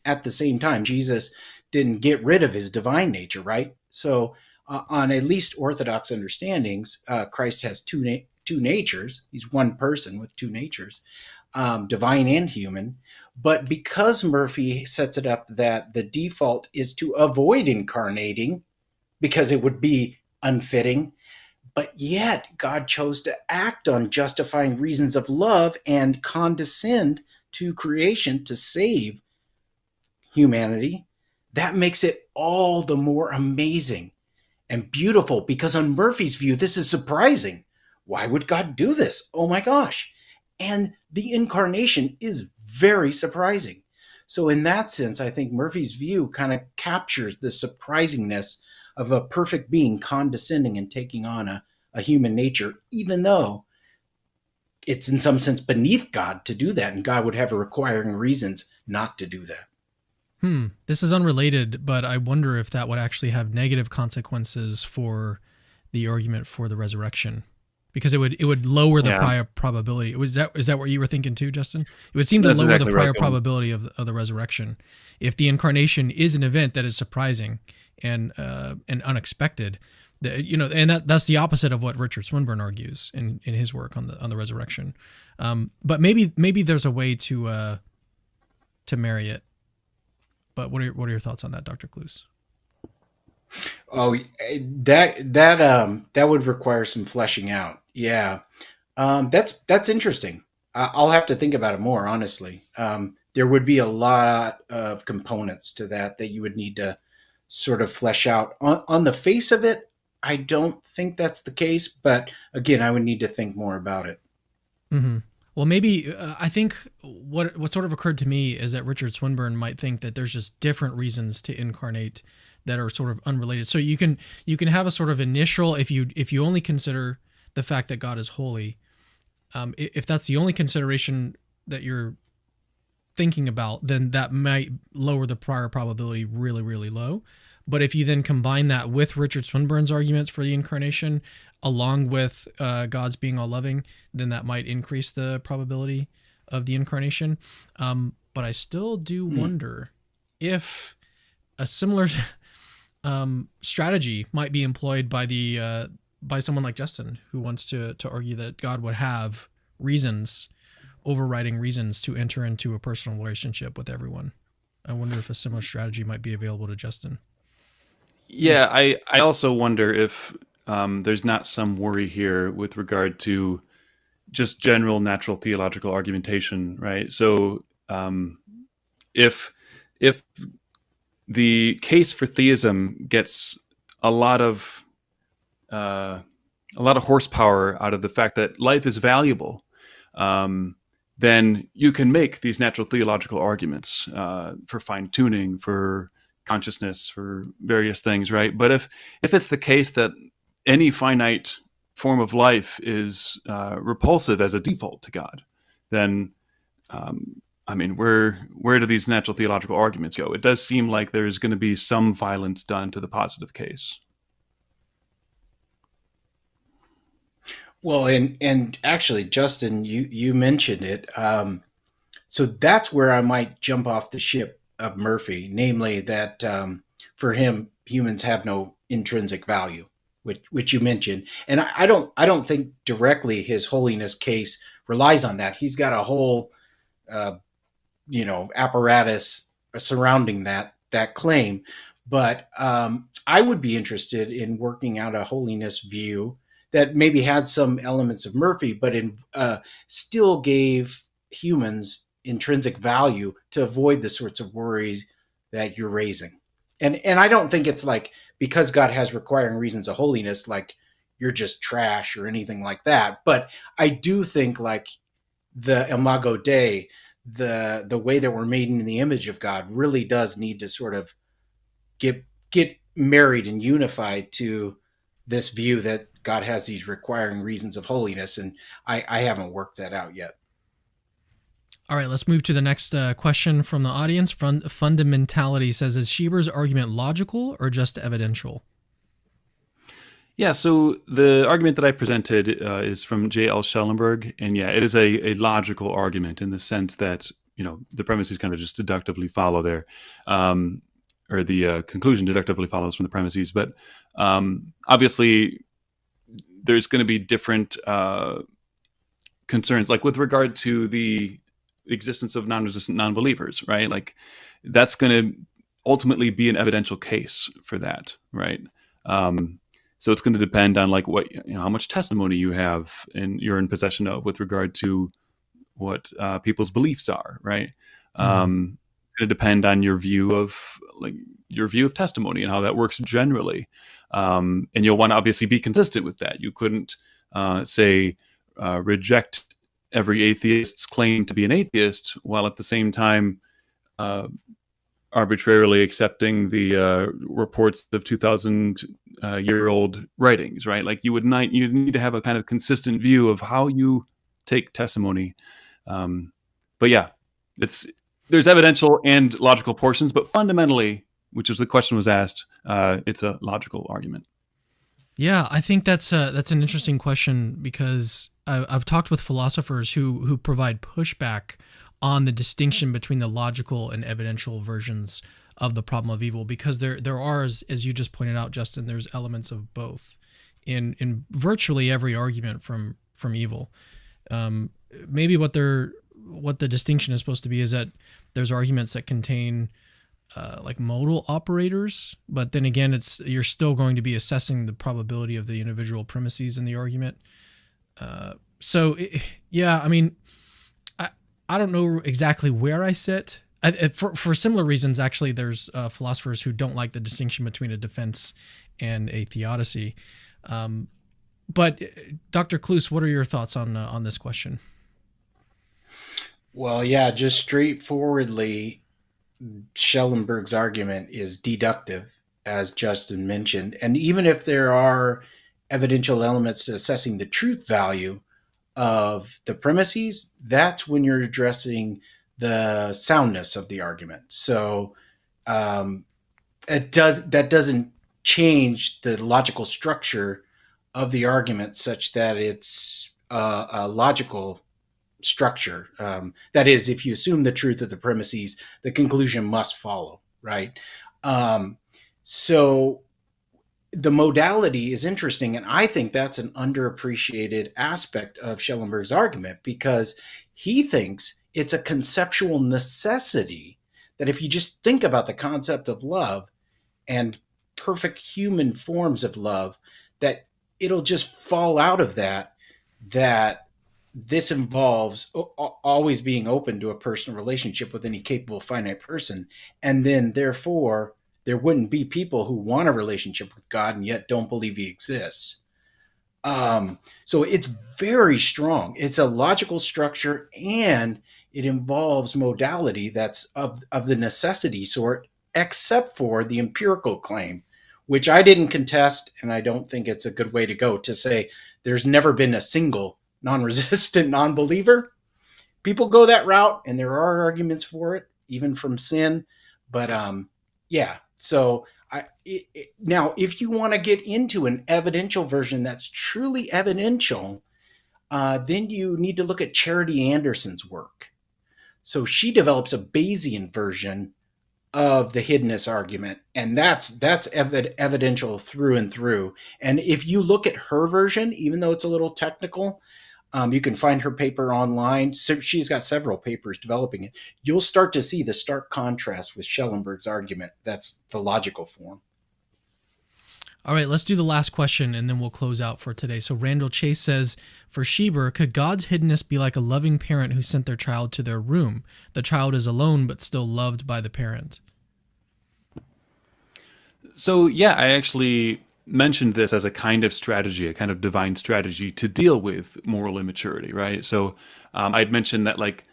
at the same time, Jesus didn't get rid of his divine nature, right? So on at least Orthodox understandings, Christ has two natures. He's one person with two natures, divine and human. But because Murphy sets it up that the default is to avoid incarnating because it would be unfitting, but yet God chose to act on justifying reasons of love and condescend to creation to save humanity, that makes it all the more amazing and beautiful, because on Murphy's view, this is surprising. Why would God do this? Oh my gosh. And the incarnation is very surprising. So in that sense, I think Murphy's view kind of captures the surprisingness of a perfect being condescending and taking on a human nature, even though it's in some sense beneath God to do that, and God would have requiring reasons not to do that. This is unrelated, but I wonder if that would actually have negative consequences for the argument for the resurrection, because it would lower the prior probability. Is that what you were thinking too, Justin? It would seem to lower the prior probability of the resurrection if the incarnation is an event that is surprising and unexpected. And that's the opposite of what Richard Swinburne argues in his work on the resurrection. But maybe there's a way to marry it. But what are your thoughts on that, Dr. Cloos? Oh, that would require some fleshing out. Yeah, that's interesting. I'll have to think about it more, honestly. There would be a lot of components to that you would need to sort of flesh out. On the face of it, I don't think that's the case, but again, I would need to think more about it. Mm-hmm. Well, maybe I think what sort of occurred to me is that Richard Swinburne might think that there's just different reasons to incarnate that are sort of unrelated. So you can have a sort of initial, if you only consider the fact that God is holy, if that's the only consideration that you're thinking about, then that might lower the prior probability really, really low. But if you then combine that with Richard Swinburne's arguments for the incarnation, along with God's being all loving, then that might increase the probability of the incarnation. But I still do wonder if a similar strategy might be employed by someone like Justin, who wants to argue that God would have reasons, overriding reasons, to enter into a personal relationship with everyone. I wonder if a similar strategy might be available to Justin. Yeah, I also wonder if there's not some worry here with regard to just general natural theological argumentation, right? So if the case for theism gets a lot of horsepower out of the fact that life is valuable, then you can make these natural theological arguments for fine tuning, for consciousness, for various things, right? But if it's the case that any finite form of life is repulsive as a default to God, then where do these natural theological arguments go? It does seem like there's going to be some violence done to the positive case. Well, and actually, Justin, you mentioned it. So that's where I might jump off the ship of Murphy, namely that for him, humans have no intrinsic value, which you mentioned. And I don't think directly his holiness case relies on that. He's got a whole apparatus surrounding that claim. But I would be interested in working out a holiness view that maybe had some elements of Murphy, but still gave humans intrinsic value to avoid the sorts of worries that you're raising. And I don't think it's like because God has requiring reasons of holiness, like you're just trash or anything like that. But I do think like the imago Dei, the way that we're made in the image of God, really does need to sort of get married and unified to this view that God has these requiring reasons of holiness. And I haven't worked that out yet. All right, let's move to the next question from the audience. Fundamentality says, is Schieber's argument logical or just evidential? Yeah, so the argument that I presented is from J.L. Schellenberg, and yeah, it is a logical argument in the sense that, the premises kind of just deductively follow there, or the conclusion deductively follows from the premises. But obviously, there's going to be different concerns, like with regard to the existence of non-resistant non-believers, right? Like that's going to ultimately be an evidential case for that, right? So it's going to depend on like what, how much testimony you have and you're in possession of with regard to what people's beliefs are, right? It's going to depend on your view of testimony and how that works generally. And you'll want to obviously be consistent with that. You couldn't say reject every atheist's claim to be an atheist while at the same time arbitrarily accepting the reports of 2,000-year-old writings, right? Like you need to have a kind of consistent view of how you take testimony. But yeah, there's evidential and logical portions, but fundamentally, which is the question was asked, it's a logical argument. Yeah, I think that's an interesting question because I've talked with philosophers who provide pushback on the distinction between the logical and evidential versions of the problem of evil, because there are, as you just pointed out, Justin, there's elements of both in virtually every argument from evil. Maybe what the distinction is supposed to be is that there's arguments that contain like modal operators, but then again, you're still going to be assessing the probability of the individual premises in the argument. I don't know exactly where I sit. For similar reasons, actually, there's philosophers who don't like the distinction between a defense and a theodicy. But Dr. Cloos, what are your thoughts on this question? Well, yeah, just straightforwardly, Schellenberg's argument is deductive, as Justin mentioned. And even if there are evidential elements assessing the truth value of the premises, that's when you're addressing the soundness of the argument. So that doesn't change the logical structure of the argument such that it's a logical structure. That is, if you assume the truth of the premises, the conclusion must follow, right? So the modality is interesting, and I think that's an underappreciated aspect of Schellenberg's argument, because he thinks it's a conceptual necessity that if you just think about the concept of love and perfect human forms of love, that it'll just fall out of that this involves always being open to a personal relationship with any capable finite person. And then therefore, there wouldn't be people who want a relationship with God and yet don't believe he exists. So it's very strong. It's a logical structure, and it involves modality that's of the necessity sort, except for the empirical claim, which I didn't contest, and I don't think it's a good way to go to say there's never been a single non-resistant non-believer. People go that route, and there are arguments for it, even from sin. But yeah, so now if you want to get into an evidential version that's truly evidential, then you need to look at Charity Anderson's work. So she develops a Bayesian version of the hiddenness argument, and that's evidential through and through. And if you look at her version, even though it's a little technical, you can find her paper online. So she's got several papers developing it. You'll start to see the stark contrast with Schellenberg's argument. That's the logical form. All right, let's do the last question, and then we'll close out for today. So Randall Chase says, for Schieber, could God's hiddenness be like a loving parent who sent their child to their room? The child is alone, but still loved by the parent. So yeah, I actually mentioned this as a kind of strategy, a kind of divine strategy to deal with moral immaturity, right? So I'd mentioned that like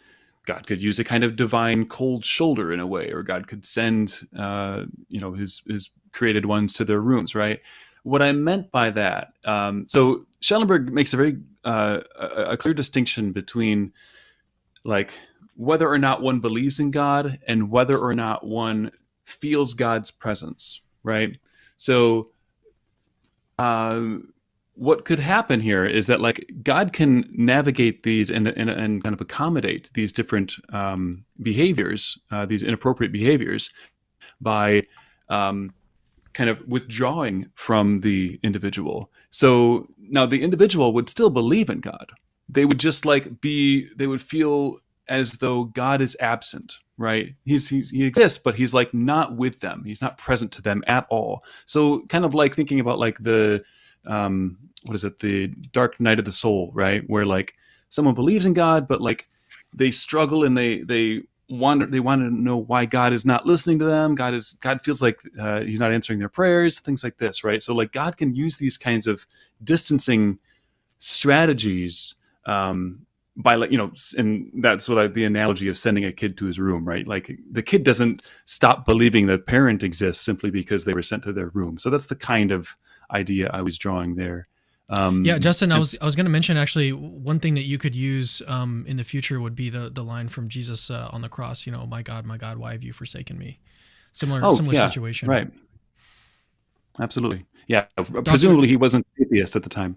God could use a kind of divine cold shoulder in a way, or God could send his created ones to their rooms, right? What I meant by that, so Schellenberg makes a very a clear distinction between like whether or not one believes in God and whether or not one feels God's presence, right? So, what could happen here is that like God can navigate these and kind of accommodate these different behaviors, these inappropriate behaviors, by kind of withdrawing from the individual. So now the individual would still believe in God. They would just they would feel as though God is absent, right? He exists, but he's like not with them. He's not present to them at all. So kind of like thinking about like the, what is it? The dark night of the soul, right? Where like someone believes in God, but like they struggle and they want to know why God is not listening to them. God feels like he's not answering their prayers, things like this, right? So like God can use these kinds of distancing strategies by like, and that's what the analogy of sending a kid to his room, right? Like the kid doesn't stop believing the parent exists simply because they were sent to their room. So that's the kind of idea I was drawing there. Yeah, Justin, I was going to mention actually one thing that you could use in the future would be the line from Jesus on the cross. My God, why have you forsaken me? Similar situation, right? Absolutely, yeah. Presumably, he wasn't atheist at the time,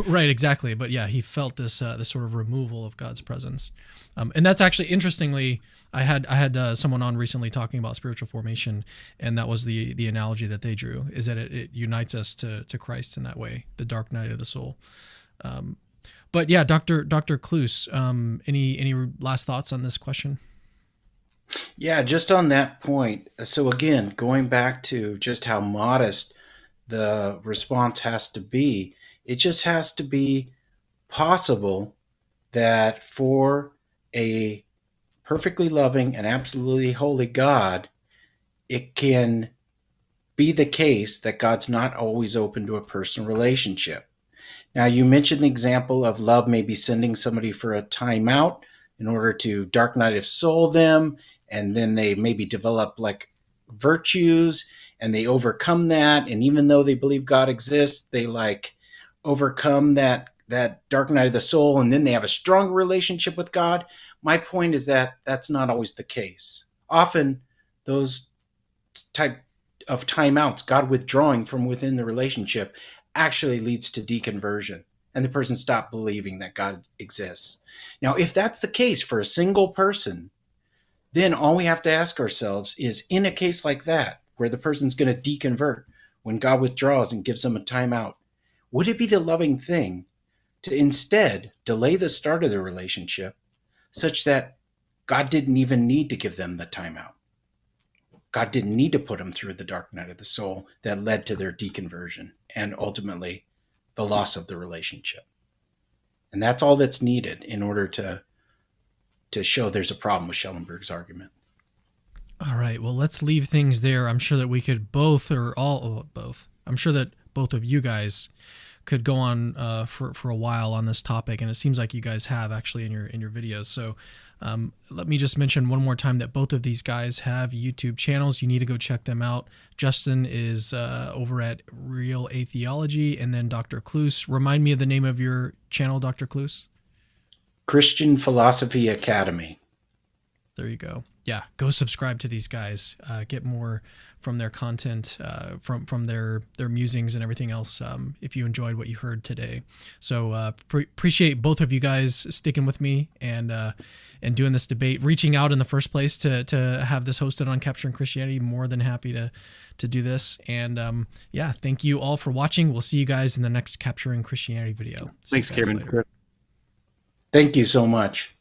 right? Exactly, but yeah, he felt this sort of removal of God's presence, and that's actually interestingly. I had someone on recently talking about spiritual formation, and that was the analogy that they drew, is that it unites us to Christ in that way, the dark night of the soul. But yeah, Dr. Cloos, any last thoughts on this question? Yeah, just on that point. So again, going back to just how modest the response has to be, it just has to be possible that for a perfectly loving and absolutely holy God, it can be the case that God's not always open to a personal relationship. Now, you mentioned the example of love maybe sending somebody for a timeout in order to dark night of soul them, and then they maybe develop like virtues and they overcome that. And even though they believe God exists, they like overcome that dark night of the soul, and then they have a stronger relationship with God. My point is that that's not always the case. Often those type of timeouts, God withdrawing from within the relationship, actually leads to deconversion, and the person stopped believing that God exists. Now, if that's the case for a single person, then all we have to ask ourselves is, in a case like that, where the person's going to deconvert, when God withdraws and gives them a timeout, would it be the loving thing to instead delay the start of the relationship such that God didn't even need to give them the timeout? God didn't need to put them through the dark night of the soul that led to their deconversion and ultimately the loss of the relationship. And that's all that's needed in order to show there's a problem with Schellenberg's argument. All right. Well, let's leave things there. I'm sure that we could both. I'm sure that both of you guys could go on for a while on this topic, and it seems like you guys have actually in your videos. So let me just mention one more time that both of these guys have YouTube channels. You need to go check them out. Justin is over at Real Atheology, and then Dr. Cloos. Remind me of the name of your channel, Dr. Cloos. Christian Philosophy Academy. There you go. Yeah, go subscribe to these guys. Get more from their content, from their musings and everything else. If you enjoyed what you heard today, so appreciate both of you guys sticking with me and doing this debate, reaching out in the first place to have this hosted on Capturing Christianity. More than happy to do this. And yeah, thank you all for watching. We'll see you guys in the next Capturing Christianity video. Thanks, Cameron. Thank you so much.